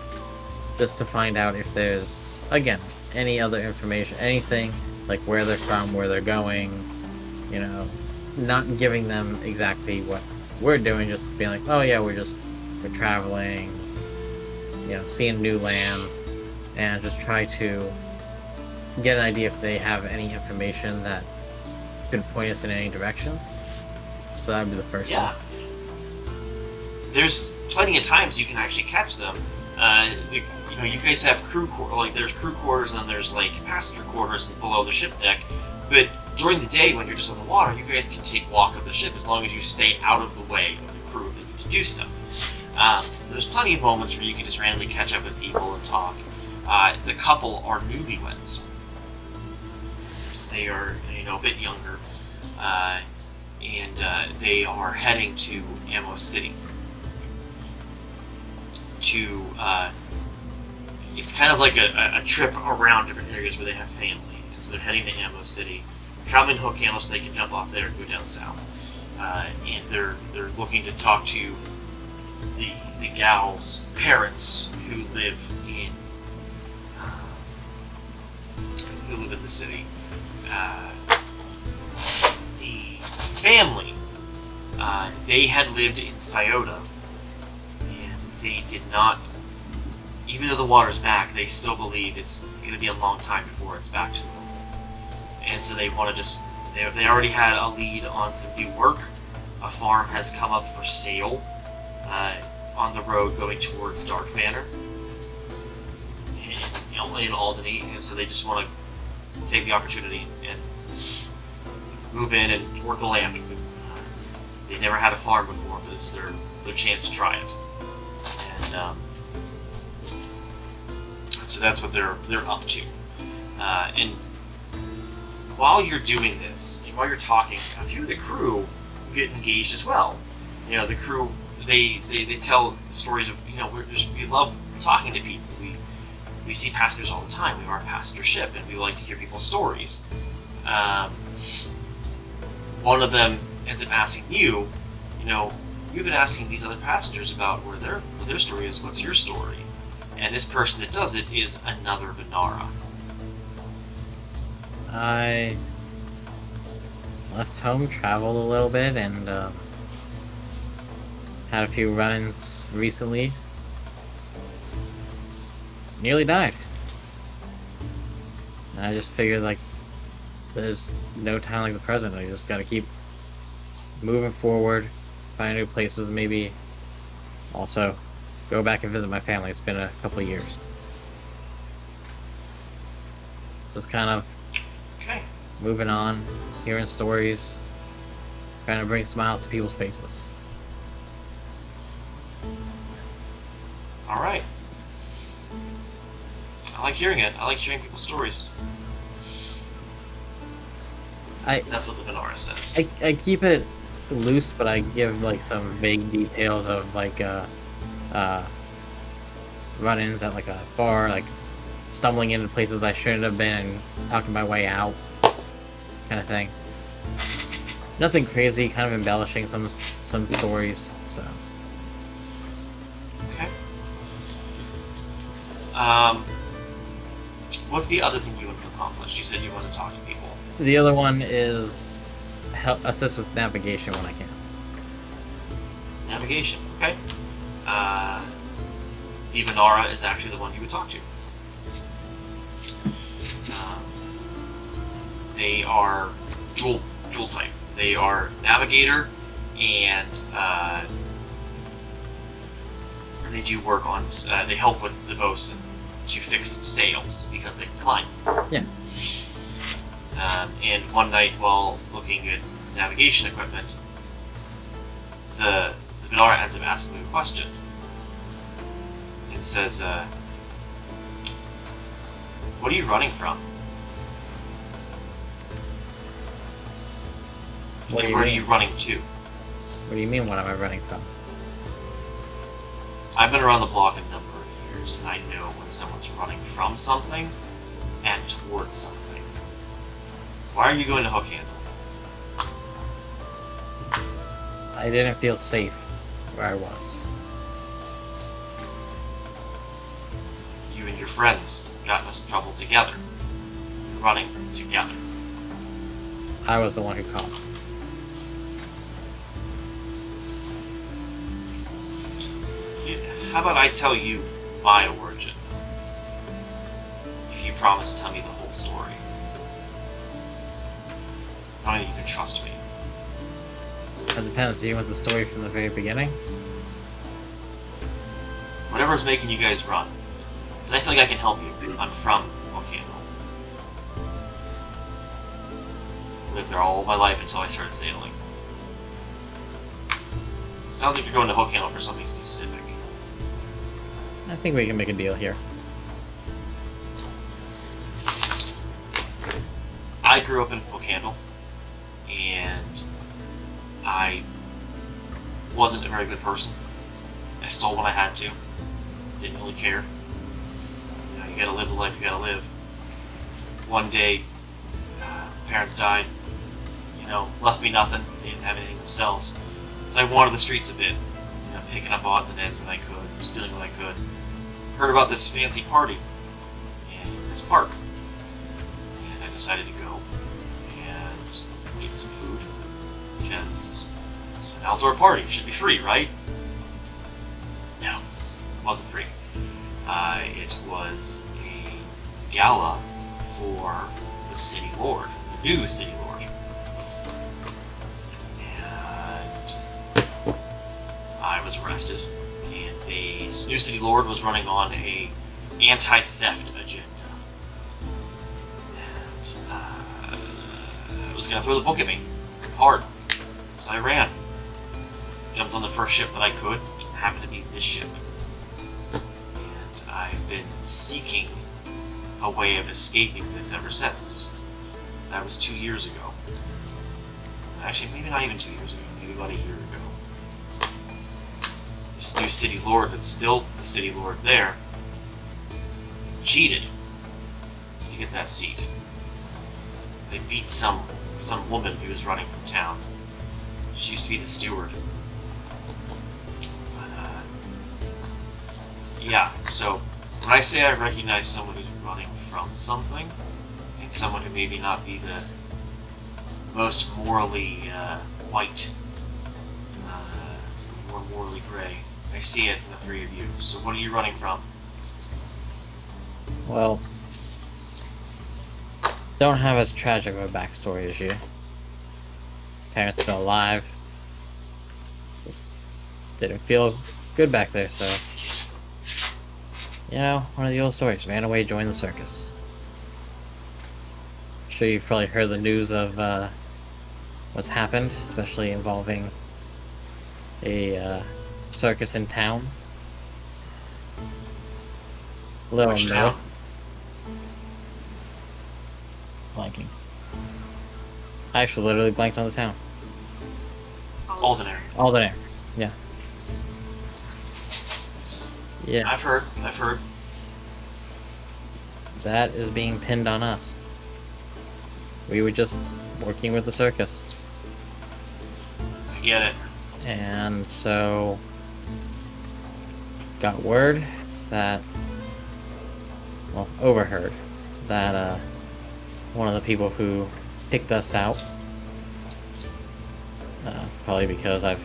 just to find out if there's, again, any other information, anything like where they're from, where they're going, you know, not giving them exactly what we're doing, just being like, oh yeah, we're traveling, you know, seeing new lands, and just try to get an idea if they have any information that could point us in any direction. So that would be the first Yeah. one. There's plenty of times you can actually catch them. You guys have there's crew quarters and then there's like passenger quarters below the ship deck. But during the day when you're just on the water, you guys can take walk of the ship as long as you stay out of the way of the crew that you can do stuff. There's plenty of moments where you can just randomly catch up with people and talk. The couple are newlyweds. They are, a bit younger, and they are heading to Ammo City. It's kind of like a trip around different areas where they have family, and so they're heading to Ammo City, traveling Hook Handle so they can jump off there and go down south. And they're looking to talk to the gal's parents who live in the city. The family, they had lived in Syota, and they did not, even though the water's back, they still believe it's going to be a long time before it's back to normal. And so they want to they already had a lead on some new work. A farm has come up for sale on the road going towards Dark Manor in Alderney, and so they just want to take the opportunity and move in and work the land. They never had a farm before, but this is their chance to try it. And so that's what they're up to. And while you're doing this, and while you're talking, a few of the crew get engaged as well. The crew, they tell stories of, we love talking to people. We see passengers all the time. We are a passenger ship, and we like to hear people's stories. One of them ends up asking you, you've been asking these other passengers about where their story is. What's your story? And this person that does it is another Venara. I left home, traveled a little bit, and had a few run-ins recently. Nearly died. And I just figured, there's no time like the present. I just gotta keep moving forward, find new places, maybe also go back and visit my family. It's been a couple of years. Just kind of moving on, hearing stories, trying to bring smiles to people's faces. All right. I like hearing it. I like hearing people's stories. That's what the Venara says. I keep it loose, but I give some vague details of run-ins at a bar, stumbling into places I shouldn't have been and talking my way out, kind of thing. Nothing crazy, kind of embellishing some stories. So. Okay. What's the other thing you want to accomplish? You said you want to talk to people. The other one is assist with navigation when I can. Navigation, okay. The Venara is actually the one you would talk to. They are dual type. They are navigator, and they do work on. They help with the bosun to fix sails because they can climb. Yeah. And one night, while looking at navigation equipment, the Benara ends up asking me a question. It says, "What are you running from? What do And you where mean? are you running to?" What do you mean, what am I running from? I've been around the block a number of years, and I know when someone's running from something and towards something. Why are you going to Hook Handle? I didn't feel safe where I was. You and your friends got into trouble together. You're running together. I was the one who caused it. How about I tell you my origin? If you promise to tell me the whole story. Knowing that you can trust me. It depends. Do you want the story from the very beginning? Whatever's making you guys run. Because I feel like I can help you. I'm from Okano. Lived there all my life until I started sailing. Sounds like you're going to Hokkaido for something specific. I think we can make a deal here. I grew up in Hokkaido, and I wasn't a very good person. I stole when I had to. Didn't really care. You know, you gotta live the life you gotta live. One day, parents died. You know, left me nothing. They didn't have anything themselves. So I wandered the streets a bit. You know, picking up odds and ends when I could, stealing when I could. Heard about this fancy party in this park. And I decided to go and get some food. Because it's an outdoor party. It should be free, right? No, it wasn't free. It was a gala for the city lord, the new city lord. And I was arrested, and the new city lord was running on a anti-theft agenda. And I was gonna throw the book at me, hard. So I ran. Jumped on the first ship that I could. Happened to be this ship. And I've been seeking a way of escaping this ever since. That was 2 years ago. Actually, maybe not even 2 years ago. Maybe about a year ago. This new city lord, that's still the city lord there, cheated to get that seat. They beat some woman who was running from town. She used to be the steward. Yeah, so when I say I recognize someone who's running from something, and someone who maybe not be the most morally white, more morally gray, I see it in the three of you. So what are you running from? Well, don't have as tragic of a backstory as you. Parents still alive. Just didn't feel good back there, so... You know, one of the old stories. Ran away, joined the circus. I'm sure you've probably heard the news of what's happened, especially involving a circus in town. A little Which north. town? Blanking. I actually literally blanked on the town. Aldenary. Aldenair. Yeah. Yeah. I've heard. That is being pinned on us. We were just working with the circus. I get it. And so... got word that... well, overheard that one of the people who picked us out, probably because I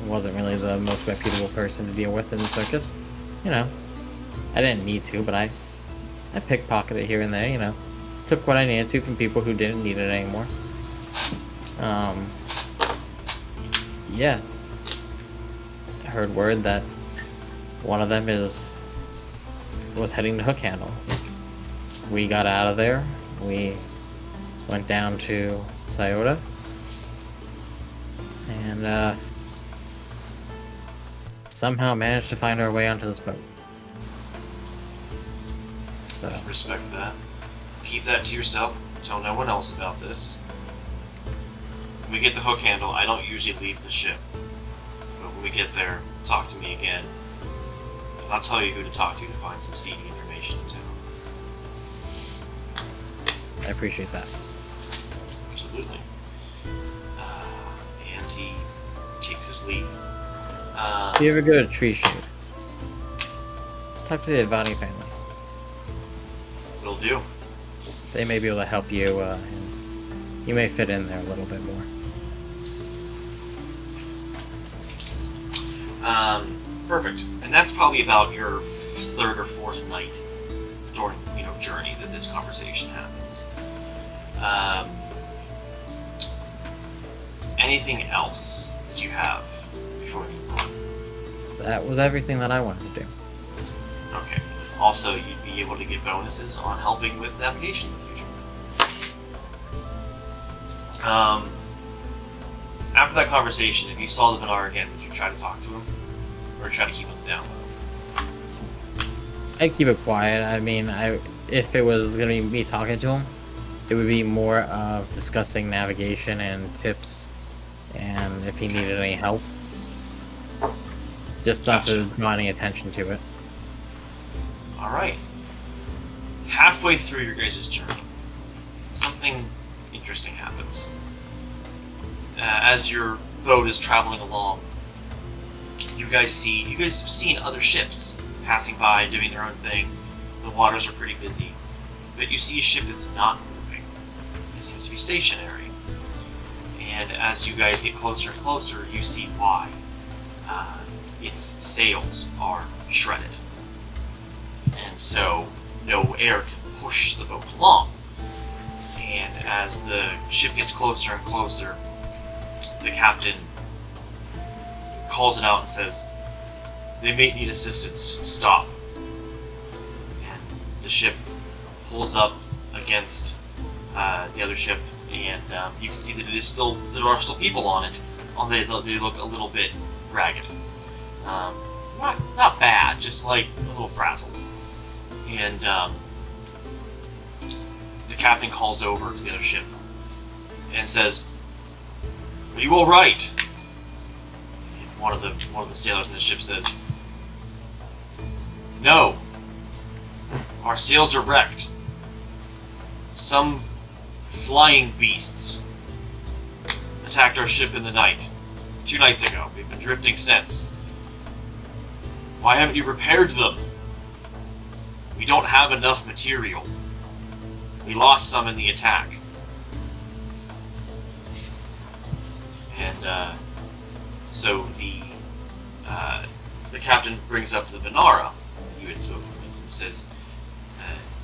wasn't really the most reputable person to deal with in the circus. You know, I didn't need to, but I pickpocketed here and there, you know. Took what I needed to from people who didn't need it anymore. Yeah. I heard word that one of them was heading to Hook Handle. We got out of there. We went down to Syota, and somehow managed to find our way onto this boat. So, Respect that. Keep that to yourself. Tell no one else about this. When we get to Hook Handle, I don't usually leave the ship. But when we get there, talk to me again. And I'll tell you who to talk to find some seedy information in town. I appreciate that. Absolutely. And he takes his leave. If you ever go to Tree Shade, talk to the Advani family. Will do. They may be able to help you, and you may fit in there a little bit more. Perfect. And that's probably about your third or fourth night during, journey that this conversation happens. Anything else that you have before we move on? That was everything that I wanted to do. Okay. Also, you'd be able to get bonuses on helping with navigation in the future. After that conversation, if you saw the Benar again, would you try to talk to him? Or try to keep him down low? I'd keep it quiet. I mean, if it was going to be me talking to him, it would be more of discussing navigation and tips, and if he needed any help. Just not to draw any attention to it. Alright. Halfway through your guys' journey, something interesting happens. As your boat is traveling along, you guys have seen other ships passing by, doing their own thing. The waters are pretty busy. But you see a ship that's not moving. It seems to be stationary. And as you guys get closer and closer, you see why. Its sails are shredded. And so no air can push the boat along. And as the ship gets closer and closer, the captain calls it out and says, "They may need assistance. Stop." And the ship pulls up against the other ship, and you can see that there are still people on it. They look a little bit ragged. Not bad, just like a little frazzled. And the captain calls over to the other ship and says, "Are you all right?" And one of the sailors in the ship says, "No. Our sails are wrecked. Some flying beasts attacked our ship in the night. 2 nights ago. We've been drifting since. Why haven't you repaired them? We don't have enough material. We lost some in the attack." And so the captain brings up the Venara that you had spoken with and says,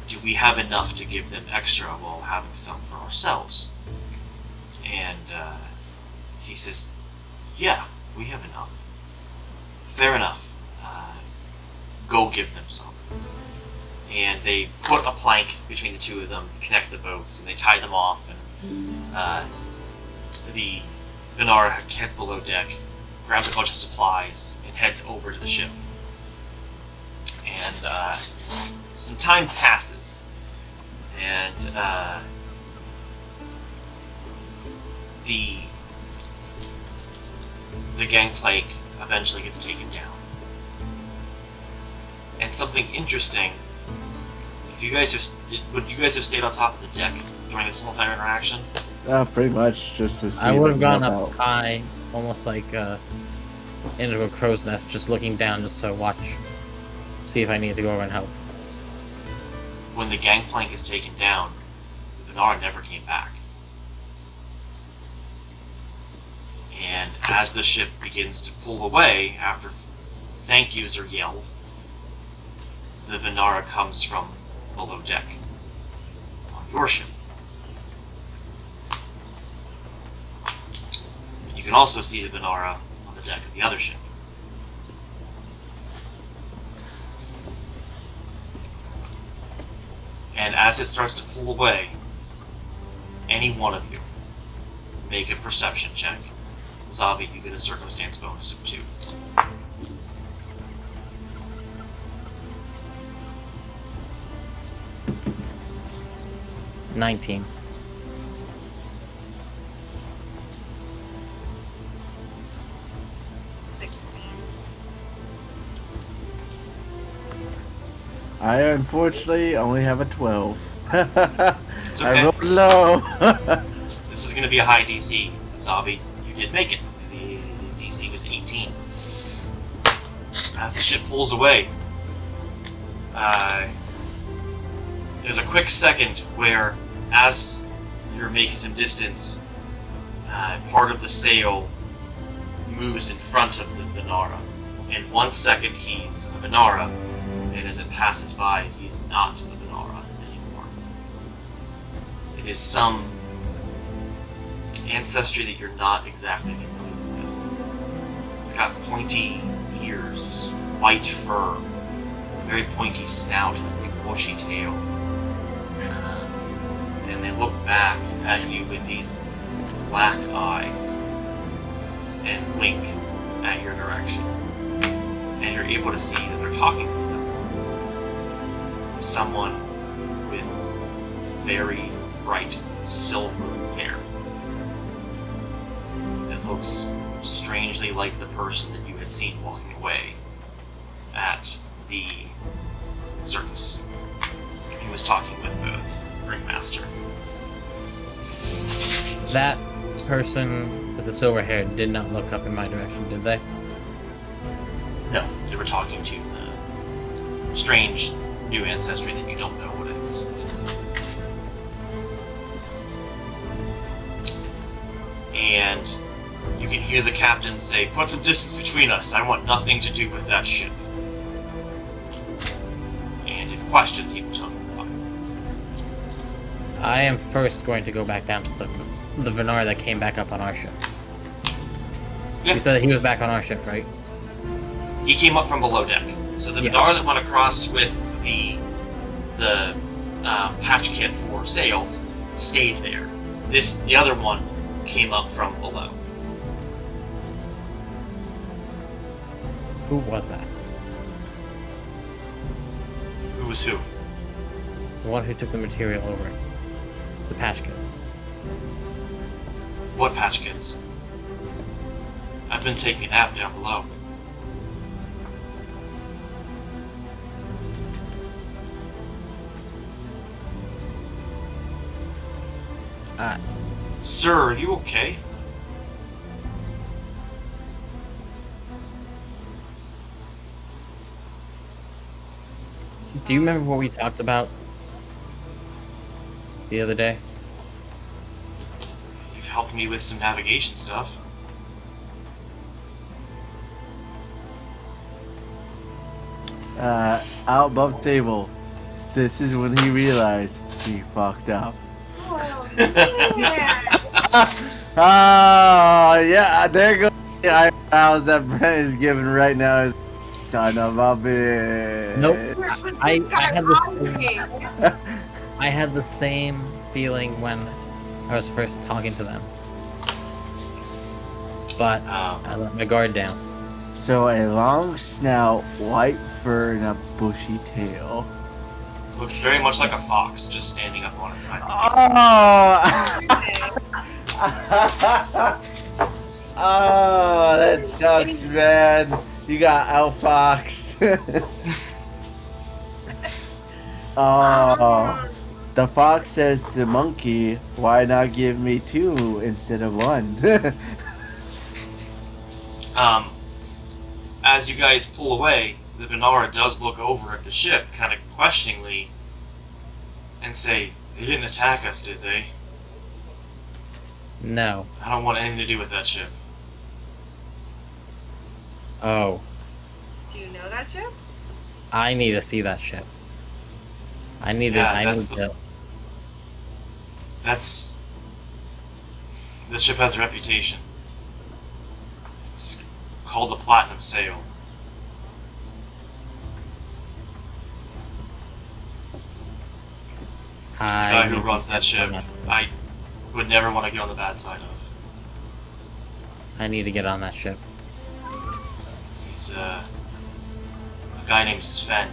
"Do we have enough to give them extra while having some for ourselves?" And he says, "Yeah, we have enough." "Fair enough. Go give them some." And they put a plank between the two of them, connect the boats, and they tie them off, and the Venara heads below deck, grabs a bunch of supplies, and heads over to the ship. And some time passes, and the gangplank eventually gets taken down. And something interesting, would you guys have stayed on top of the deck during this whole entire interaction? Pretty much just to see. I would have them gone help up out. high, almost like into a crow's nest, just looking down just to watch, see if I needed to go over and help. When the gangplank is taken down, the Venara never came back. And as the ship begins to pull away, after thank yous are yelled, the Venara comes from below deck on your ship. You can also see the Venara on the deck of the other ship. And as it starts to pull away, any one of you make a perception check. Zavi, you get a circumstance bonus of 2. $19. 16. I unfortunately only have a 12. It's okay. I rolled low. This is going to be a high DC. Zavi, you did make it. The DC was 18. As the ship pulls away, there's a quick second where, as you're making some distance, part of the sail moves in front of the Venara. In 1 second, he's a Venara, and as it passes by, he's not a Venara anymore. It is some ancestry that you're not exactly familiar with. It's got pointy ears, white fur, a very pointy snout, and a big bushy tail. And they look back at you with these black eyes and wink at your direction. And you're able to see that they're talking with someone. Someone with very bright silver hair that looks strangely like the person that you had seen walking away at the circus. He was talking with the ringmaster. That person with the silver hair did not look up in my direction, did they? No, they were talking to the strange new ancestry that you don't know what it is. And you can hear the captain say, "Put some distance between us. I want nothing to do with that ship." And if questioned, he will tell you why. I am first going to go back down to the Venara that came back up on our ship. Yeah. You said that he was back on our ship, right? He came up from below deck. So the Yeah. Vidar that went across with the patch kit for sails stayed there. The other one came up from below. Who was that? Who was who? The one who took the material over. The patch kids. What patch kits? I've been taking a nap down below. Sir, are you okay? Do you remember what we talked about the other day? You've helped me with some navigation stuff. Out above the table. This is when he realized he fucked up. Oh, yeah. Oh, yeah, there goes the eyebrows that Brent is giving right now. Son of a bitch. Nope. Where was I this guy had hiding? I had the same feeling when I was first talking to them. But I let my guard down. So a long snout, white fur, and a bushy tail. Looks very much like a fox just standing up on its hind legs. Oh! Oh, that sucks, man. You got outfoxed. Oh. The fox says to the monkey, why not give me 2 instead of 1? As you guys pull away, the Venara does look over at the ship, kind of questioningly, and say, "They didn't attack us, did they? No. I don't want anything to do with that ship." Oh. Do you know that ship? I need to see that ship. I need Yeah, to. I need that's to. The ship has a reputation. It's called the Platinum Sail. The guy who runs that ship, I would never want to get on the bad side of. I need to get on that ship. He's a guy named Sven.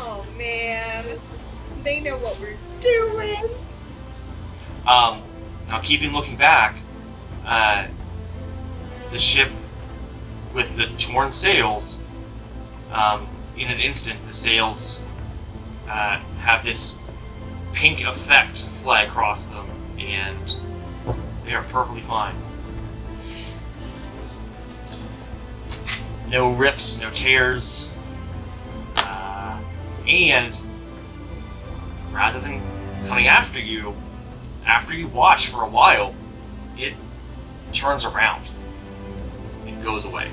Oh man, they know what we're doing. Now keeping looking back, the ship with the torn sails, in an instant the sails have this pink effect fly across them, and they are perfectly fine. No rips, no tears, and rather than coming after you watch for a while, it turns around and goes away.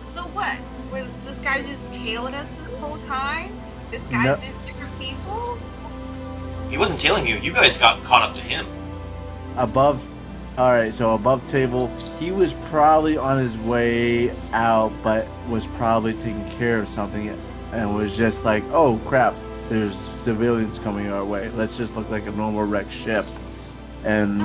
So what? Was this guy just tailing us this whole time? This guy's No. just different people? He wasn't tailing you. You guys got caught up to him. Above, all right. So above table, he was probably on his way out, but was probably taking care of something, and was just like, "Oh crap, there's civilians coming our way. Let's just look like a normal wrecked ship." And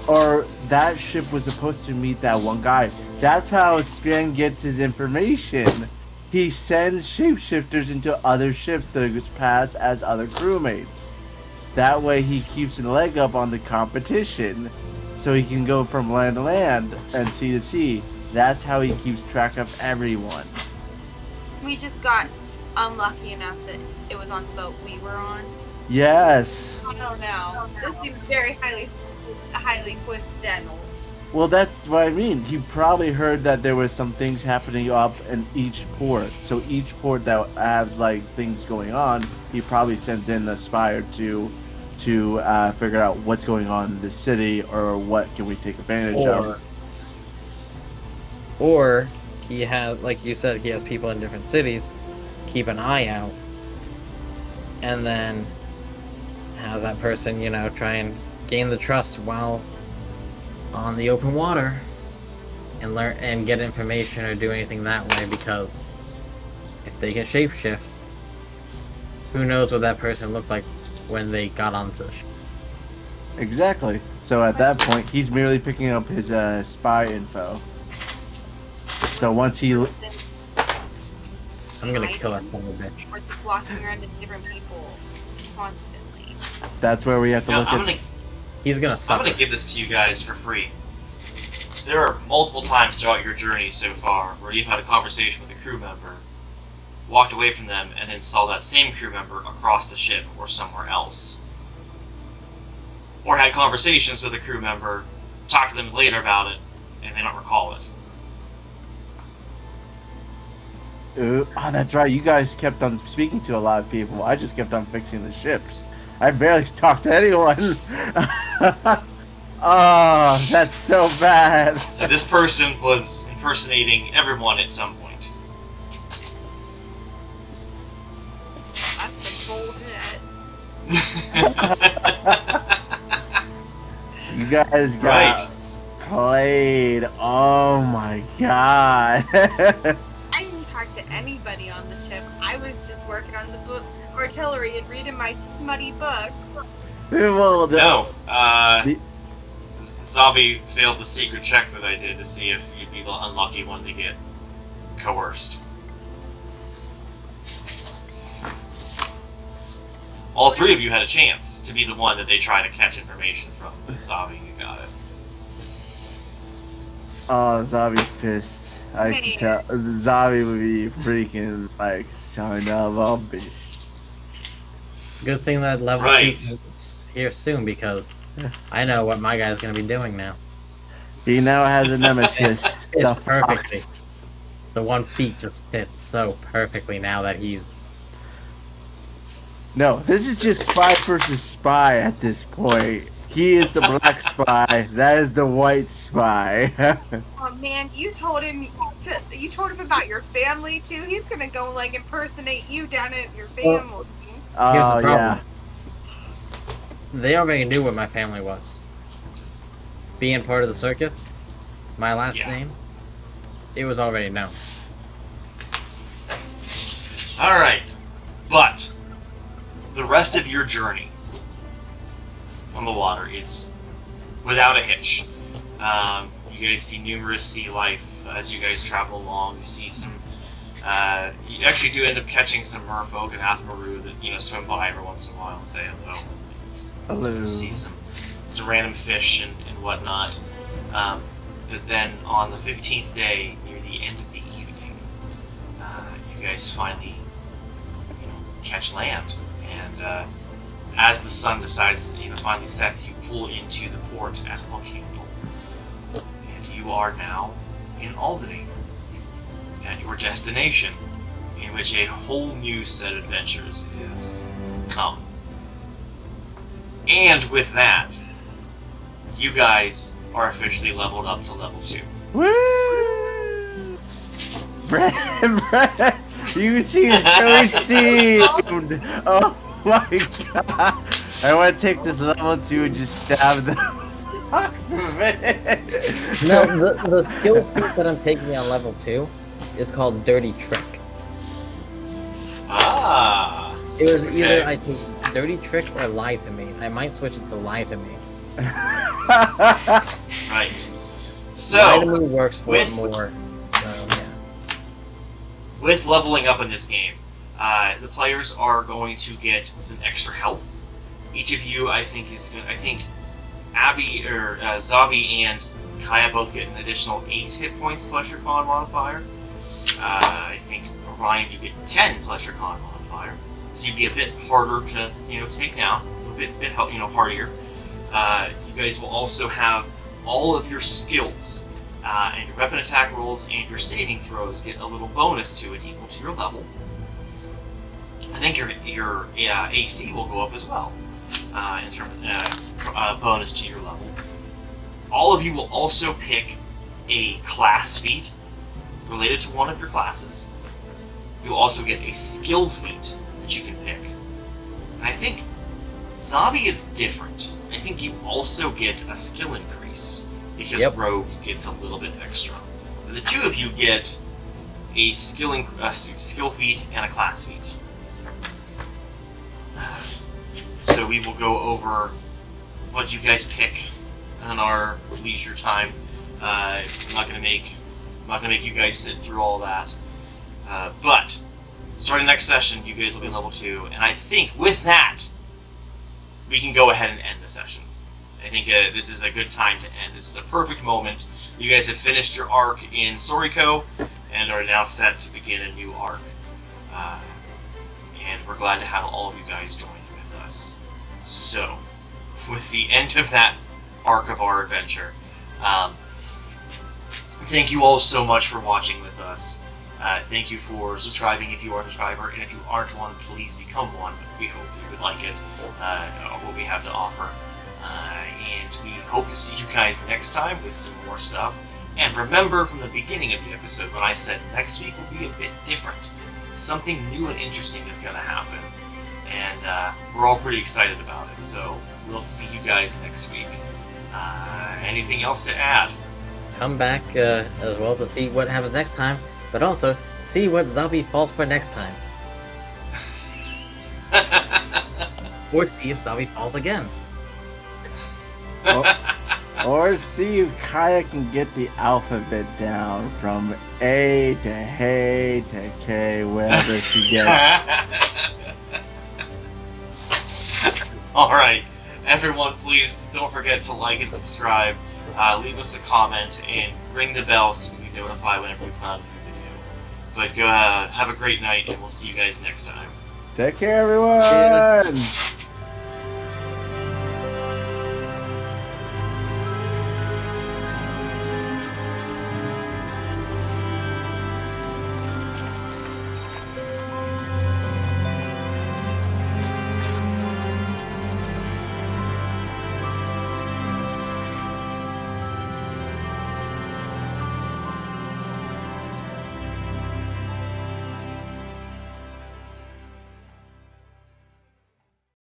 or that ship was supposed to meet that one guy. That's how Sven gets his information. He sends shapeshifters into other ships to pass as other crewmates. That way he keeps a leg up on the competition, so he can go from land to land and sea to sea. That's how he keeps track of everyone. We just got unlucky enough that it was on the boat we were on. Yes. I don't know. This seems very highly coincidental. Well, that's what I mean. He probably heard that there was some things happening up in each port. So each port that has like things going on, he probably sends in a spy or two to figure out what's going on in the city or what can we take advantage of. Or he has, like you said, he has people in different cities. Keep an eye out, and then has that person, try and gain the trust while on the open water, and learn and get information or do anything that way. Because if they can shapeshift, who knows what that person looked like when they got onto the ship. Exactly. So at that point, he's merely picking up his spy info. So once he... I'm gonna kill that son of a bitch. Or just walking around with different people constantly. That's where we have to Now, look at... He's gonna I'm suffer. gonna give this to you guys for free. There are multiple times throughout your journey so far where you've had a conversation with a crew member, walked away from them, and then saw that same crew member across the ship or somewhere else. Or had conversations with a crew member, talked to them later about it, and they don't recall it. Oh, that's right. You guys kept on speaking to a lot of people. I just kept on fixing the ships. I barely talked to anyone. Oh, that's so bad. So this person was impersonating everyone at some point. That's a bold hit. You guys got Right. played. Oh my god. I didn't talk to anybody on the ship. I was just working on the book artillery and reading my smutty book. Well, No, the- Zavi failed the secret check that I did to see if you'd be the unlucky one to get coerced. All three of you had a chance to be the one that they try to catch information from. Zavi, you got it. Oh, Zavi's pissed. I can tell. Zavi would be freaking like, son of a bitch. It's a good thing that level Right. 2 is here soon, because I know what my guy's gonna be doing now. He now has a nemesis. It's the perfectly. fox. The one feat just fits so perfectly now that he's. No, this is just spy versus spy at this point. He is the black spy. That is the white spy. Oh man, you told him about your family too. He's gonna go like impersonate you down at your family. Here's the Oh problem. yeah. They already knew what my family was. being part of the circuits, my last Yeah. name, it was already known. All right, but the rest of your journey on the water is without a hitch. You guys see numerous sea life as you guys travel along. You see some. You actually do end up catching some merfolk and Athmaru that swim by every once in a while and say hello. Hello. You see some random fish and whatnot. But then on the 15th day, near the end of the evening, you guys finally catch land. And as the sun decides, finally sets, you pull into the port at Hookhandle. And you are now in Alderney, at your destination, in which a whole new set of adventures is come. And with that, you guys are officially leveled up to level 2. Woo! Brad, you seem so esteemed. Oh my god! I want to take this level 2 and just stab the fox with it. No, the skill feat that I'm taking on level 2 is called Dirty Trick. Ah! It was Okay. either I take Dirty Trick or Lie to Me. I might switch it to Lie to Me. Right. Lie to So, Me works for with- it more. So yeah. with leveling up in this game, the players are going to get some extra health. Each of you, I think Abby or Zabi and Kaya both get an additional 8 hit points plus your con modifier. I think Orion, you get 10 plus your con modifier, so you'd be a bit harder to take down, a bit hardier. You guys will also have all of your skills and your weapon attack rolls and your saving throws get a little bonus to it equal to your level. I think your AC will go up as well in terms of bonus to your level. All of you will also pick a class feat related to one of your classes. You'll also get a skill feat that you can pick. And I think Zabi is different. I think you also get a skill increase because Yep. Rogue gets a little bit extra. The two of you get a skill feat and a class feat. So we will go over what you guys pick on our leisure time. I'm not gonna make you guys sit through all that. But starting next session, you guys will be in level 2, and I think with that, we can go ahead and end the session. I think this is a good time to end. This is a perfect moment. You guys have finished your arc in Soriko and are now set to begin a new arc. And we're glad to have all of you guys join with us. So, with the end of that arc of our adventure, thank you all so much for watching with us. Thank you for subscribing if you are a subscriber, and if you aren't one, please become one. We hope you would like it, what we have to offer. And we hope to see you guys next time with some more stuff. And remember from the beginning of the episode when I said next week will be a bit different. Something new and interesting is going to happen. And we're all pretty excited about it, so we'll see you guys next week. Anything else to add? Come back as well to see what happens next time, but also see what Zabi falls for next time. Or see if Zabi falls again. Or see if Kaya can get the alphabet down from A to H to K, wherever she gets. Alright, everyone, please don't forget to like and subscribe, leave us a comment, and ring the bell so you can be notified whenever we put out a new video. But go have a great night, and we'll see you guys next time. Take care, everyone!